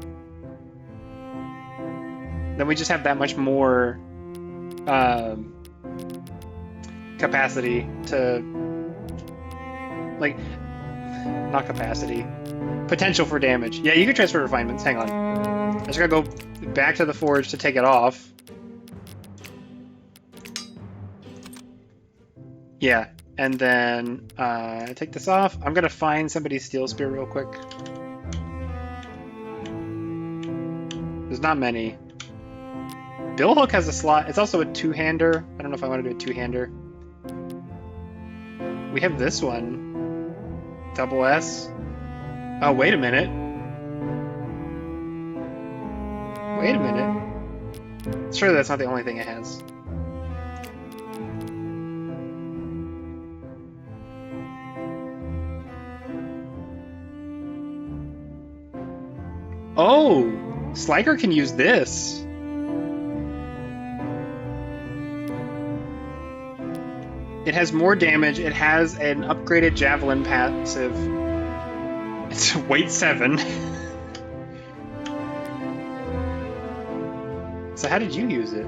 Then we just have that much more capacity to, like, not capacity, potential for damage. Yeah, you can transfer refinements. Hang on. I just gotta go back to the forge to take it off. Yeah. And then take this off. I'm gonna find somebody's steel spear real quick. There's not many. Billhook has a slot. It's also a two-hander. I don't know if I want to do a two-hander. We have this one. Double S. Oh, wait a minute. Wait a minute. Surely that's not the only thing it has. Oh, Sliker can use this. It has more damage. It has an upgraded javelin passive. It's weight 7. So how did you use it?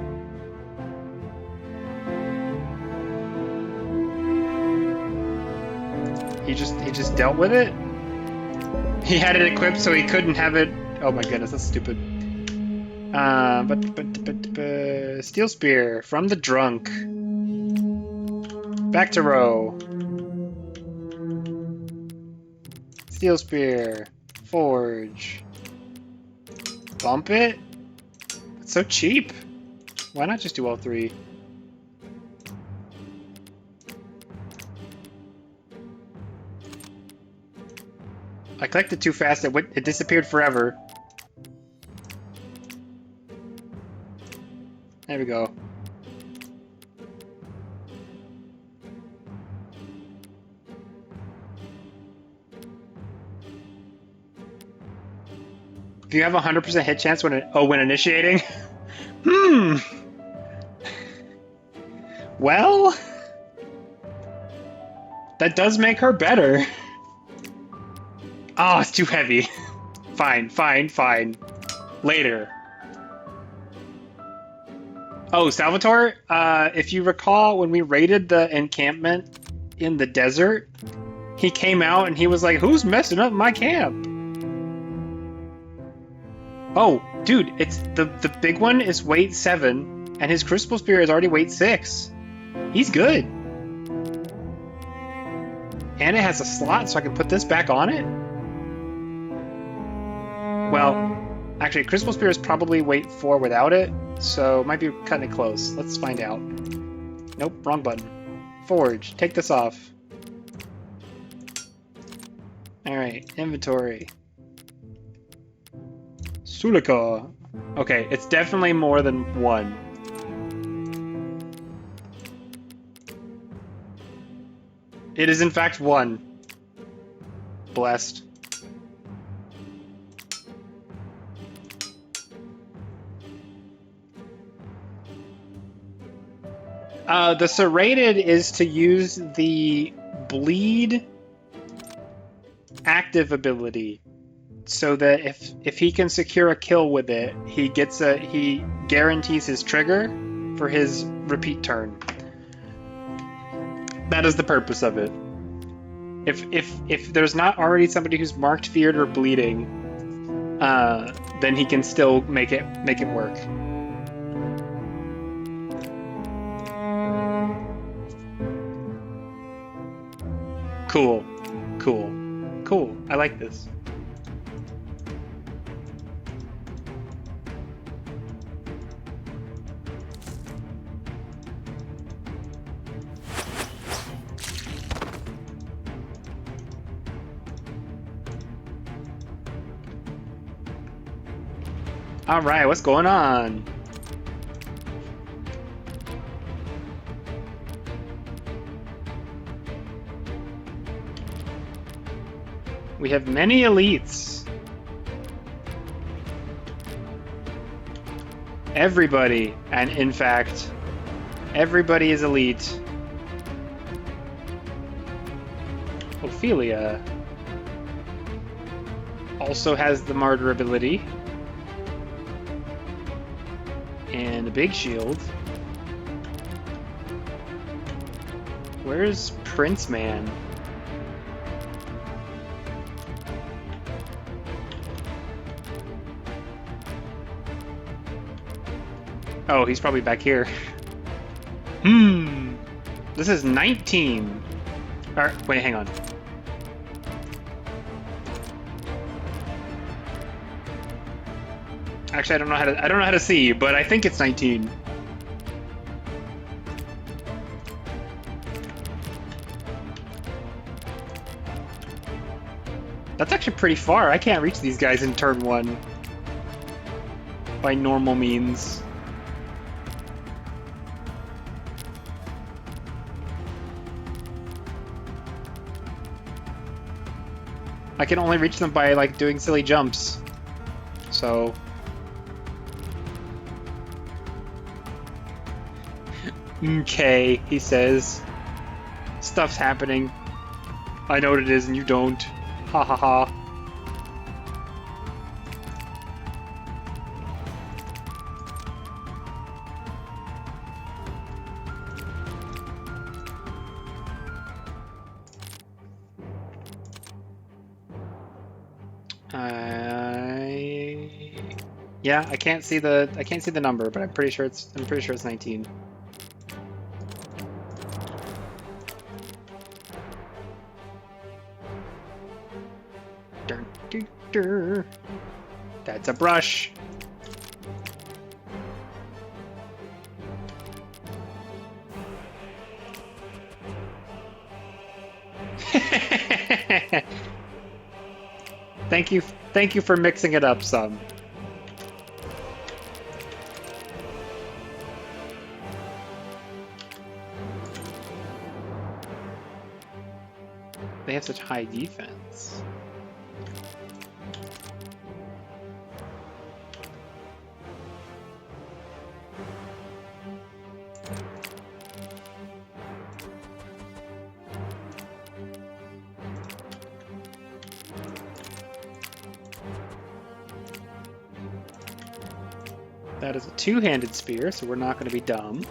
He just dealt with it? He had it equipped so he couldn't have it. Oh my goodness, that's stupid. But Steel Spear from the drunk. Back to row. Steel Spear. Forge. Bump it? It's so cheap. Why not just do all 3? I clicked it too fast, it disappeared forever. There we go. If you have a 100% hit chance when initiating? Well, that does make her better. Oh, it's too heavy. Fine. Later. Oh, Salvatore, if you recall when we raided the encampment in the desert, he came out and he was like, who's messing up my camp? Oh, dude, it's the big one is weight 7, and his Crucible Spear is already weight 6. He's good. And it has a slot, so I can put this back on it? Well, actually, Crucible Spear is probably weight 4 without it, so it might be cutting it close. Let's find out. Nope, wrong button. Forge. Take this off. Alright, inventory. Sulika. Okay, it's definitely more than one. It is in fact one. Blessed. The serrated is to use the bleed active ability, so that if he can secure a kill with it, he guarantees his trigger for his repeat turn. That is the purpose of it. If there's not already somebody who's marked feared or bleeding, then he can still make it work. Cool. Cool. Cool. I like this. All right, what's going on? We have many elites. Everybody, and in fact, everybody is elite. Ophelia also has the martyr ability. And the big shield. Where's Prince Man? Oh, he's probably back here. This is 19. Alright, wait, hang on. Actually, I don't know how to see, but I think it's 19. That's actually pretty far. I can't reach these guys in turn 1 by normal means. I can only reach them by like doing silly jumps. So okay, he says. Stuff's happening. I know what it is and you don't. Ha ha ha. Yeah, I can't see the number, but I'm pretty sure it's 19. That's a brush. Thank you for mixing it up some. They have such high defense. That is a two-handed spear, so we're not going to be dumb.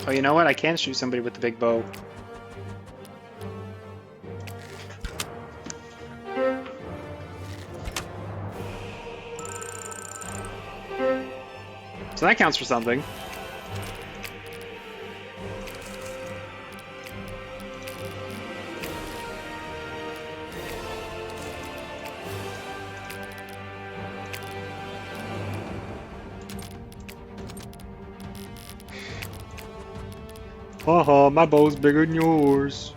Oh, you know what? I can shoot somebody with the big bow. So that counts for something. Haha, my bow's bigger than yours.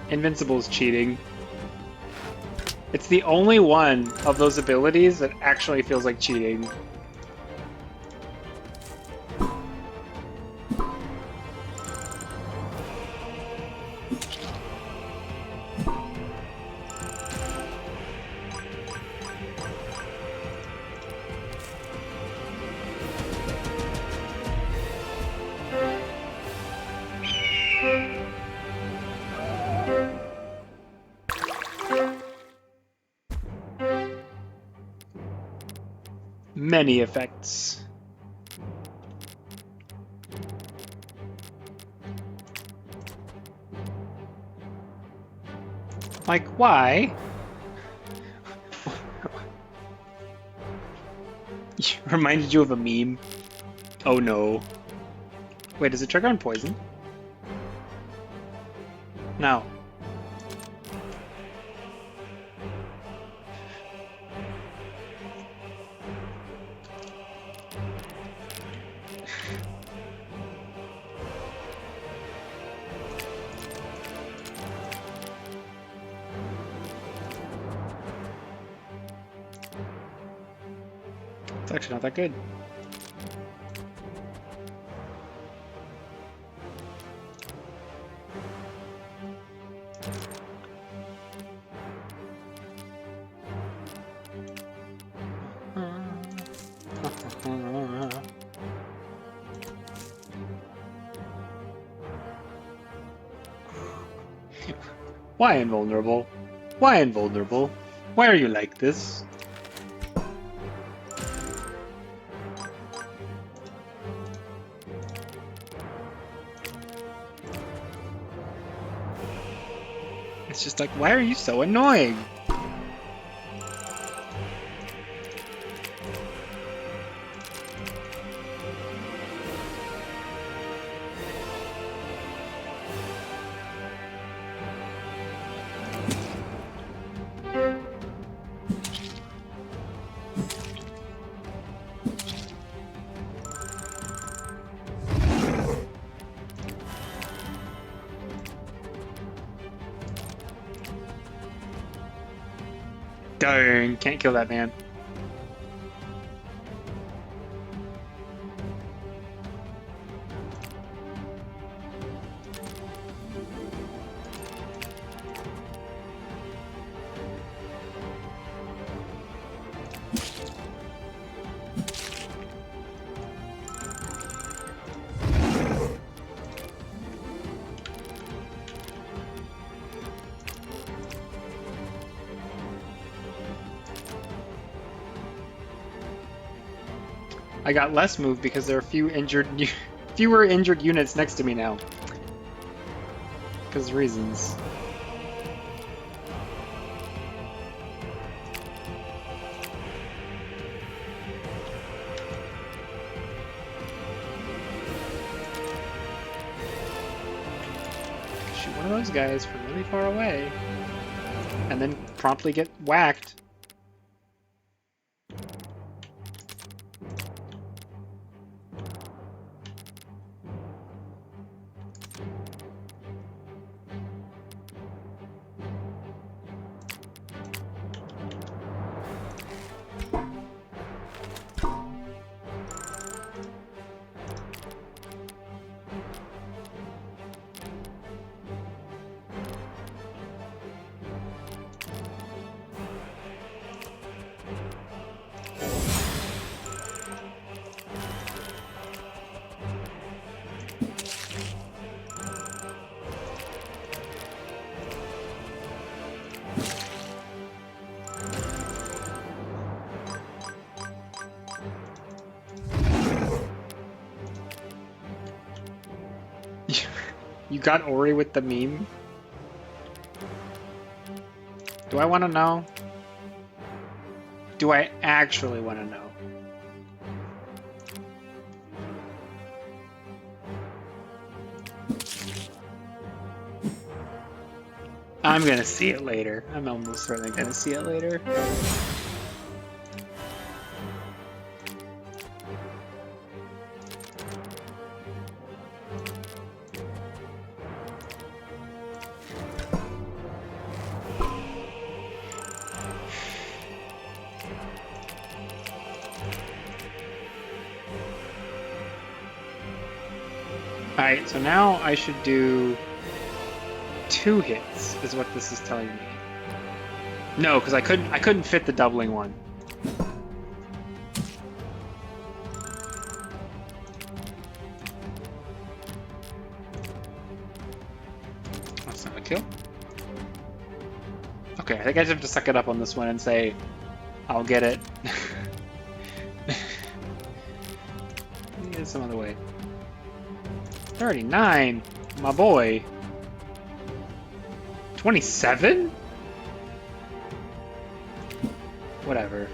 Invincible's cheating. It's the only one of those abilities that actually feels like cheating. Many effects. Like, why? Reminded you of a meme? Oh no. Wait, does it trigger on poison? No. It's actually not that good. Why invulnerable? Why invulnerable? Why are you like this? It's just like, why are you so annoying? Darn, can't kill that man. I got less move because there are fewer injured units next to me now. Because reasons. Shoot one of those guys from really far away, and then promptly get whacked. You got Ori with the meme? Do I want to know? Do I actually want to know? I'm gonna see it later. I'm almost certainly gonna see it later. Alright, so now I should do 2 hits, is what this is telling me. No, because I couldn't fit the doubling one. That's not a kill. Okay, I think I just have to suck it up on this one and say, I'll get it. Get some other way. 39? My boy. 27? Whatever.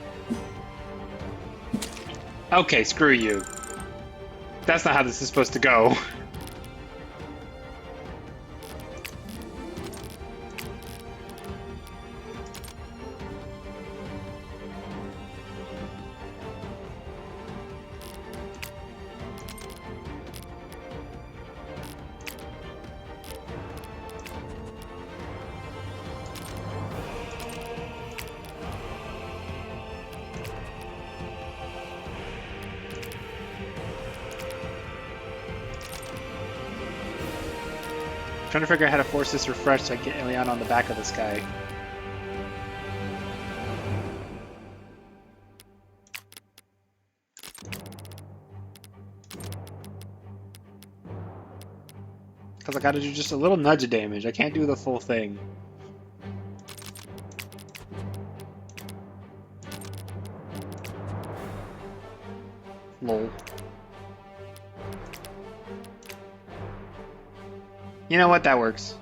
Okay, screw you. That's not how this is supposed to go. Trying to figure out how to force this refresh so I can get Ileana on the back of this guy. Because I gotta do just a little nudge of damage. I can't do the full thing. Lol. You know what? That works.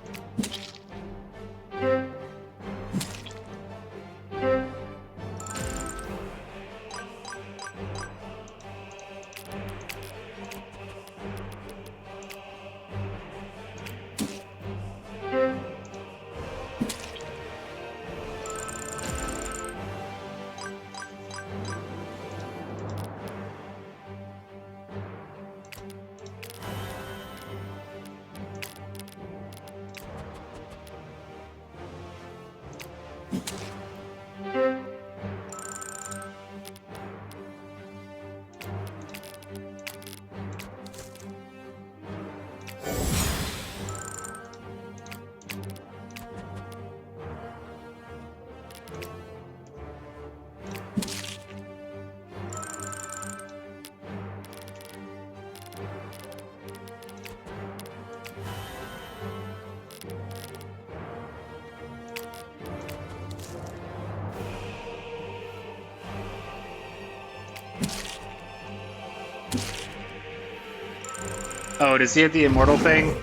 Oh, does he have the immortal thing?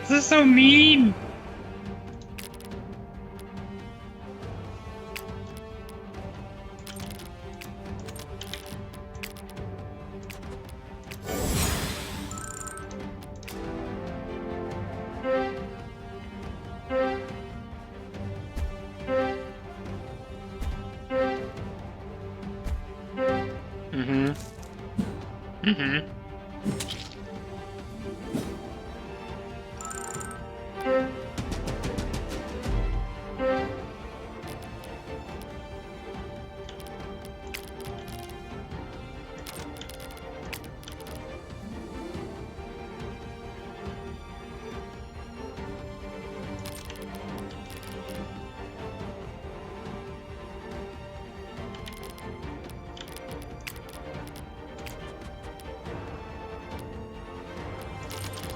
This is so mean!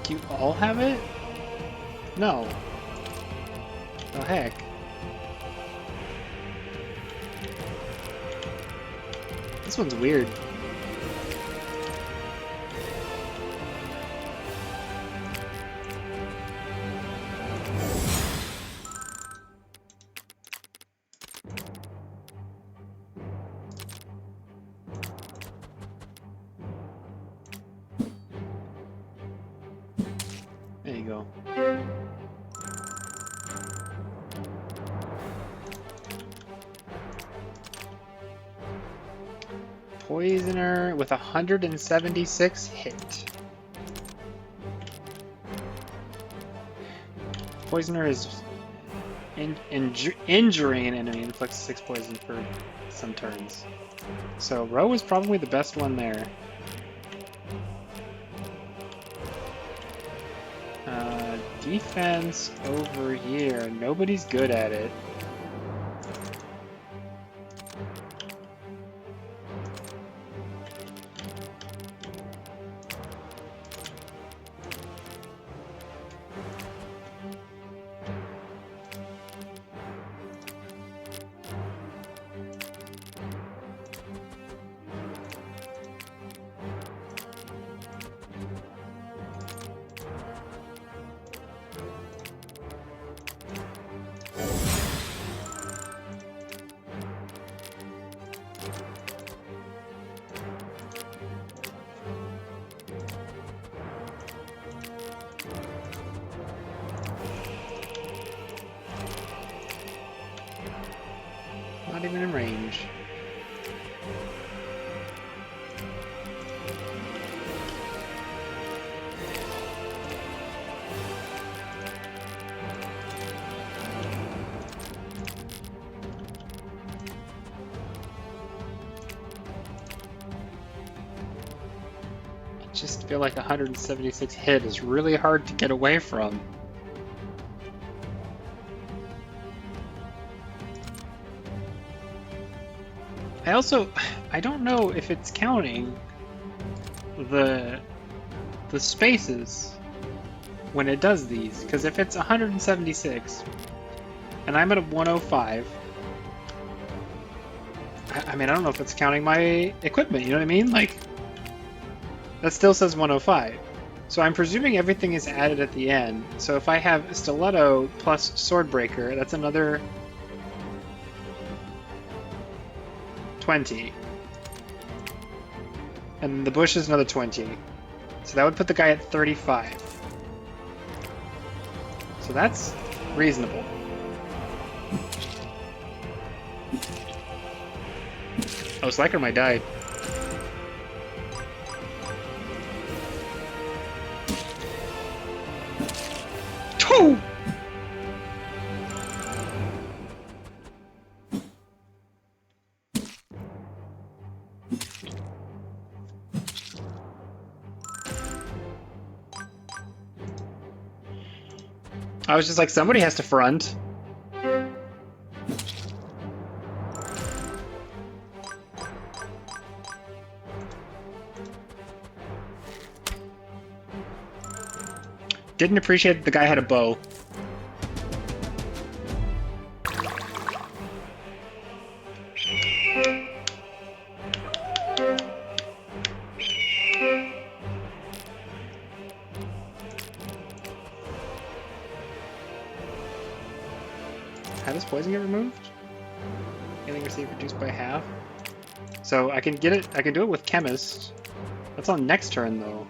Do you all have it? No. Oh heck. This one's weird. There you go. Poisoner with 176 hit. Poisoner is injuring an enemy, inflicts 6 poison for some turns. So Ro is probably the best one there. Defense over here. Nobody's good at it. Not even in range. I just feel like 176 hit is really hard to get away from. I don't know if it's counting the spaces when it does these, because if it's 176 and I'm at a 105, I mean, I don't know if it's counting my equipment, you know what I mean? Like, that still says 105. So I'm presuming everything is added at the end. So if I have Stiletto plus Swordbreaker, that's another 20. And the bush is another 20. So that would put the guy at 35. So that's reasonable. Oh, Slacker might die. Two! I was just like, somebody has to front. Didn't appreciate that the guy had a bow. How does poison get removed? Healing received reduced by half. So I can get it. I can do it with Chemist. That's on next turn though.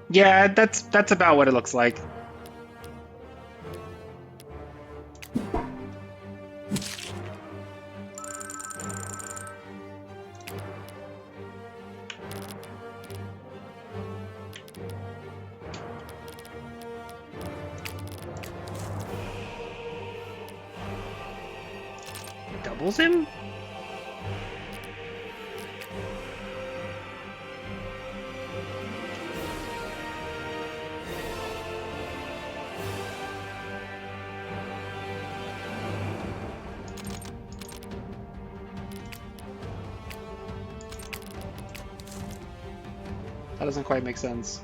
Yeah, that's about what it looks like. Doubles him? That doesn't quite make sense.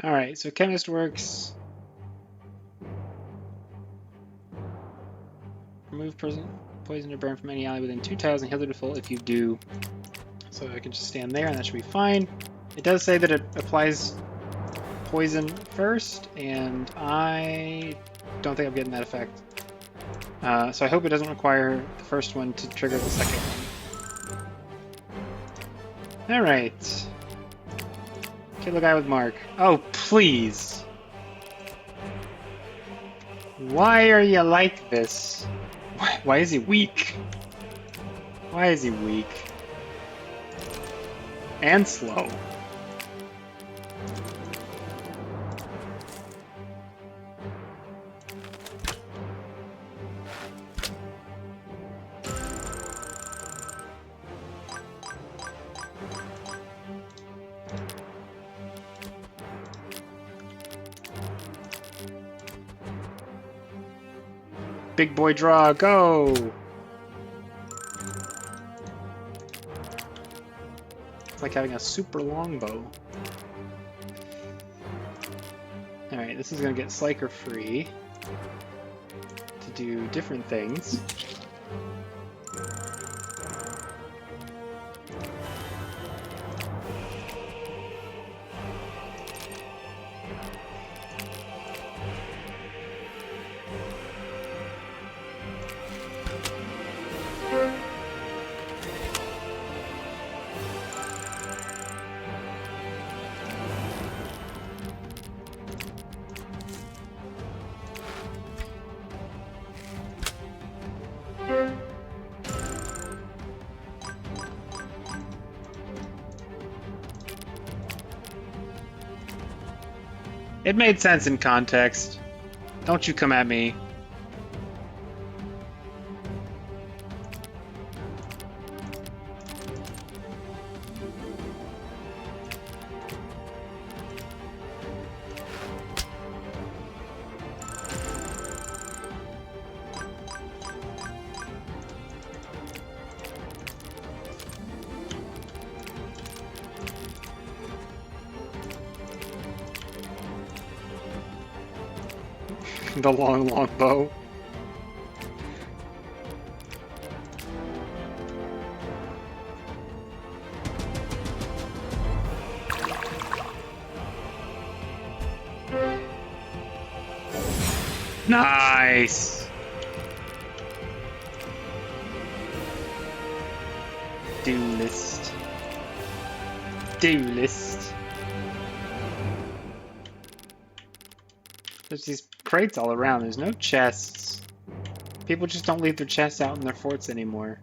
Alright, so Chemist works. Remove poison or burn from any ally within 2 tiles and heal it to full if you do. So I can just stand there and that should be fine. It does say that it applies poison first, and I don't think I'm getting that effect. So I hope it doesn't require the first one to trigger the second one. Alright. Kill the guy with Mark. Oh, please! Why are you like this? Why is he weak? Why is he weak? And slow. Big boy draw, go! It's like having a super long bow. Alright, this is gonna get Sliker free to do different things. It made sense in context. Don't you come at me. The long, long bow. Nice! Duelist. Duelist. There's these crates all around. There's no chests. People just don't leave their chests out in their forts anymore.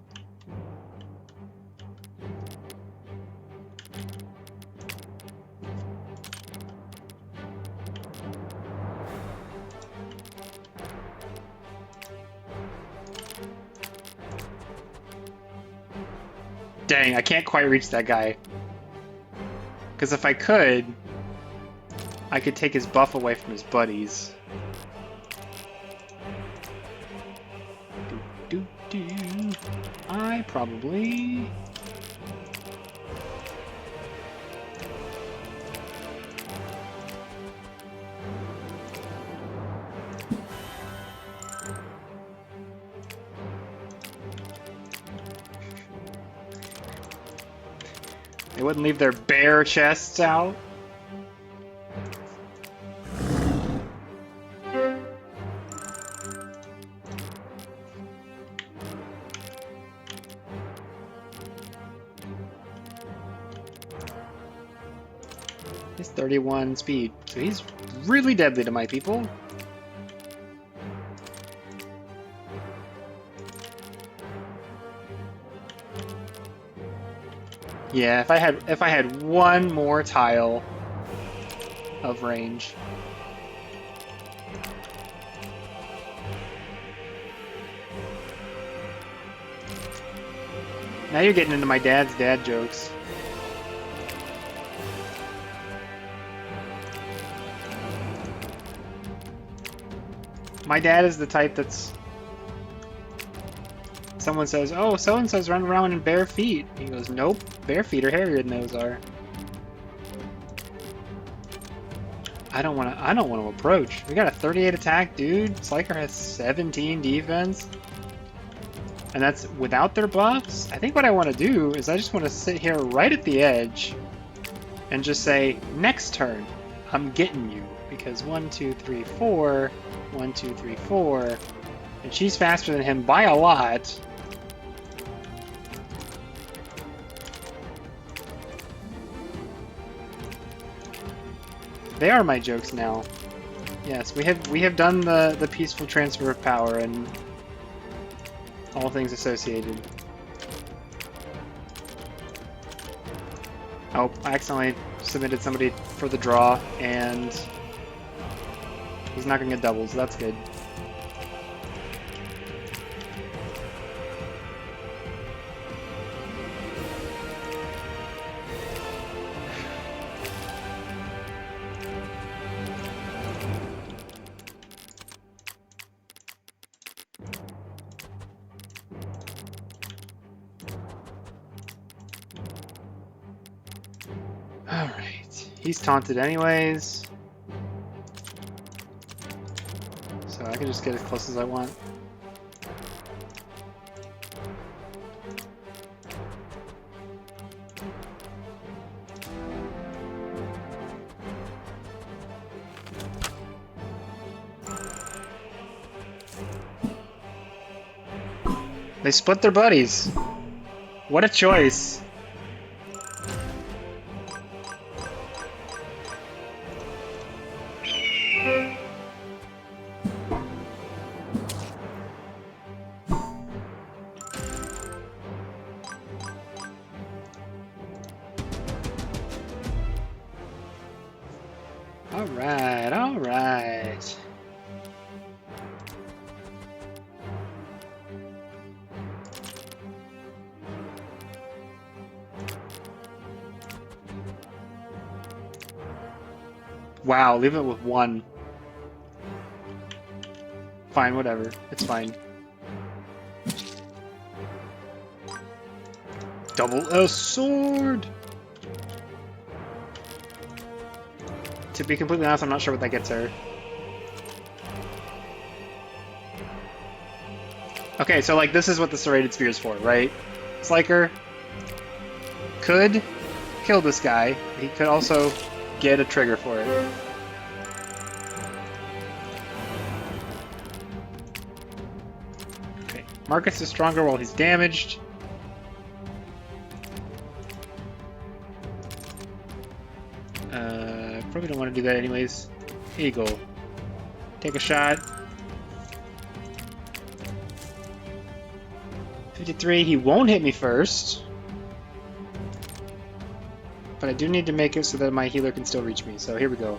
Dang, I can't quite reach that guy. Because if I could, I could take his buff away from his buddies. I probably... They wouldn't leave their bare chests out. He's 31 speed, so he's really deadly to my people. Yeah, if I had one more tile of range. Now you're getting into my dad's dad jokes. My dad is the type that's... Someone says, oh, so-and-so's running around in bare feet. He goes, nope, bare feet are hairier than those are. I don't want to approach. We got a 38 attack, dude. Sliker has 17 defense. And that's without their buffs. I think what I want to do is I just want to sit here right at the edge and just say, next turn, I'm getting you. Because 1, 2, 3, 4, 1, 2, 3, 4, and she's faster than him by a lot. They are my jokes now. Yes, we have done the peaceful transfer of power and all things associated. Oh, I accidentally submitted somebody for the draw, and he's not gonna get doubles. That's good. Alright, he's taunted anyways, so I can just get as close as I want. They split their buddies. What a choice. Alright, alright. Wow, leave it with 1. Fine, whatever. It's fine. Double a sword! To be completely honest, I'm not sure what that gets her. Okay, so like this is what the serrated spear is for, right? Sliker could kill this guy. He could also get a trigger for it. Okay, Marcus is stronger while he's damaged. Probably don't want to do that anyways. Here you go. Take a shot. 53, he won't hit me first. But I do need to make it so that my healer can still reach me, so here we go.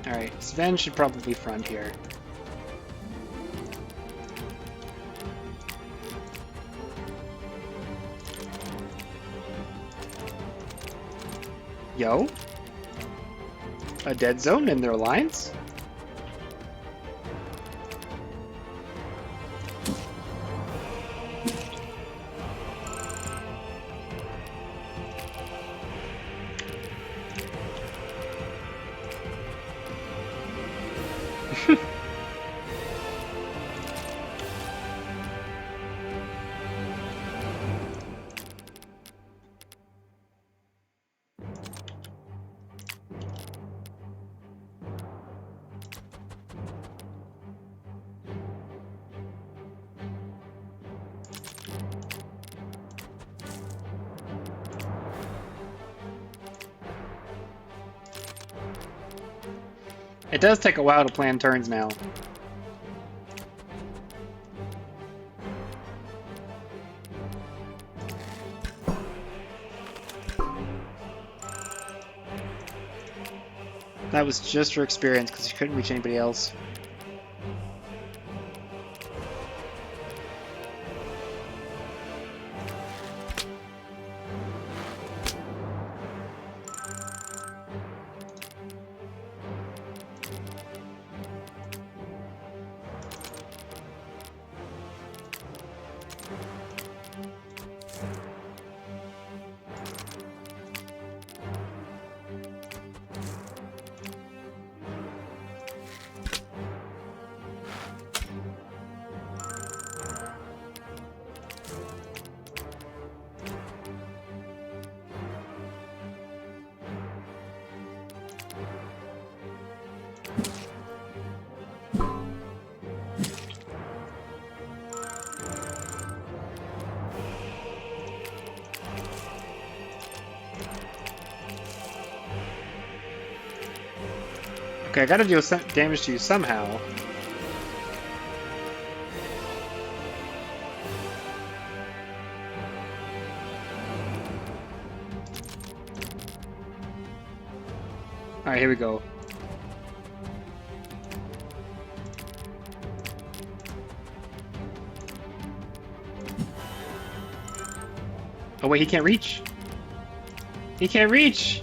Alright, Sven should probably front here. Yo? A dead zone in their lines? It does take a while to plan turns now. That was just for experience, because you couldn't reach anybody else. Okay, I gotta deal some damage to you somehow. Alright, here we go. Oh wait, he can't reach! He can't reach!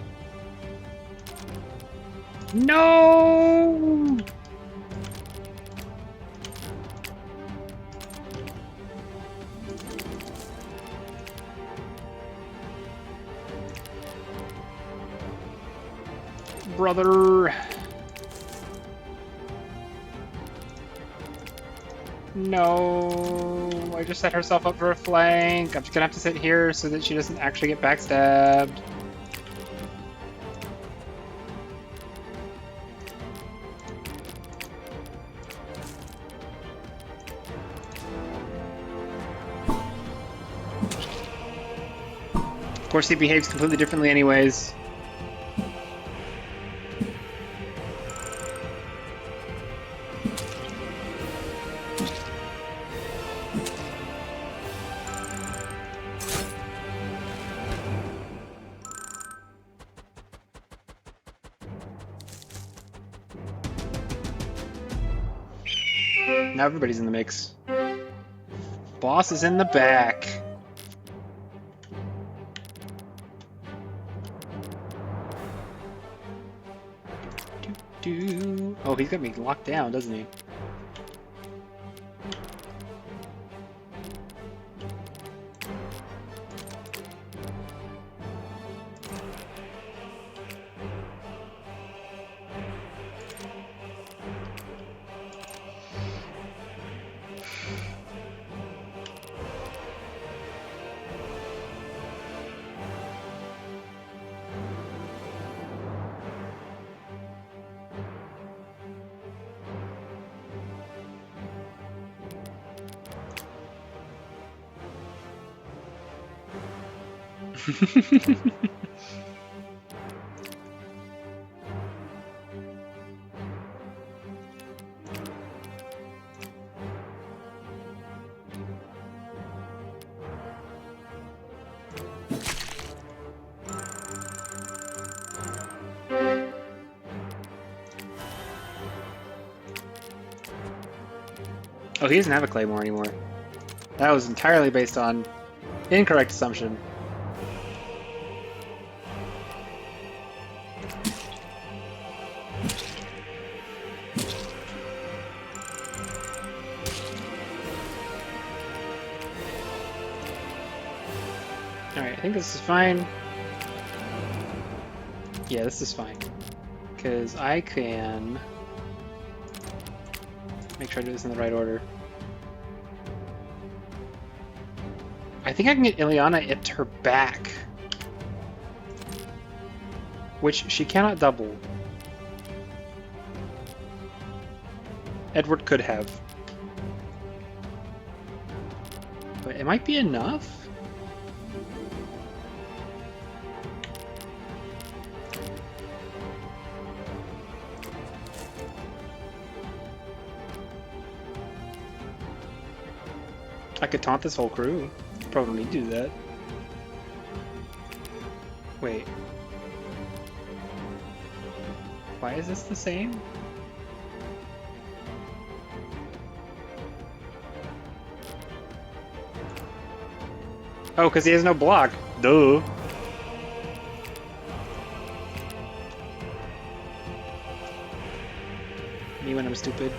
No! Brother. No, I just set herself up for a flank. I'm just gonna have to sit here so that she doesn't actually get backstabbed. Of course, he behaves completely differently anyways. Now everybody's in the mix. Boss is in the back. Oh, he's got me locked down, doesn't he? Oh, he doesn't have a claymore anymore. That was entirely based on incorrect assumption. Alright, I think this is fine. Yeah, this is fine. Because I can make sure I do this in the right order. I think I can get Ileana it to her back. Which she cannot double. Edward could have. But it might be enough? I could taunt this whole crew. Probably need to do that. Wait. Why is this the same? Oh, because he has no block. Duh. Me when I'm stupid.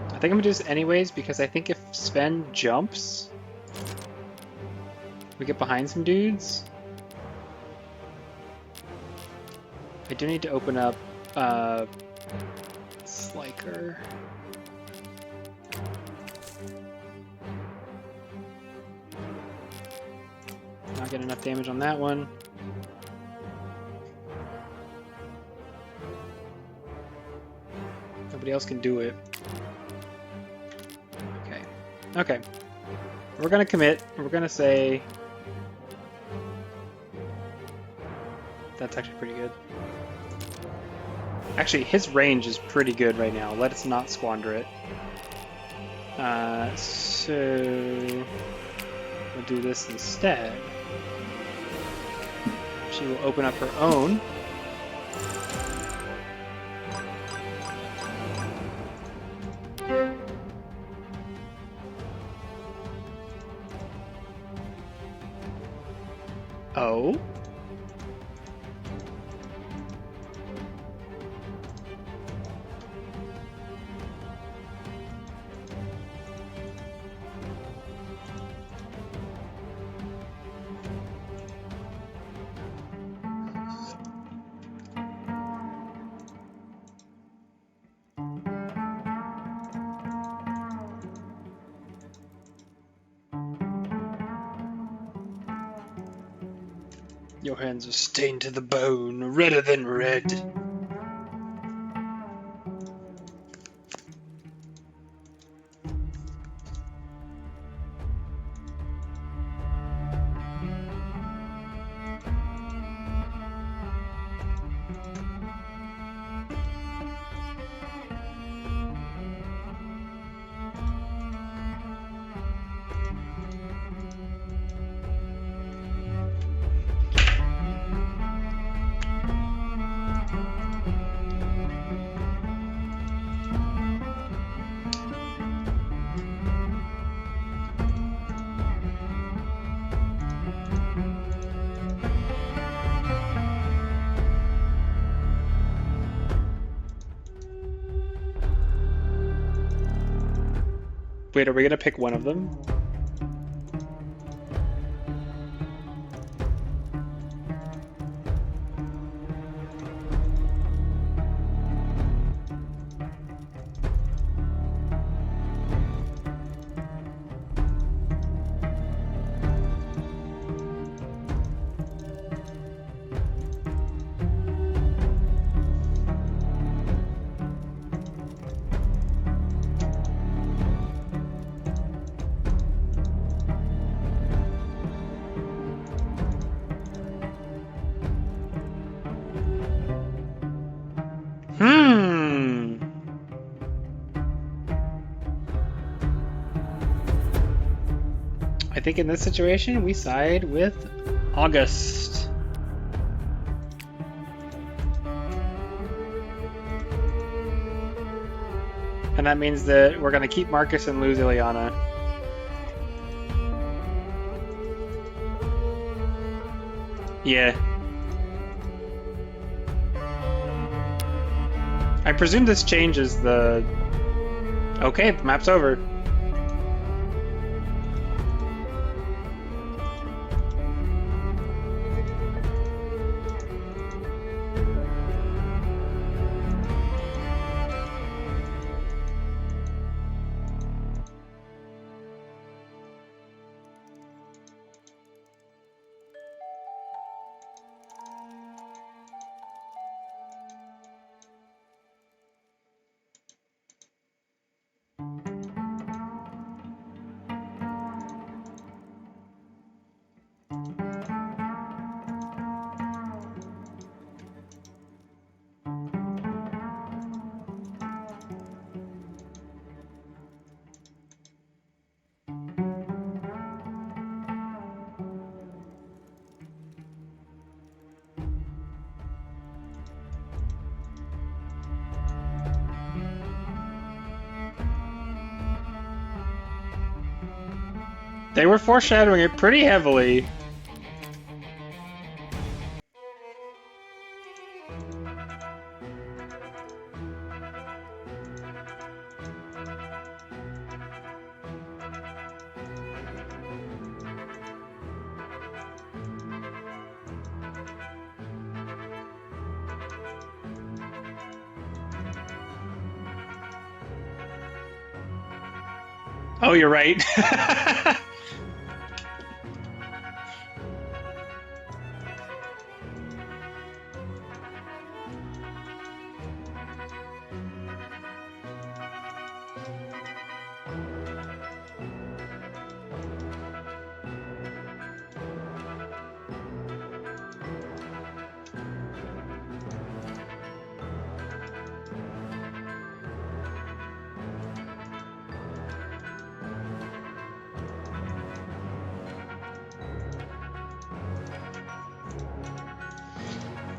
I think I'm gonna do this anyways because I think if Sven jumps, we get behind some dudes. I do need to open up Sliker. Not get enough damage on that one. Nobody else can do it. Okay, we're gonna commit. We're gonna say that's actually pretty good. Actually, his range is pretty good right now. Let us not squander it. So we'll do this instead. She will open up her own. Oh? Your hands are stained to the bone, redder than red. Wait, are we gonna pick one of them? I think in this situation, we side with August. And that means that we're going to keep Marcus and lose Ileana. Yeah. I presume this changes the... Okay, the map's over. They were foreshadowing it pretty heavily. Oh, you're right.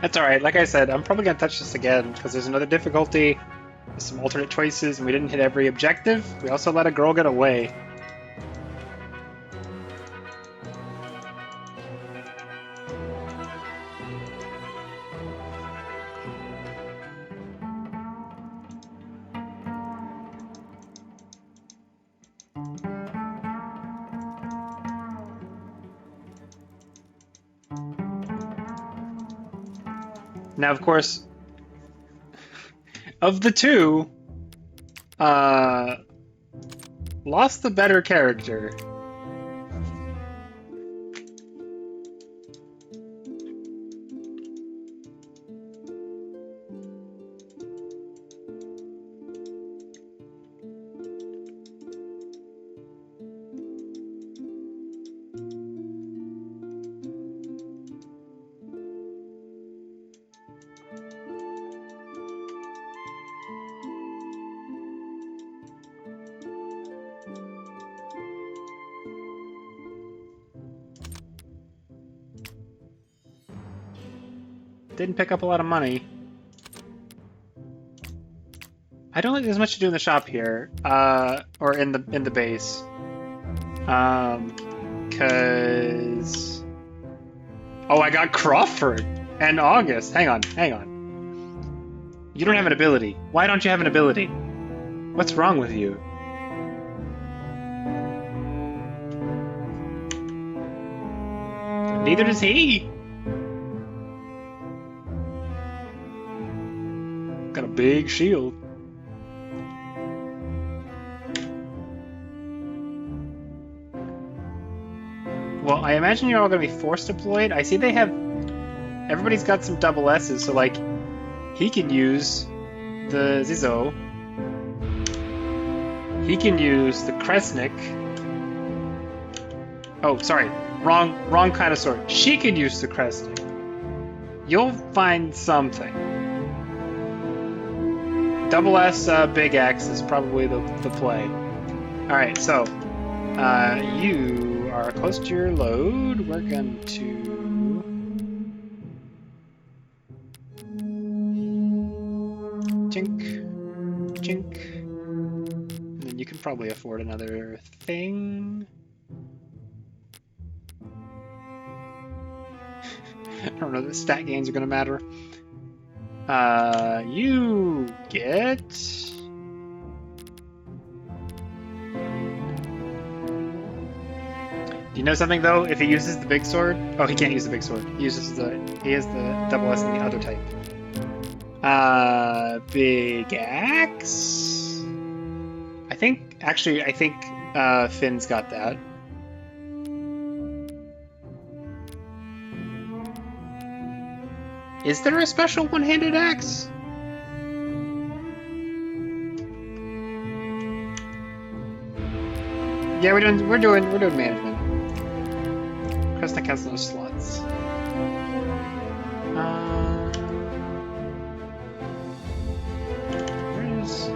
That's alright. Like I said, I'm probably going to touch this again because there's another difficulty, there's some alternate choices, and we didn't hit every objective. We also let a girl get away. Now, of course, of the two, lost the better character. Didn't pick up a lot of money. I don't think there's much to do in the shop here, or in the base, cause oh, I got Crawford and August. Hang on. You don't have an ability. Why don't you have an ability? What's wrong with you? Neither does he. Got a big shield. Well, I imagine you're all going to be force deployed. I see they have... Everybody's got some double S's, so, like, he can use the Zizo. He can use the Kresnik. Oh, sorry. Wrong kind of sword. She can use the Kresnik. You'll find something. Double S big axe is probably the play. Alright, so you are close to your load. We're going to chink. And then you can probably afford another thing. I don't know that stat gains are gonna matter. You get... Do you know something though? If he uses the big sword, oh, he can't use the big sword. He has the double S in the other type. Big axe. I think Finn's got that. Is there a special one-handed axe? Yeah, we're doing management. Crescent counts those slots. Where is...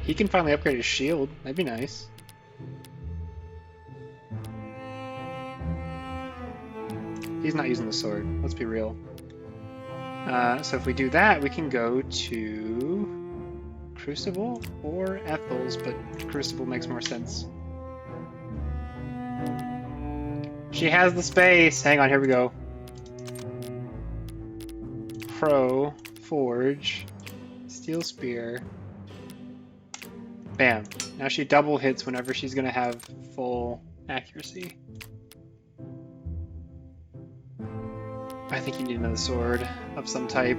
He can finally upgrade his shield. That'd be nice. He's not using the sword. Let's be real. So if we do that, we can go to Crucible or Ethel's, but Crucible makes more sense. She has the space! Hang on, here we go. Pro, Forge, Steel Spear. Bam. Now she double hits whenever she's gonna have full accuracy. I think you need another sword of some type.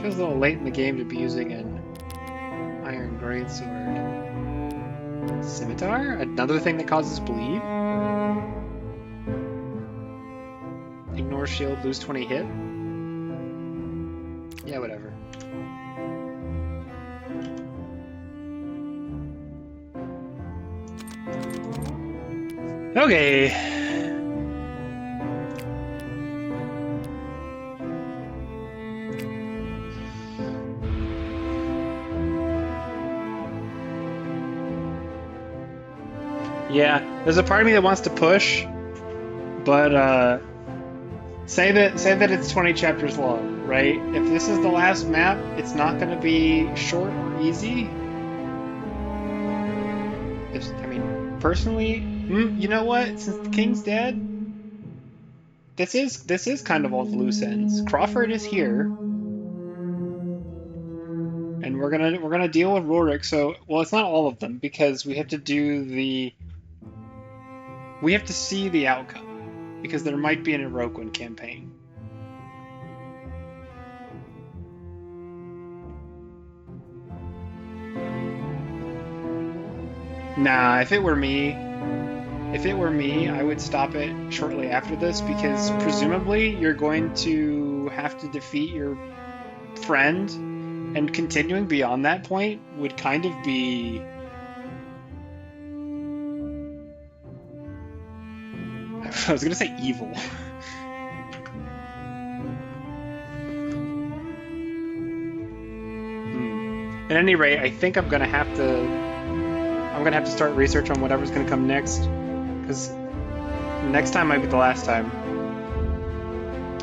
Feels a little late in the game to be using an iron greatsword. Scimitar? Another thing that causes bleed? Ignore shield, lose 20 hit? Yeah, whatever. Okay. Yeah, there's a part of me that wants to push, but say that it's 20 chapters long, right? If this is the last map, it's not going to be short or easy. Personally, you know what? Since the king's dead, this is kind of all the loose ends. Crawford is here, and we're gonna deal with Rorik. So, well, it's not all of them because we have to see the outcome because there might be an Iroquois campaign. Nah, if it were me, I would stop it shortly after this because presumably you're going to have to defeat your friend, and continuing beyond that point would kind of be... I was gonna say evil. At any rate, I think I'm gonna have to start research on whatever's gonna come next, because next time might be the last time.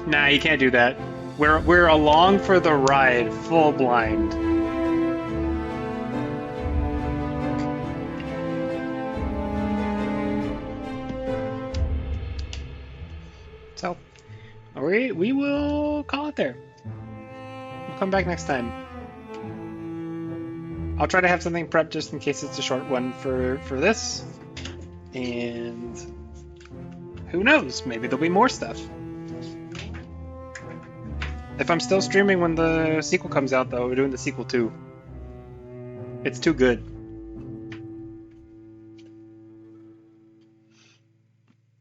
Nah, you can't do that. We're along for the ride, full blind. So, we will call it there. We'll come back next time. I'll try to have something prepped just in case it's a short one for this. And who knows? Maybe there'll be more stuff. If I'm still streaming when the sequel comes out, though, we're doing the sequel too. It's too good.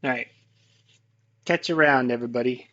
Alright. Catch you around, everybody.